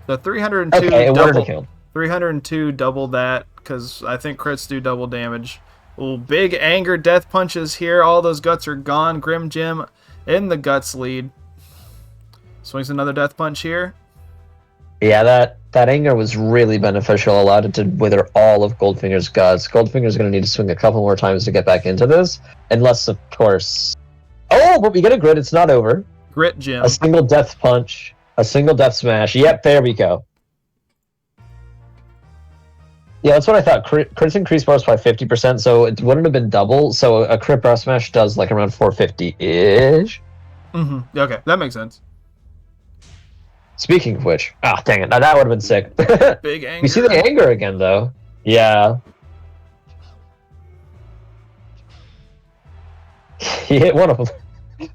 The 302 okay, double kill. 302 double that because I think crits do double damage. Ooh, big anger death punches here. All those guts are gone. Grim Jim in the guts lead. Swings another death punch here. Yeah, that anger was really beneficial. Allowed it to wither all of Goldfinger's guts. Goldfinger's going to need to swing a couple more times to get back into this. Unless, of course... Oh, but we get a grit. It's not over. Grit Jim. A single death punch. A single death smash. Yep, there we go. Yeah, that's what I thought. Crits increase bonus by 50%, so it wouldn't have been double. So a crit brow smash does like around 450-ish. Mm-hmm. Okay, that makes sense. Speaking of which, dang it, now that would have been sick. Big anger. We see the anger again, though. Yeah. He hit one of them.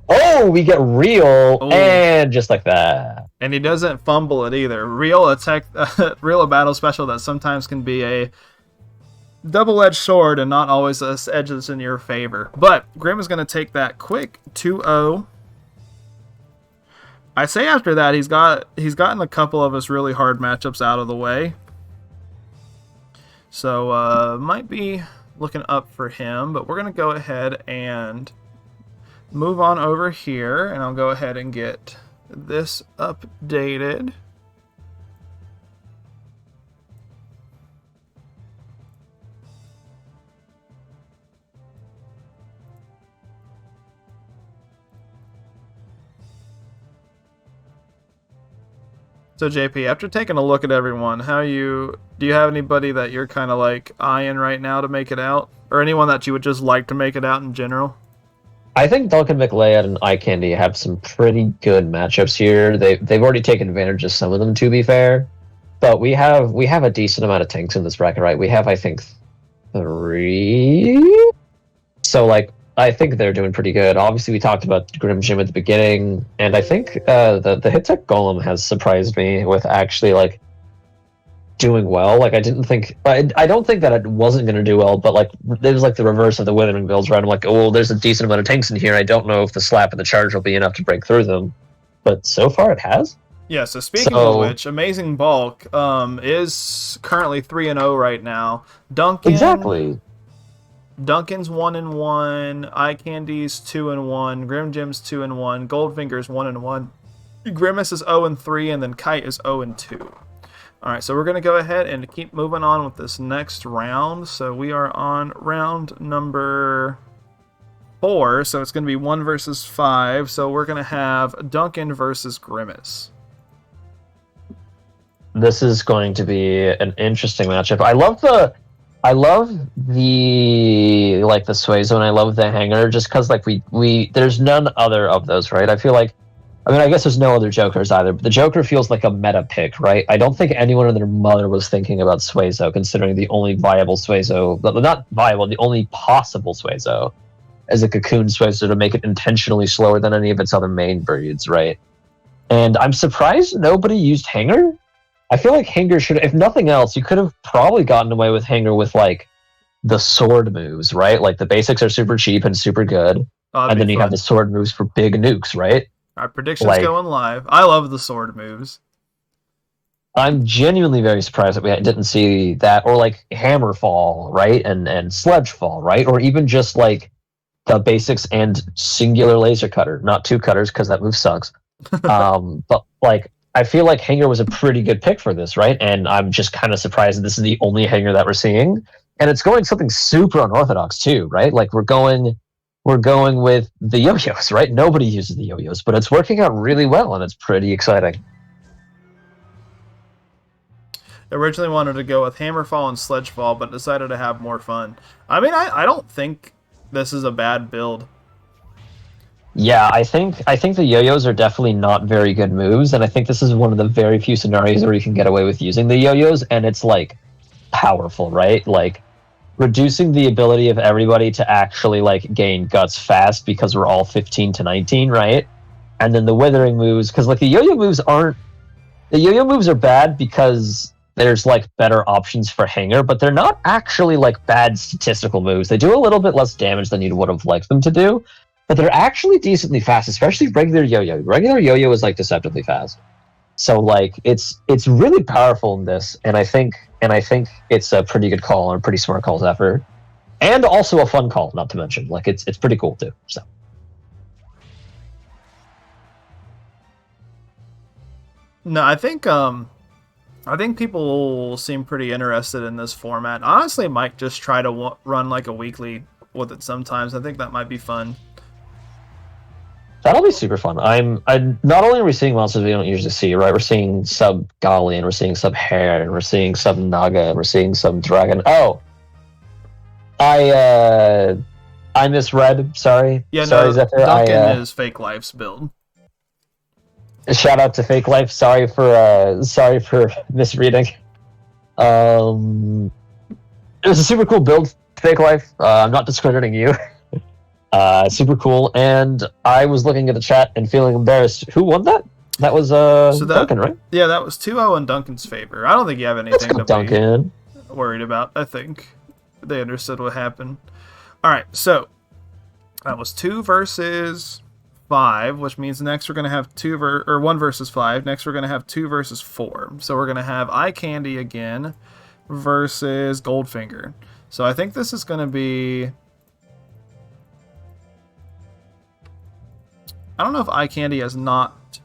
Oh, we get real, and just like that. And he doesn't fumble it either. Real attack, real a battle special that sometimes can be a double-edged sword and not always a edge that's in your favor. But Grim is going to take that quick 2-0. I say after that he's gotten a couple of his really hard matchups out of the way. So might be looking up for him, but we're going to go ahead and move on over here, and I'll go ahead and get this updated. So JP, after taking a look at everyone, do you have anybody that you're kind of like eyeing right now to make it out, or anyone that you would just like to make it out in general? I think Duncan McLeod and Eye Candy have some pretty good matchups here. They've already taken advantage of some of them, to be fair. But we have a decent amount of tanks in this bracket, right? We have, I think, 3. So, like, I think they're doing pretty good. Obviously, we talked about Grim Jim at the beginning, and I think the Hit Tech Golem has surprised me with actually, like, doing well. Like, I don't think that it wasn't going to do well, but like it was like the reverse of the Withering builds, right? I'm like, oh, there's a decent amount of tanks in here. I don't know if the slap and the charge will be enough to break through them, but so far it has. Yeah. So speaking of which, Amazing Bulk is currently 3-0 right now. Duncan's 1-1, Eye Candy's 2-1, Grim Jim's 2-1, Goldfinger's 1-1, Grimace is 0-3, and then Kite is 0-2. Alright, so we're going to go ahead and keep moving on with this next round. So we are on round number 4, so it's going to be 1 versus 5. So we're going to have Duncan versus Grimace. This is going to be an interesting matchup. I love the sway zone. I love the hanger, just because like we there's none other of those, right? I feel like I mean, I guess there's no other Jokers either, but the Joker feels like a meta pick, right? I don't think anyone and their mother was thinking about Suizo, considering the only viable Suizo, not viable, the only possible Suizo as a Cocoon Suizo to make it intentionally slower than any of its other main breeds, right? And I'm surprised nobody used Hanger. I feel like Hanger should, if nothing else, you could have probably gotten away with Hanger with, like, the sword moves, right? Like, the basics are super cheap and super good, and then you have the sword moves for big nukes, right? Our predictions going live. I love the sword moves. I'm genuinely very surprised that we didn't see that, or like Hammerfall, right, and Sledgefall, right, or even just like the basics and singular laser cutter, not two cutters because that move sucks. But like I feel like Hanger was a pretty good pick for this, right? And I'm just kind of surprised that this is the only Hanger that we're seeing, and it's going something super unorthodox too, right? Like we're going with the yo-yos, right? Nobody uses the yo-yos, but it's working out really well, and it's pretty exciting. Originally wanted to go with Hammerfall and Sledgefall, but decided to have more fun. I mean, I don't think this is a bad build. Yeah, I think the yo-yos are definitely not very good moves, and I think this is one of the very few scenarios where you can get away with using the yo-yos, and it's like powerful, right? Like reducing the ability of everybody to actually like gain guts fast because we're all 15 to 19, right? And then the withering moves, because like the yo-yo moves are bad because there's like better options for Hanger, but they're not actually like bad statistical moves. They do a little bit less damage than you would have liked them to do, but they're actually decently fast, especially regular yo-yo. Regular yo-yo is like deceptively fast. So like it's really powerful in this, and I think it's a pretty good call and a pretty smart call effort, and also a fun call, not to mention. Like it's pretty cool too. So no, I think people seem pretty interested in this format. Honestly, I might just try to run like a weekly with it sometimes. I think that might be fun. That'll be super fun. I'm not only are we seeing monsters we don't usually see, right? We're seeing sub Gali, and we're seeing sub Hare, and we're seeing sub Naga, and we're seeing sub Dragon. Oh, I misread. Sorry. Yeah, sorry, no. Zephyr. Duncan is Fake Life's build. Shout out to Fake Life. Sorry for misreading. It was a super cool build, Fake Life. I'm not discrediting you. Super cool, and I was looking at the chat and feeling embarrassed. Who won that? That was Duncan, right? Yeah, that was 2-0 in Duncan's favor. I don't think you have anything to Duncan. be worried about. I think they understood what happened. All right, so that was 2 versus 5, which means next we're going to have 1 versus 5. Next we're going to have 2 versus 4. So we're going to have Eye Candy again versus Goldfinger. So I think this is going to be... I don't know if Eye Candy has not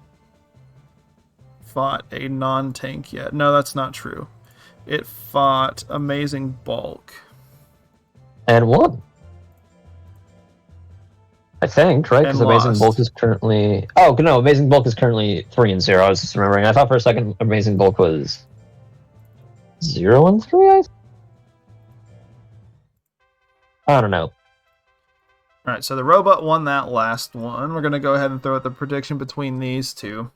fought a non-tank yet. No, that's not true. It fought Amazing Bulk. And won. I think, right? Because Amazing Bulk is currently... Oh, no, Amazing Bulk is currently 3-0. I was just remembering. I thought for a second Amazing Bulk was 0-3, I don't know. All right, so the robot won that last one. We're going to go ahead and throw out the prediction between these two.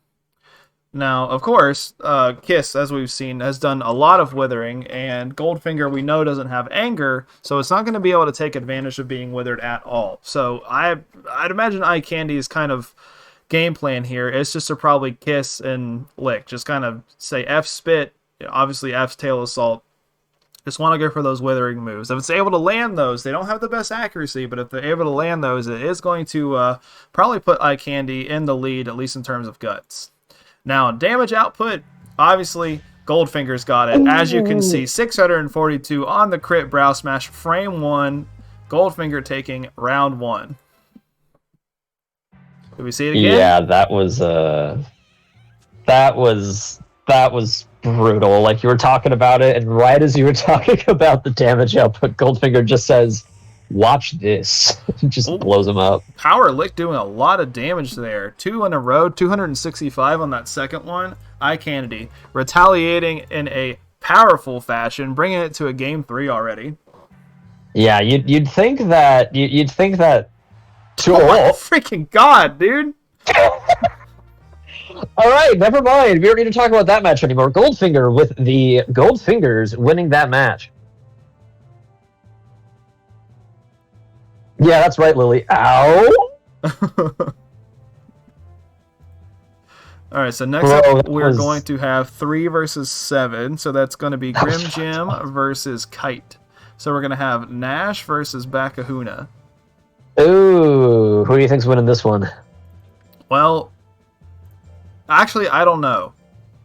Now, of course, Kiss, as we've seen, has done a lot of withering, and Goldfinger we know doesn't have anger, so it's not going to be able to take advantage of being withered at all. So I'd imagine Eye Candy's kind of game plan here is just to probably Kiss and Lick. Just kind of say F Spit, obviously F's Tail Assault. Just want to go for those withering moves. If it's able to land those, they don't have the best accuracy, but if they're able to land those, it is going to probably put Eye Candy in the lead, at least in terms of guts. Now, damage output, obviously, Goldfinger's got it. As you can see, 642 on the crit brow smash, frame 1, Goldfinger taking round 1. Did we see it again? Yeah, that was brutal. Like, you were talking about it, and right as you were talking about the damage output, Goldfinger just says, watch this. Just blows him up. Power Lick doing a lot of damage there. 2 in a row, 265 on that second one. Eye Candy retaliating in a powerful fashion, bringing it to a game 3 already. Yeah, you'd think that Oh my freaking god, dude! All right, never mind. We don't need to talk about that match anymore. Goldfinger with the Goldfingers winning that match. Yeah, that's right, Lily. Ow! All right, so next up, we're going to have 3 versus 7. So that's going to be Grim Jim versus Kite. So we're going to have Nash versus Bakahuna. Ooh, who do you think's winning this one? Well, actually, I don't know.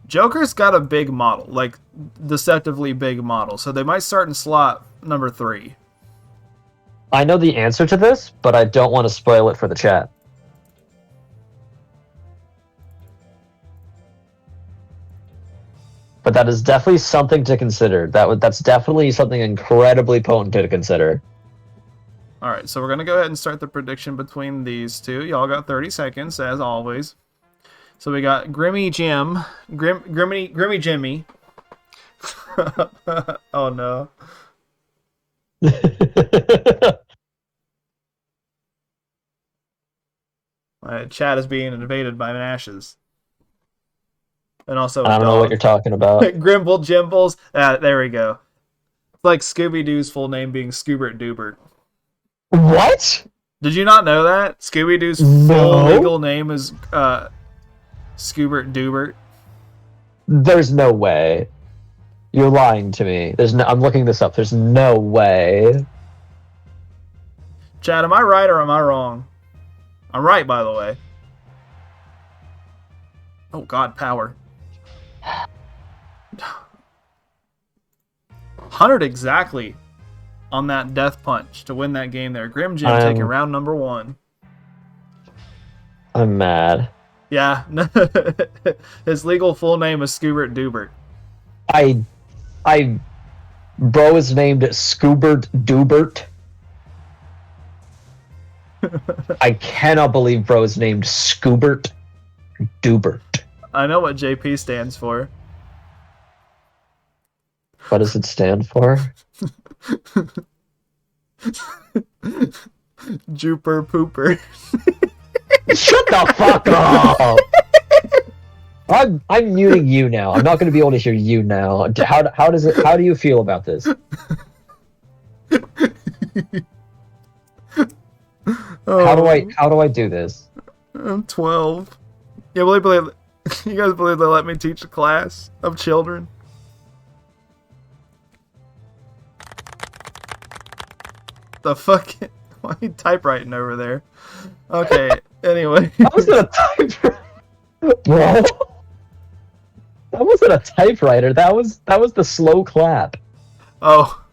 Joker's got a big model, like deceptively big model. So they might start in slot number 3. I know the answer to this, but I don't want to spoil it for the chat. But that is definitely something to consider. That's definitely something incredibly potent to consider. All right, so we're going to go ahead and start the prediction between these two. Y'all got 30 seconds, as always. So we got Grimmy Jim. Grimmy Jimmy. Oh, no. My chat is being invaded by Nashes. And also I don't know what you're talking about. Grimble Jimbles. There we go. It's like Scooby-Doo's full name being Scoobert Doobert. What? Did you not know that? Scooby-Doo's full legal name is Scoobert Doobert. There's no way. You're lying to me. I'm looking this up. There's no way. Chad, am I right or am I wrong? I'm right, by the way. Oh, God, power. 100 exactly on that death punch to win that game there. Grim Jim taking round number 1. I'm mad. Yeah. His legal full name is Scoobert Doobert. Bro is named Scoobert Doobert. I cannot believe bro is named Scoobert Doobert. I know what JP stands for. What does it stand for? Jooper Pooper. Shut the fuck up! I'm muting you now. I'm not going to be able to hear you now. How do you feel about this? How do I do this? I'm 12. Yeah, you guys believe they let me teach a class of children? The fuck? Why are you typewriting over there? Okay, anyway. That wasn't a typewriter. Bro. That wasn't a typewriter. That was the slow clap. Oh.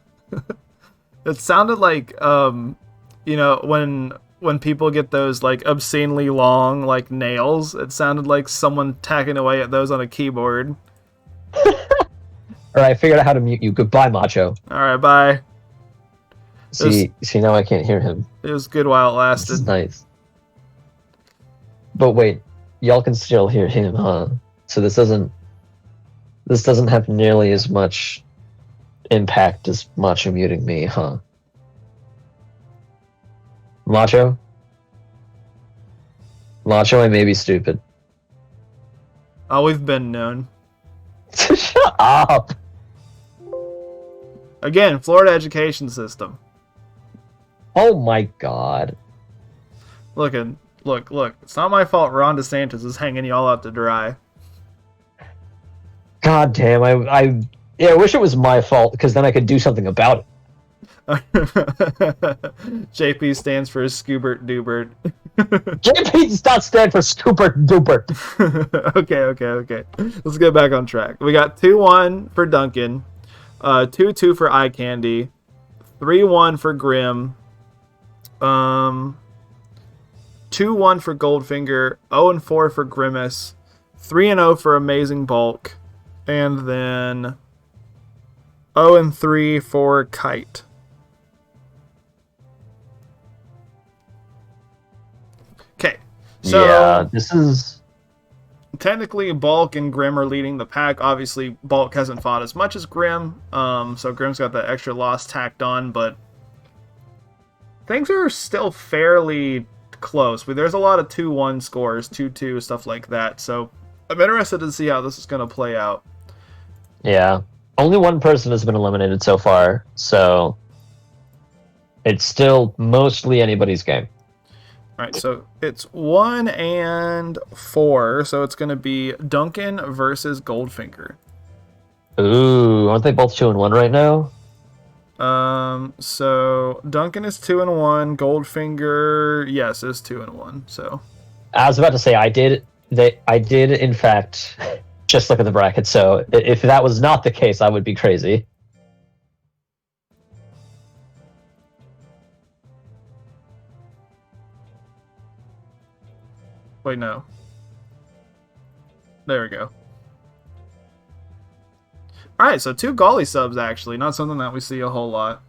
It sounded like, you know, when people get those, like, obscenely long, like, nails, it sounded like someone tacking away at those on a keyboard. Alright, I figured out how to mute you. Goodbye, Macho. Alright, bye. See, now I can't hear him. It was good while it lasted. This is nice. But wait, y'all can still hear him, huh? So this doesn't have nearly as much impact as Macho muting me, huh? Macho? Macho, I may be stupid. Oh, we've been known. Shut up! Again, Florida education system. Oh my god. Look. It's not my fault Ron DeSantis is hanging y'all out to dry. God damn, I wish it was my fault, because then I could do something about it. JP stands for Scoobert Doobert. JP does not stand for Scoobert Doobert. Okay. Let's get back on track. We got 2-1 for Duncan, 2-2 for Eye Candy, 3-1 for Grim, 2-1 for Goldfinger, 0-4 for Grimace, 3-0 for Amazing Bulk, and then 0-3 for Kite. Okay, so yeah, this is technically Bulk and Grim are leading the pack. Obviously, Bulk hasn't fought as much as Grim, so Grim's got that extra loss tacked on, but things are still fairly close. There's a lot of 2-1 scores, 2-2, stuff like that, so I'm interested to see how this is going to play out. Yeah. Only one person has been eliminated so far, so it's still mostly anybody's game. All right, so it's 1 and 4, so it's going to be Duncan versus Goldfinger. Ooh, aren't they both 2 and 1 right now? So Duncan is 2 and 1. Goldfinger, yes, is 2 and 1. So I was about to say I did in fact just look at the bracket. So if that was not the case, I would be crazy. wait, no. There we go. All right, so 2 Golly subs actually, not something that we see a whole lot.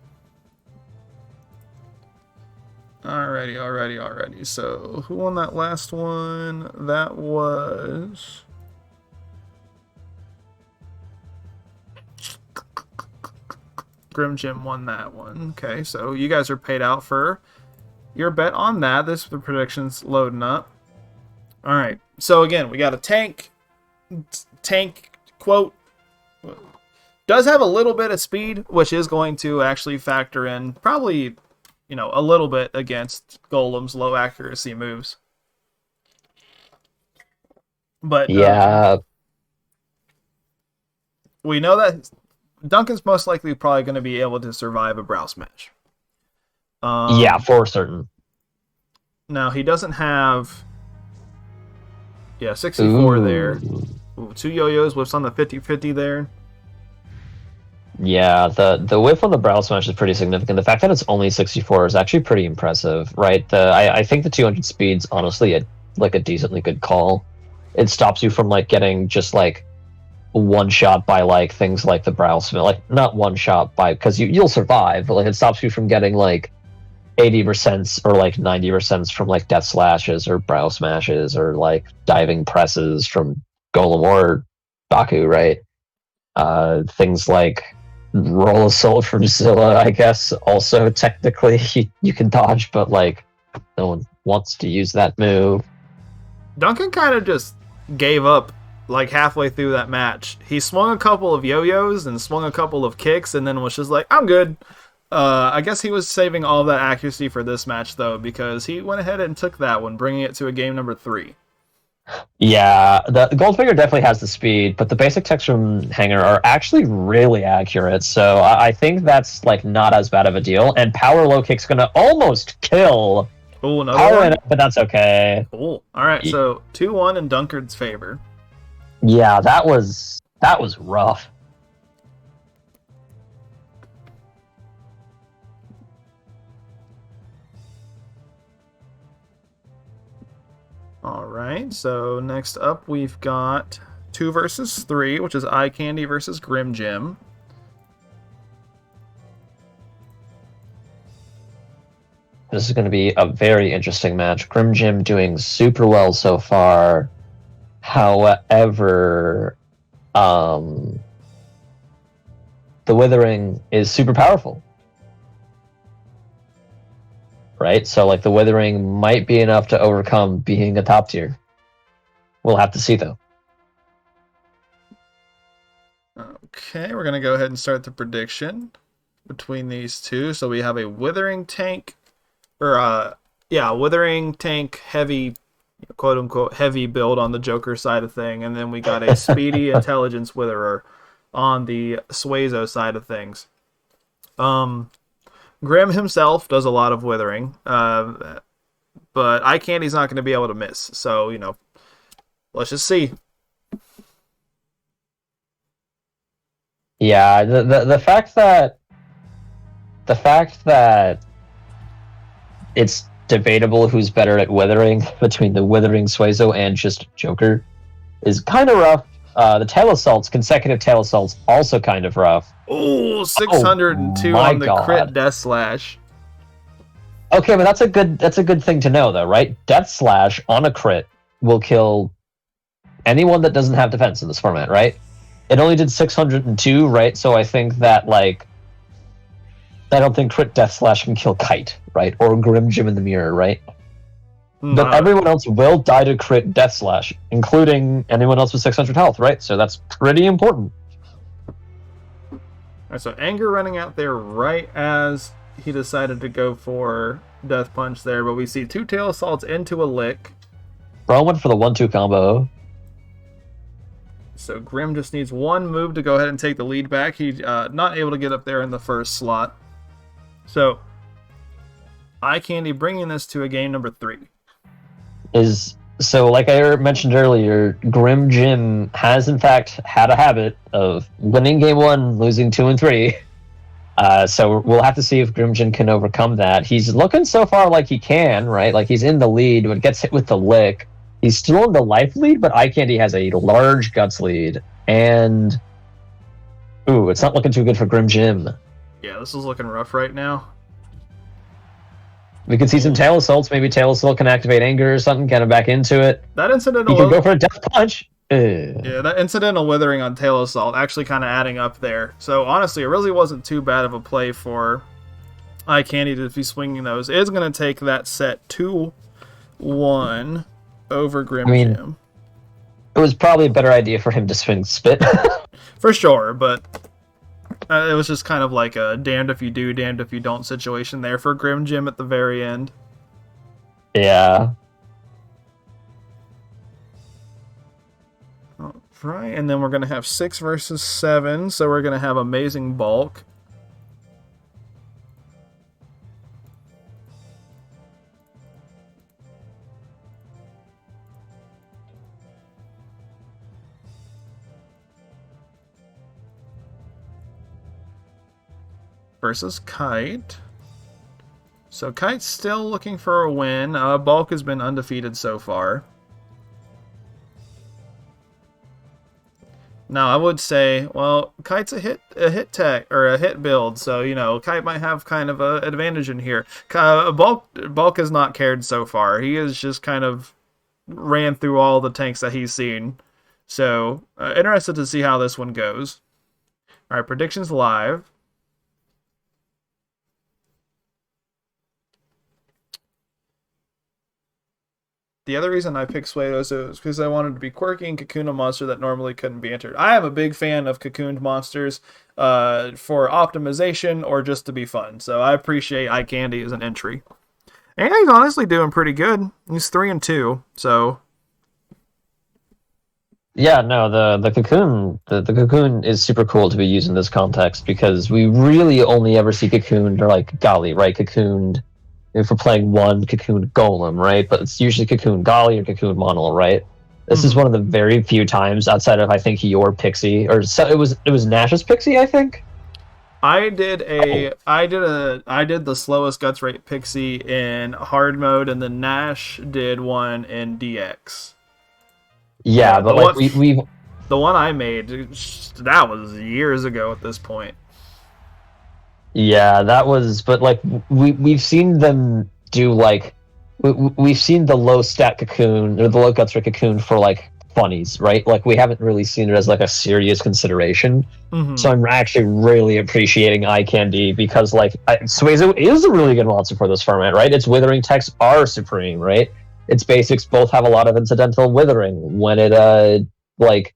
Alrighty. So, who won that last one? That was... Grim Jim won that one. Okay, so you guys are paid out for your bet on that. The prediction's loading up. Alright, so again, we got a tank. Tank, quote, does have a little bit of speed, which is going to actually factor in probably, a little bit against Golem's low accuracy moves. But yeah, we know that Duncan's most likely probably going to be able to survive a browse match. yeah, for certain. Now, he doesn't have... Yeah, 64 there. Ooh, 2 yo-yos, whiffs on the 50-50 there. Yeah, the whiff on the brow smash is pretty significant. The fact that it's only 64 is actually pretty impressive, right? I think the 200 speed's honestly a decently good call. It stops you from getting just one shot by things like the brow smash, not one shot by, because you'll survive, but it stops you from getting 80% or 90% from death slashes or brow smashes or diving presses from Golem or Baku, right? Things like roll assault from Zilla, I guess, also technically you can dodge, but no one wants to use that move. Duncan kind of just gave up halfway through that match. He swung a couple of yo-yos and swung a couple of kicks and then was just I'm good. I guess he was saving all that accuracy for this match though, because he went ahead and took that one, bringing it to a game number 3. Yeah, the Goldfinger definitely has the speed, but the basic techs from Hanger are actually really accurate, so I think that's not as bad of a deal. And power low kick's gonna almost kill Oh, another power one? but that's okay. Cool. Alright, so 2-1 in Duncan's favor. Yeah, that was rough. Alright, so next up we've got 2 versus 3, which is Eye Candy versus Grim Jim. This is going to be a very interesting match. Grim Jim doing super well so far. However, the Withering is super powerful. Right? So, the Withering might be enough to overcome being a top tier. We'll have to see, though. Okay, we're going to go ahead and start the prediction between these two. So we have a Withering tank, Withering tank heavy, quote-unquote, heavy build on the Joker side of thing. And then we got a Speedy Intelligence Witherer on the Suezo side of things. Grim himself does a lot of withering, but Eye Candy's not going to be able to miss. So, let's just see. Yeah, the fact that it's debatable who's better at withering between the Withering Suezo and just Joker is kind of rough. The tail assaults, consecutive tail assaults, also kind of rough. Oh, 602 on the crit death slash. Okay, but that's a good thing to know, though, right? Death slash on a crit will kill anyone that doesn't have defense in this format, right? It only did 602, right? So I think that I don't think crit death slash can kill Kite, right? Or Grim Jim in the mirror, right? But everyone else will die to crit Death Slash, including anyone else with 600 health, right? So that's pretty important. Alright, so Anger running out there right as he decided to go for Death Punch there, but we see 2 Tail Assaults into a lick. Bro went for the 1-2 combo. So Grim just needs one move to go ahead and take the lead back. He's not able to get up there in the first slot. So, Eye Candy bringing this to a game number 3. So, like I mentioned earlier, Grim Jim has in fact had a habit of winning game 1, losing 2 and 3. So we'll have to see if Grim Jim can overcome that. He's looking so far like he can, right? Like he's in the lead, but gets hit with the lick. He's still in the life lead, but Eye Candy has a large guts lead. And, ooh, it's not looking too good for Grim Jim. Yeah, this is looking rough right now. We could see some Tail Assaults. Maybe Tail Assault can activate Anger or something, get him back into it. That incidental... He can go for a Death Punch. Yeah, that incidental withering on Tail Assault actually kind of adding up there. So, honestly, it really wasn't too bad of a play for Eye Candy to be swinging those. It is going to take that set 2-1 over Grim Jim. It was probably a better idea for him to swing Spit. For sure, but it was just kind of like a damned if you do, damned if you don't situation there for Grim Jim at the very end. Yeah. Alright, and then we're going to have 6 versus 7, so we're going to have Amazing Bulk. Versus Kite. So Kite's still looking for a win. Bulk has been undefeated so far. Now I would say, well, Kite's a hit tech or a hit build, so you know Kite might have kind of an advantage in here. Bulk has not cared so far. He has just kind of ran through all the tanks that he's seen. So interested to see how this one goes. All right, predictions live. The other reason I picked Suedos is because I wanted to be quirky and cocoon a monster that normally couldn't be entered. I am a big fan of cocooned monsters for optimization or just to be fun. So I appreciate Eye Candy as an entry. And he's honestly doing pretty good. He's 3-2, so... Yeah, no, the cocoon the cocoon is super cool to be used in this context because we really only ever see cocooned or like golly, right? Cocooned if we're playing one cocoon golem, right? But it's usually cocoon golly or cocoon monol, right? This is one of the very few times outside of I think your Pixie or so it was Nash's Pixie, I think. I did the slowest guts rate Pixie in hard mode, and then Nash did one in DX. Yeah, but like we the one I made, that was years ago at this point. Yeah, that was, but like we've seen them do like we've seen the low stat cocoon or the low guts rate cocoon for like funnies, right? Like we haven't really seen it as like a serious consideration. So I'm actually really appreciating Eye Candy because like Suezo is a really good monster for this format, right? Its withering techs are supreme, right? Its basics both have a lot of incidental withering when it like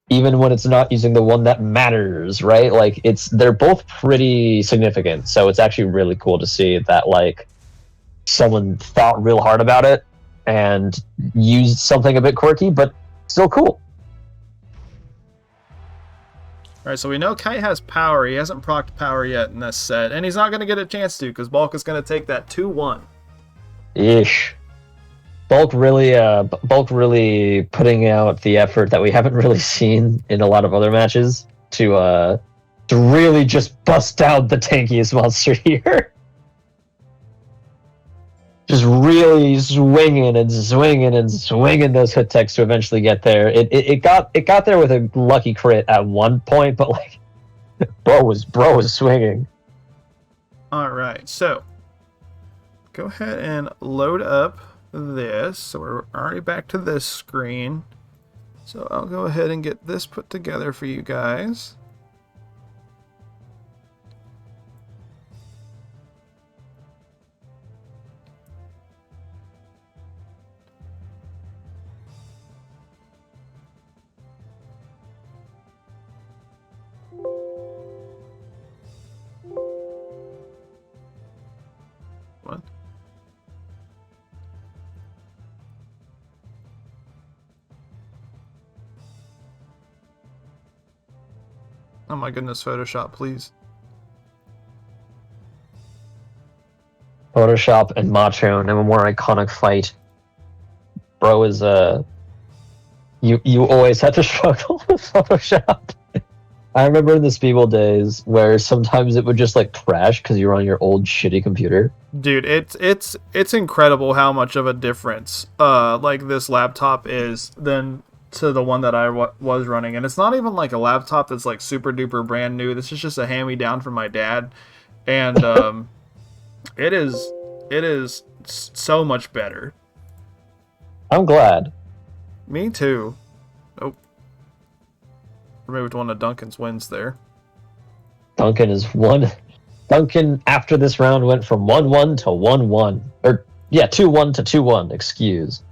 even when it's not using the one that matters, right? Like they're both pretty significant. So it's actually really cool to see that like someone thought real hard about it and used something a bit quirky, but still cool. Alright, so we know Kite has power. He hasn't procced power yet in this set. And he's not going to get a chance to, because Bulk is going to take that 2-1. Ish. Bulk really putting out the effort that we haven't really seen in a lot of other matches to really just bust out the tankiest monster here. Just really swinging and swinging and swinging those hit techs to eventually get there. It got there with a lucky crit at one point, but like bro was swinging. All right, so go ahead and load up this. So we're already back to this screen. So I'll go ahead and get this put together for you guys. Oh my goodness, Photoshop, please. Photoshop and Macho, and a more iconic fight. Bro is you always have to struggle with Photoshop. I remember in the SPBL days where sometimes it would just like crash because you're on your old shitty computer. Dude, it's incredible how much of a difference like this laptop is than to the one that I was running, and it's not even like a laptop that's like super duper brand new. This is just a hand me down from my dad, and it is so much better. I'm glad. Me too. Oh, removed one of Duncan's wins there. Duncan after this round went from 1-1 to 1-1, or yeah, 2-1 to 2-1. Excuse.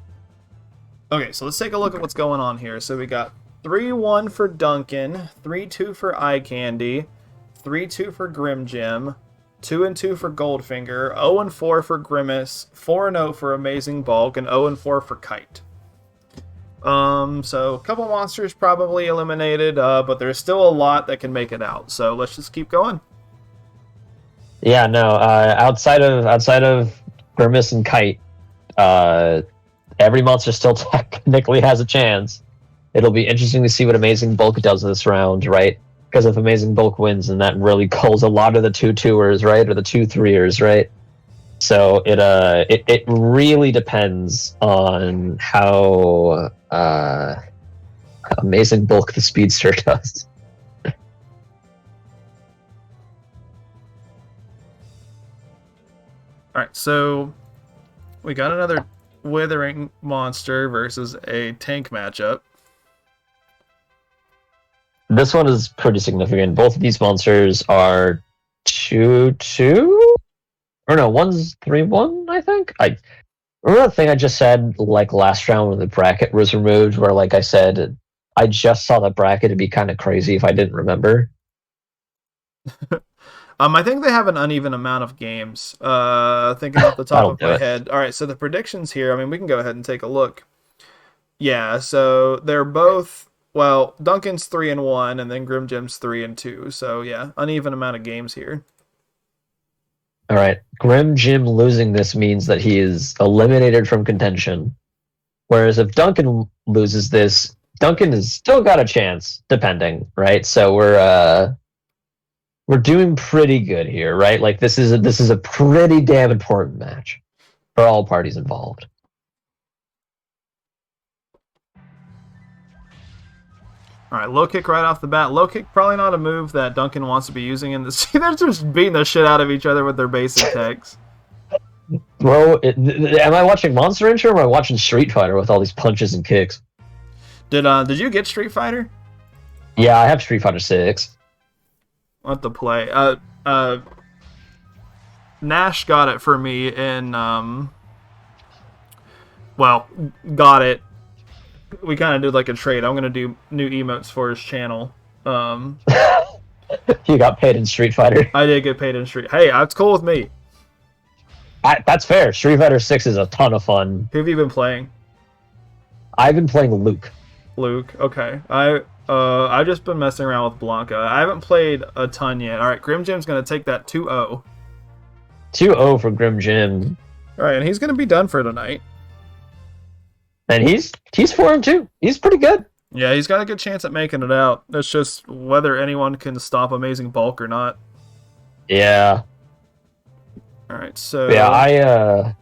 Okay, so let's take a look at what's going on here. So we got 3-1 for Duncan, 3-2 for Eye Candy, 3-2 for Grim Jim, 2-2 for Goldfinger, 0-4 for Grimace, 4-0 for Amazing Bulk, and 0-4 for Kite. So a couple monsters probably eliminated, but there's still a lot that can make it out. So let's just keep going. Yeah, no. Outside of Grimace and Kite, every monster still technically has a chance. It'll be interesting to see what Amazing Bulk does this round, right? Because if Amazing Bulk wins, then that really culls a lot of the 2-2ers, right, or the 2-3ers, right? So it really depends on how Amazing Bulk the Speedster does. Alright, so we got another Withering monster versus a tank matchup. This one is pretty significant. Both of these monsters are 2-2? Or no, one's 3-1, I think? I remember the thing I just said, like, last round when the bracket was removed, where, like I said, I just saw the bracket. It'd be kind of crazy if I didn't remember. I think they have an uneven amount of games. Thinking off the top of my head. All right, so the predictions here, I mean, we can go ahead and take a look. Yeah, so they're both, well, Duncan's 3-1, and then Grim Jim's 3-2. So, yeah, uneven amount of games here. All right, Grim Jim losing this means that he is eliminated from contention. Whereas if Duncan loses this, Duncan has still got a chance, depending, right? So we're doing pretty good here, right? Like this is a pretty damn important match for all parties involved. All right, low kick right off the bat. Low kick probably not a move that Duncan wants to be using in this. They're just beating the shit out of each other with their basic techs. Bro, am I watching Monster Intro or am I watching Street Fighter with all these punches and kicks? Did you get Street Fighter? Yeah, I have Street Fighter 6. I'll have to play. Nash got it for me in got it. We kind of did like a trade. I'm gonna do new emotes for his channel. You got paid in Street Fighter. I did get paid in Street. Hey, that's cool with me. That's fair. Street Fighter 6 is a ton of fun. Who have you been playing? I've been playing Luke. Luke. Okay. I've just been messing around with Blanca. I haven't played a ton yet. All right, Grim Jim's gonna take that 2-0. 2-0 for Grim Jim. All right, and he's gonna be done for tonight. And he's 4-2. He's pretty good. Yeah, he's got a good chance at making it out. It's just whether anyone can stop Amazing Bulk or not. Yeah. All right, so yeah,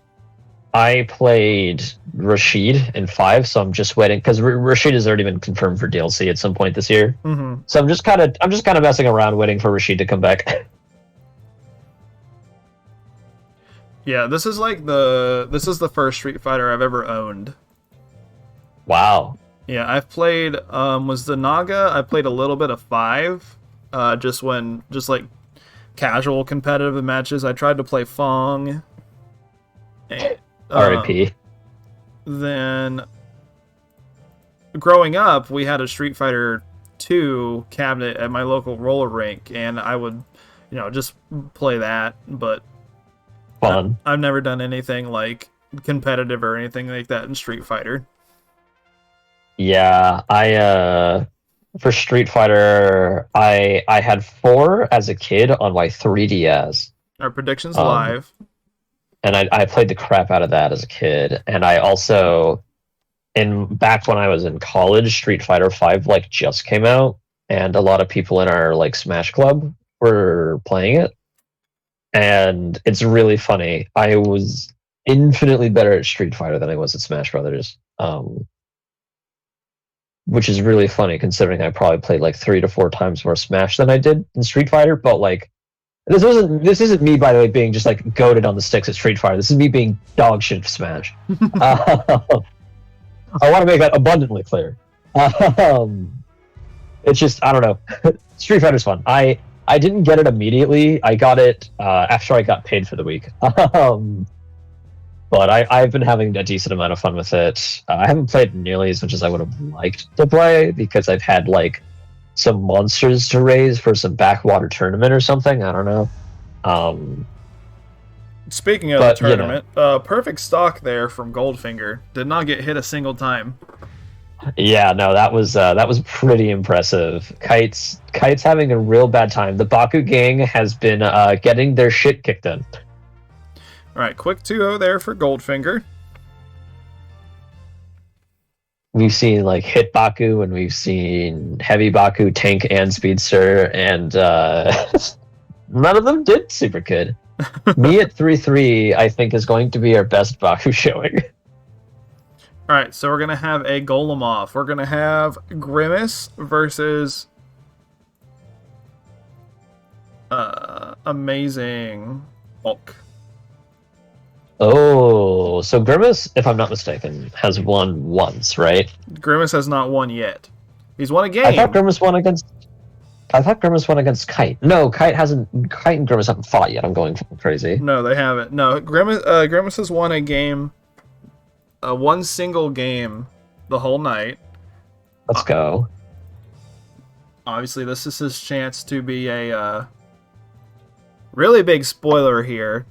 I played Rashid in 5, so I'm just waiting because Rashid has already been confirmed for DLC at some point this year. Mm-hmm. So I'm just kind of messing around, waiting for Rashid to come back. Yeah, this is the first Street Fighter I've ever owned. Wow. Yeah, I've played was the Naga. I played a little bit of 5, just like casual competitive matches. I tried to play Fong. R.I.P. Then growing up, we had a Street Fighter 2 cabinet at my local roller rink, and I would, just play that. But fun. I've never done anything like competitive or anything like that in Street Fighter. Yeah, For Street Fighter, I had 4 as a kid on my 3DS. Our predictions live. And I played the crap out of that as a kid. And I also, back when I was in college, Street Fighter 5 like just came out, and a lot of people in our like Smash Club were playing it. And it's really funny. I was infinitely better at Street Fighter than I was at Smash Brothers. Which is really funny considering I probably played like 3 to 4 times more Smash than I did in Street Fighter. But like, this isn't me, by the way, being just like goated on the sticks at Street Fighter. This is me being dog shit at Smash. I want to make that abundantly clear. It's just, I don't know. Street Fighter's fun. I didn't get it immediately. I got it after I got paid for the week. But I've been having a decent amount of fun with it. I haven't played nearly as much as I would have liked to play because I've had like some monsters to raise for some backwater tournament or something. I don't know. Speaking of the tournament, perfect stock there from Goldfinger. Did not get hit a single time. Yeah, no, that was pretty impressive. Kite's having a real bad time. The Baku gang has been getting their shit kicked in. All right, quick 2-0 there for Goldfinger. We've seen like Hit Baku, and we've seen Heavy Baku, Tank, and Speedster, and none of them did super good. Me at 3-3, I think, is going to be our best Baku showing. All right, so we're going to have a Golem off. We're going to have Grimace versus Amazing Bulk. Oh, so Grimace, if I'm not mistaken, has won once, right? Grimace has not won yet. He's won a game. I thought Grimace won against Kite. No, Kite and Grimace haven't fought yet. I'm going crazy. No, they haven't. No, Grimace has won a game, one single game, the whole night. Let's go. Obviously, this is his chance to be a really big spoiler here.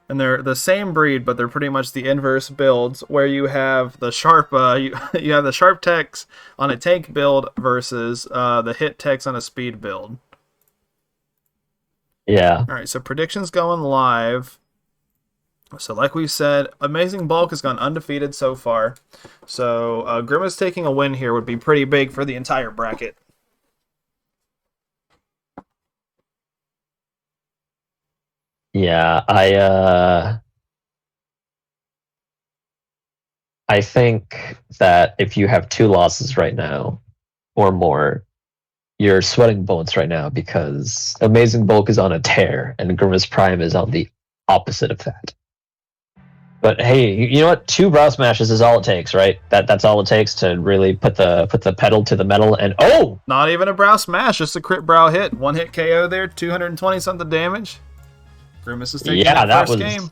And they're the same breed, but they're pretty much the inverse builds, where you have the sharp you have the sharp techs on a tank build versus the hit techs on a speed build. Yeah. All right, so predictions going live. So like we said, Amazing Bulk has gone undefeated so far. So Grimace taking a win here would be pretty big for the entire bracket. Yeah, I think that if you have 2 losses right now or more, you're sweating bullets right now because Amazing Bulk is on a tear and Grimace Prime is on the opposite of that. But hey, you know what? 2 brow smashes is all it takes, right? That's all it takes to really put the pedal to the metal. And oh, not even a brow smash, just a crit brow hit. 1-hit KO there, 220 something damage. Grimace is taking that first game.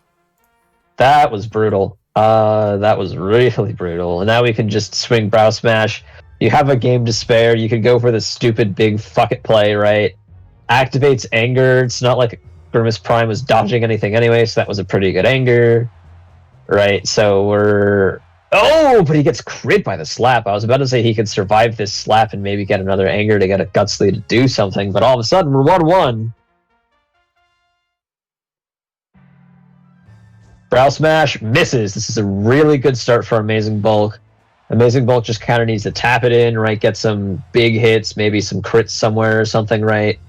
That was brutal. That was really brutal. And now we can just swing brow smash. You have a game to spare. You could go for the stupid big fuck it play, right? Activates anger. It's not like Grimace Prime was dodging anything anyway, so that was a pretty good anger. Right, so we're... Oh, but he gets crit by the slap. I was about to say he could survive this slap and maybe get another anger to get a Gutsly to do something, but all of a sudden we're 1-1. Brow Smash misses. This is a really good start for Amazing Bulk. Amazing Bulk just kind of needs to tap it in, right? Get some big hits, maybe some crits somewhere or something, right?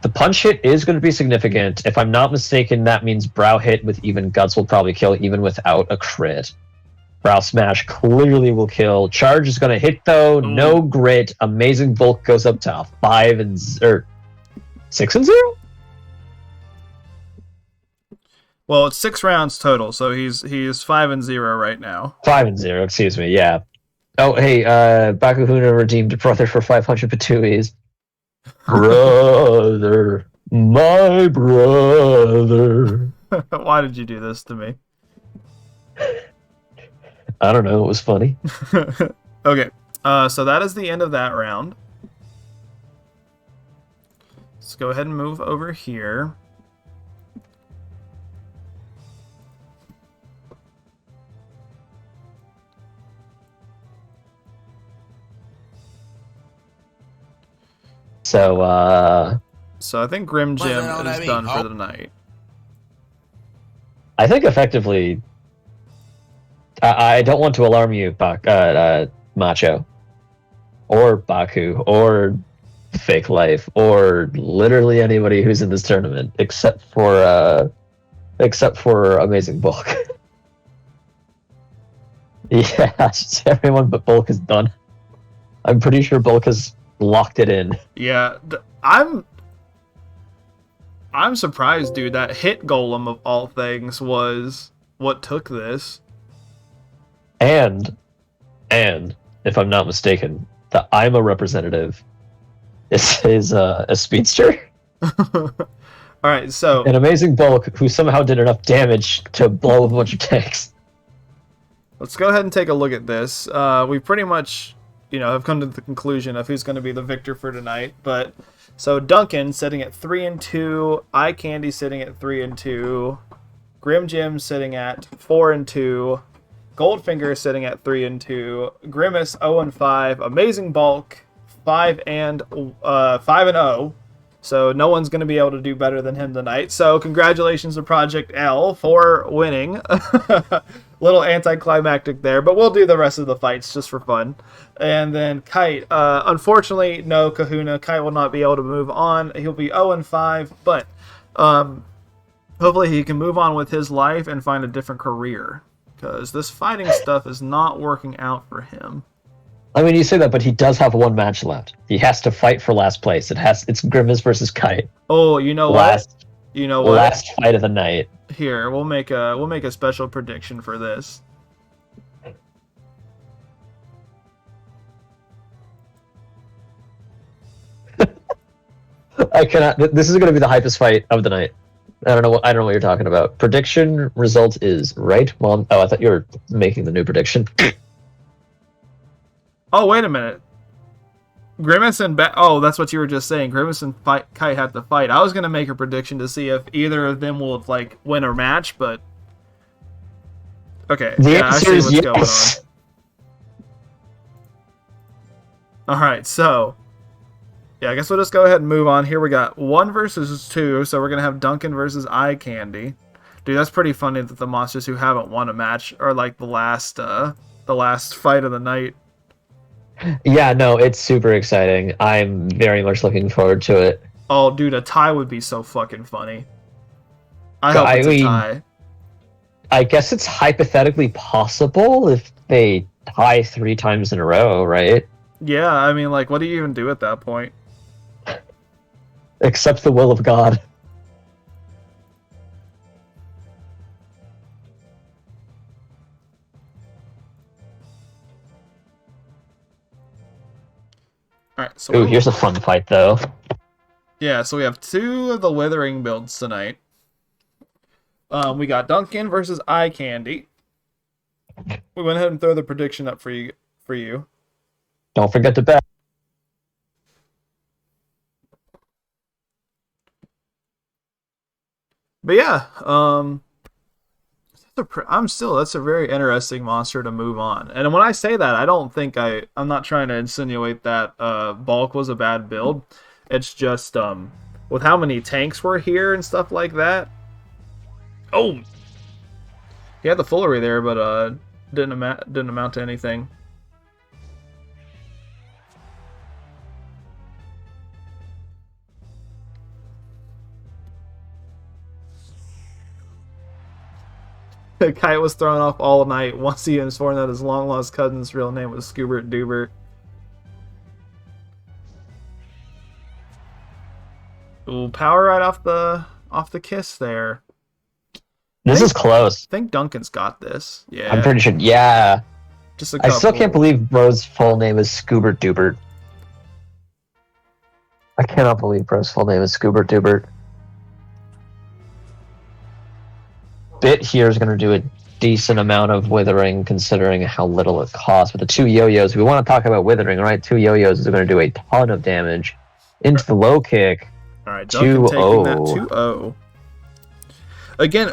The punch hit is going to be significant. If I'm not mistaken, that means Brow hit with even Guts will probably kill even without a crit. Brow Smash clearly will kill. Charge is going to hit though. No grit. Amazing Bulk goes up to 6-0. Well, it's 6 rounds total, so he's 5-0 right now. 5-0, excuse me. Yeah. Oh, hey, Bakuhuna redeemed a brother for 500 Patuis. Brother, my brother. Why did you do this to me? I don't know. It was funny. Okay, so that is the end of that round. Let's go ahead and move over here. So, So I think Grim Jim is done for the night. I think effectively, I don't want to alarm you, Macho, or Baku, or Fake Life, or literally anybody who's in this tournament, except for Amazing Bulk. Yeah, everyone but Bulk is done. I'm pretty sure Bulk has locked it in. Yeah, I'm surprised, dude. That hit golem of all things was what took this. And if I'm not mistaken, the I'm a representative is a speedster. All right, so An Amazing Bulk who somehow did enough damage to blow up a bunch of tanks. let's go ahead and take a look at this. We pretty much, have come to the conclusion of who's going to be the victor for tonight. But so Duncan sitting at 3-2, Eye Candy sitting at 3-2, Grim Jim sitting at 4-2, Goldfinger sitting at 3-2, Grimace 0-5, Amazing Bulk 5-0. So no one's going to be able to do better than him tonight. So congratulations to Project L for winning. Little anticlimactic there, but we'll do the rest of the fights just for fun. And then Kite, unfortunately, no Kahuna. Kite will not be able to move on. He'll be 0-5, but hopefully he can move on with his life and find a different career, because this fighting stuff is not working out for him. I mean, you say that, but he does have one match left. He has to fight for last place. It's Grimace versus Kite. Oh, you know what? You know what? Last fight of the night. Here, we'll make a special prediction for this. I cannot. This is going to be the hypest fight of the night. I don't know what you're talking about. Prediction result is right, Mom. Oh, I thought you were making the new prediction. Oh, wait a minute. Grimace and that's what you were just saying. Grimace and Kite have to fight. I was gonna make a prediction to see if either of them will win a match, but okay. The yeah, I answer see is what's going yes. on. All right, so yeah, I guess we'll just go ahead and move on. Here we got 1 versus 2, so we're gonna have Duncan versus Eye Candy. Dude, that's pretty funny that the monsters who haven't won a match are like the last fight of the night. Yeah, no, it's super exciting. I'm very much looking forward to it. Oh, dude, a tie would be so fucking funny. I hope it's a tie. I guess it's hypothetically possible if they tie 3 times in a row, right? Yeah, I mean, what do you even do at that point? Accept the will of God. Alright, so Ooh, here's a fun fight, though. yeah, so we have 2 of the Withering builds tonight. We got Duncan versus Eye Candy. We went ahead and throw the prediction up for you. Don't forget to bet. But yeah, that's a very interesting monster to move on. And when I say that, I'm not trying to insinuate that Bulk was a bad build. It's just with how many tanks were here and stuff like that. Oh, he had the foolery there, but didn't amount to anything. Kite was thrown off all night once he informed that his long-lost cousin's real name was Scoobert Doobert. Ooh, power right off the kiss there. This is close. I think Duncan's got this. Yeah. I'm pretty sure. Yeah. Just a I still couple. can't believe Bro's full name is Scoobert Doobert. I cannot believe Bro's full name is Scoobert Doobert. Bit here is going to do a decent amount of withering considering how little it costs. With the 2 yo-yos, we want to talk about withering, right? 2 yo-yos is going to do a ton of damage into the low kick. All right, Duncan taking that 2-0. Again,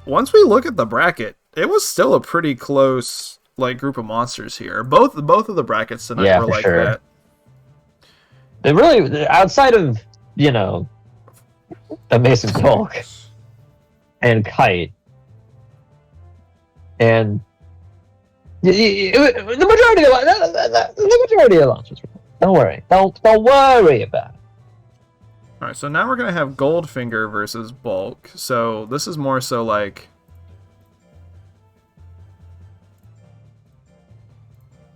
once we look at the bracket, it was still a pretty close group of monsters here. Both of the brackets tonight were like sure. that. It really, outside of, Amazing Bulk and Kite, and the majority of launches. Don't worry. Don't worry about it. All right, so now we're gonna have Goldfinger versus Bulk. So this is more so like,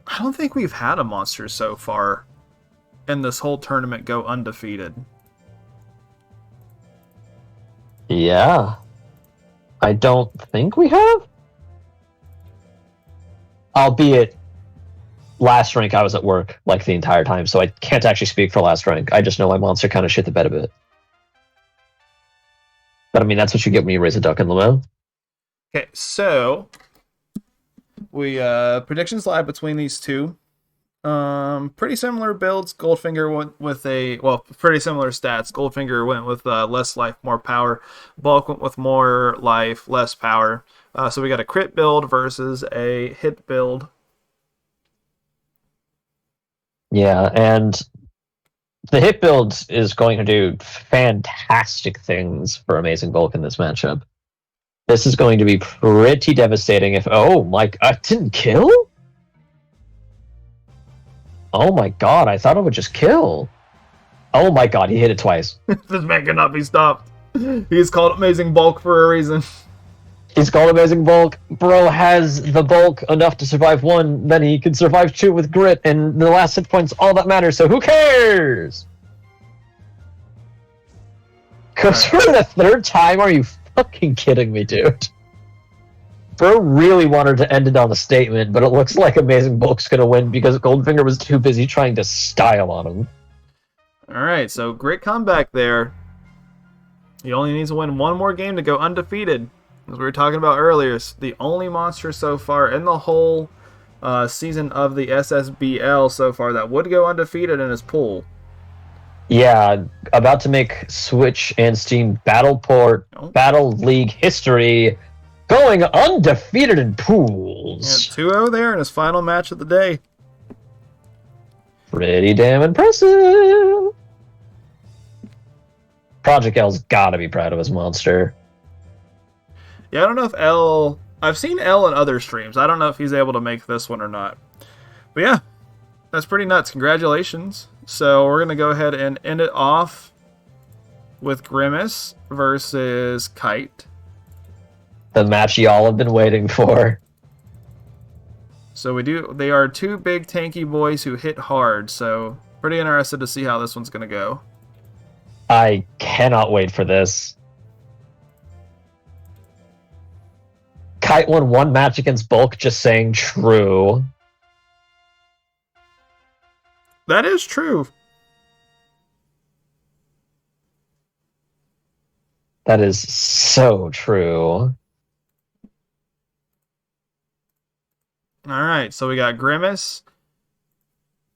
I don't think we've had a monster so far in this whole tournament go undefeated. Yeah, I don't think we have. Albeit, last rank I was at work like the entire time, so I can't actually speak for last rank. I just know my monster kind of shit the bed a bit. But I mean, that's what you get when you raise a duck in Limo. Okay, so we predictions lie between these two. Pretty similar builds. Goldfinger went with pretty similar stats. Goldfinger went with less life, more power. Bulk went with more life, less power. So we got a crit build versus a hit build. Yeah, and the hit build is going to do fantastic things for Amazing Bulk in this matchup. This is going to be pretty devastating if... Oh my... I didn't kill? Oh my god, I thought it would just kill. Oh my god, he hit it twice. This man cannot be stopped. He's called Amazing Bulk for a reason. He's called Amazing Bulk. Bro has the bulk enough to survive one, then he can survive two with grit, and the last hit point's all that matters, so who cares? Goes for the third time? Are you fucking kidding me, dude? Bro really wanted to end it on a statement, but it looks like Amazing Bulk's gonna win because Goldfinger was too busy trying to style on him. Alright, so great comeback there. He only needs to win one more game to go undefeated. As we were talking about earlier, it's the only monster so far in the whole season of the SSBL so far that would go undefeated in his pool. Yeah, about to make Switch and Steam Battle League history, going undefeated in pools. Yeah, 2-0 there in his final match of the day. Pretty damn impressive. Project L's gotta be proud of his monster. Yeah, I don't know if L... I've seen L in other streams. I don't know if he's able to make this one or not. But yeah, that's pretty nuts. Congratulations. So we're going to go ahead and end it off with Grimace versus Kite. The match y'all have been waiting for. So they are two big tanky boys who hit hard. So pretty interested to see how this one's going to go. I cannot wait for this. Kite won one match against Bulk, just saying true. That is true. That is so true. Alright, so we got Grimace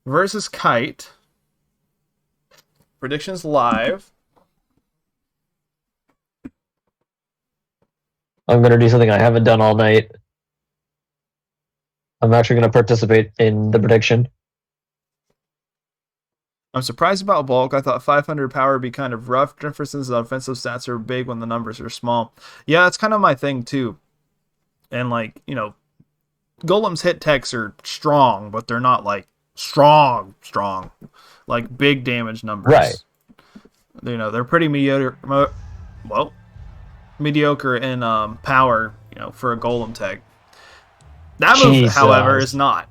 versus Kite. Predictions live. I'm going to do something I haven't done all night. I'm actually going to participate in the prediction. I'm surprised about Bulk. I thought 500 power would be kind of rough. Differences in offensive stats are big when the numbers are small. Yeah, that's kind of my thing too. And like, Golem's hit techs are strong, but they're not like strong. Like big damage numbers. Right. They're pretty mediocre. Mediocre in power, for a Golem tech. That move, however, is not.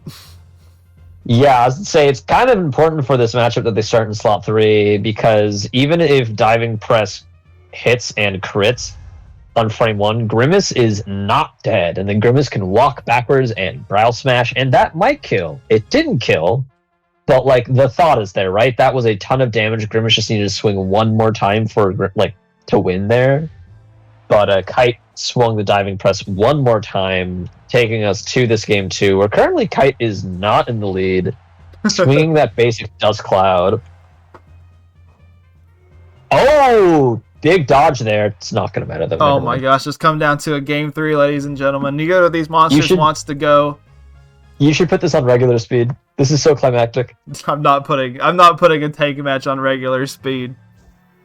Yeah, I would say it's kind of important for this matchup that they start in slot 3, because even if Diving Press hits and crits on frame 1, Grimace is not dead, and then Grimace can walk backwards and Brow Smash, and that might kill. It didn't kill, but like the thought is there, right? That was a ton of damage. Grimace just needed to swing one more time to win there. But Kite swung the Diving Press one more time, taking us to this game 2, where currently Kite is not in the lead, swinging that basic Dust Cloud. Oh, big dodge there. It's not going to matter though. Oh my gosh, it's come down to a game 3, ladies and gentlemen. Neither of these monsters wants to go. You should put this on regular speed. This is so climactic. I'm not putting a tank match on regular speed.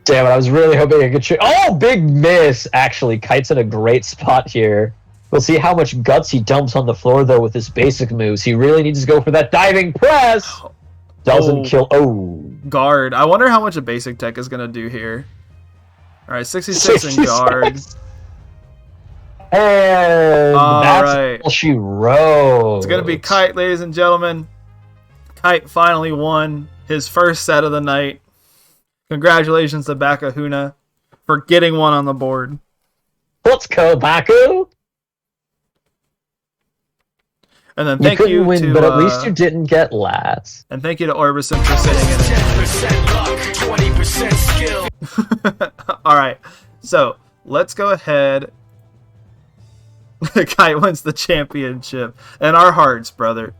Damn it, I was really hoping I could shoot. Oh, big miss! Actually, Kite's in a great spot here. We'll see how much guts he dumps on the floor, though, with his basic moves. He really needs to go for that diving press! Doesn't kill. Oh. Guard. I wonder how much a basic tech is going to do here. Alright, 66 in guard. And that's right. all she wrote. It's going to be Kite, ladies and gentlemen. Kite finally won his first set of the night. Congratulations to Bakuhuna for getting one on the board. Let's go, Baku! And then thank couldn't you win, to, but at least you didn't get last. And thank you to Orbison for sitting in it. 20% skill. Alright, so let's go ahead. Kite wins the championship. And our hearts, brother.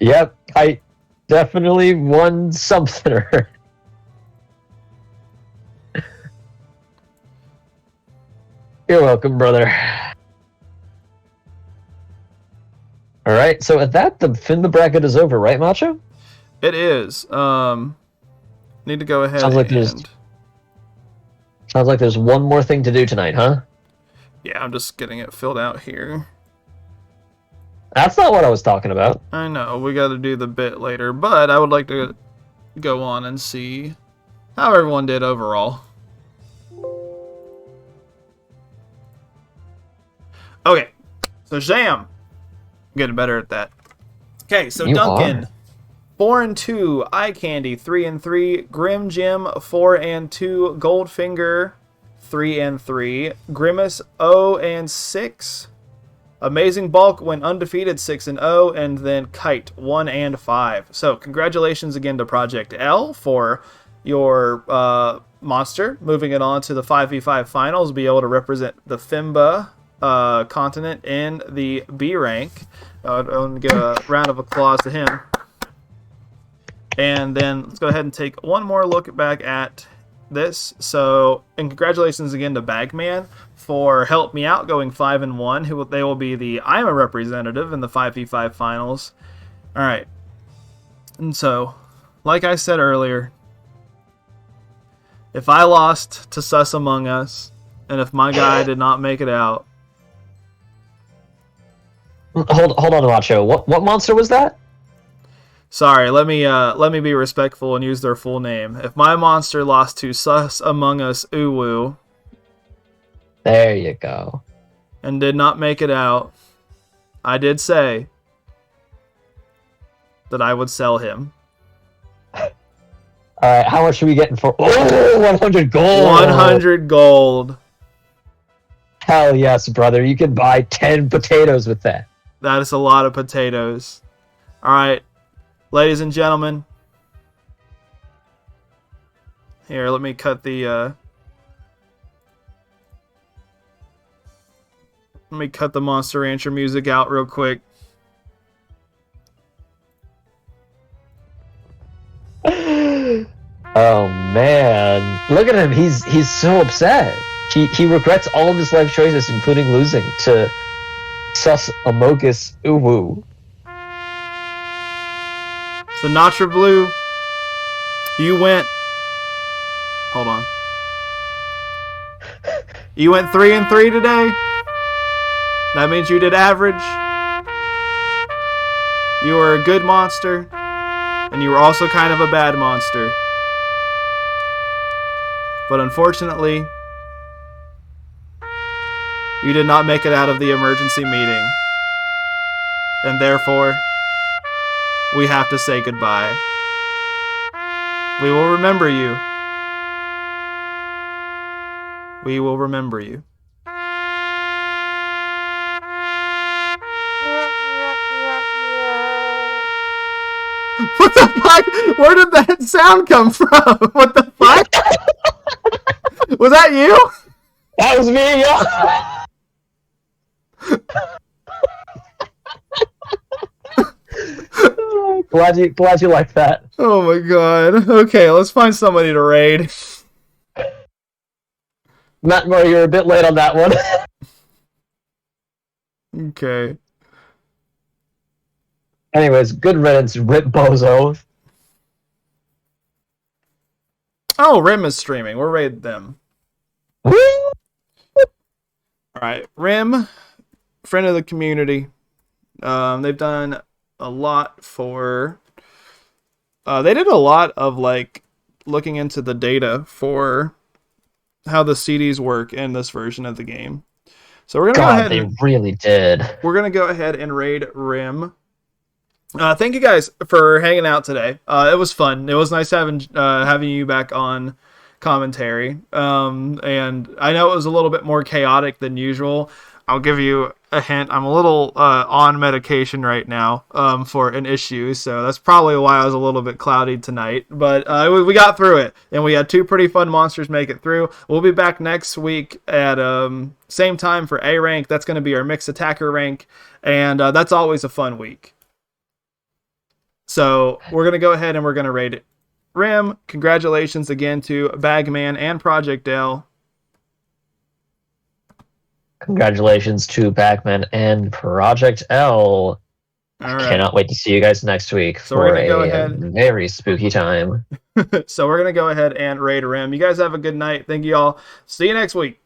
Yep, I definitely won something. You're welcome, brother. Alright, so at that, the FIMBA bracket is over, right, Macho? It is. Need to go ahead Sounds like there's one more thing to do tonight, huh? Yeah, I'm just getting it filled out here. That's not what I was talking about. I know, we gotta do the bit later, but I would like to go on and see how everyone did overall. Okay, so Jam. I'm getting better at that. Okay, so You Duncan, are. 4 and 2, Eye Candy 3 and 3, Grim Jim 4 and 2, Goldfinger 3 and 3, Grimace 0 and 6, Amazing Bulk went undefeated 6 and 0, and then Kite 1 and 5. So congratulations again to Project L for your monster, moving it on to the 5v5 finals, be able to represent the FIMBA continent in the B rank. I'll give a round of applause to him. And then let's go ahead and take one more look back at this. So, and congratulations again to Bagman for help me out going 5 and 1. They will be the IMA representative in the 5v5 finals. All right. And so, like I said earlier, if I lost to Sus Among Us, and if my guy did not make it out. Hold on, Macho. What monster was that? Sorry, let me be respectful and use their full name. If my monster lost to Sus Among Us Uwu, there you go, and did not make it out, I did say that I would sell him. Alright, how much are we getting for... Oh, 100 gold! 100 gold. Hell yes, brother. You can buy 10 potatoes with that. That is a lot of potatoes. Alright, ladies and gentlemen. Here, let me cut the... Let me cut the Monster Rancher music out real quick. Oh man, look at him. He's so upset. He regrets all of his life choices, including losing to Sus Amogus Uwu. So Natra Blue, you went. Hold on. You went 3 and 3 today. That means you did average. You were a good monster, and you were also kind of a bad monster. But unfortunately, you did not make it out of the emergency meeting. And therefore, we have to say goodbye. We will remember you. We will remember you. What the fuck? Where did that sound come from? What the fuck? Was that you? That was me, yeah. glad you like that. Oh my god. Okay, let's find somebody to raid. Matt Moore, you're a bit late on that one. Okay. Anyways, good riddance, Rip Bozo. Oh, Rim is streaming. We'll raid them. Woo! All right, Rim, friend of the community. They've done a lot for. They did a lot of like looking into the data for how the CDs work in this version of the game. So we're gonna go ahead. They really did. We're gonna go ahead and raid Rim. Thank you guys for hanging out today. It was fun. It was nice having you back on commentary. And I know it was a little bit more chaotic than usual. I'll give you a hint. I'm a little on medication right now for an issue, so that's probably why I was a little bit cloudy tonight. But we got through it, and we had 2 pretty fun monsters make it through. We'll be back next week at same time for A rank. That's going to be our mixed attacker rank, and that's always a fun week. So we're going to go ahead and we're going to raid it. Rim, congratulations again to Bagman and Project Dale. Congratulations to Bagman and Project L. All right. Cannot wait to see you guys next week So we're for gonna go a ahead. very spooky time. So we're going to go ahead and raid Rim. You guys have a good night. Thank you all. See you next week.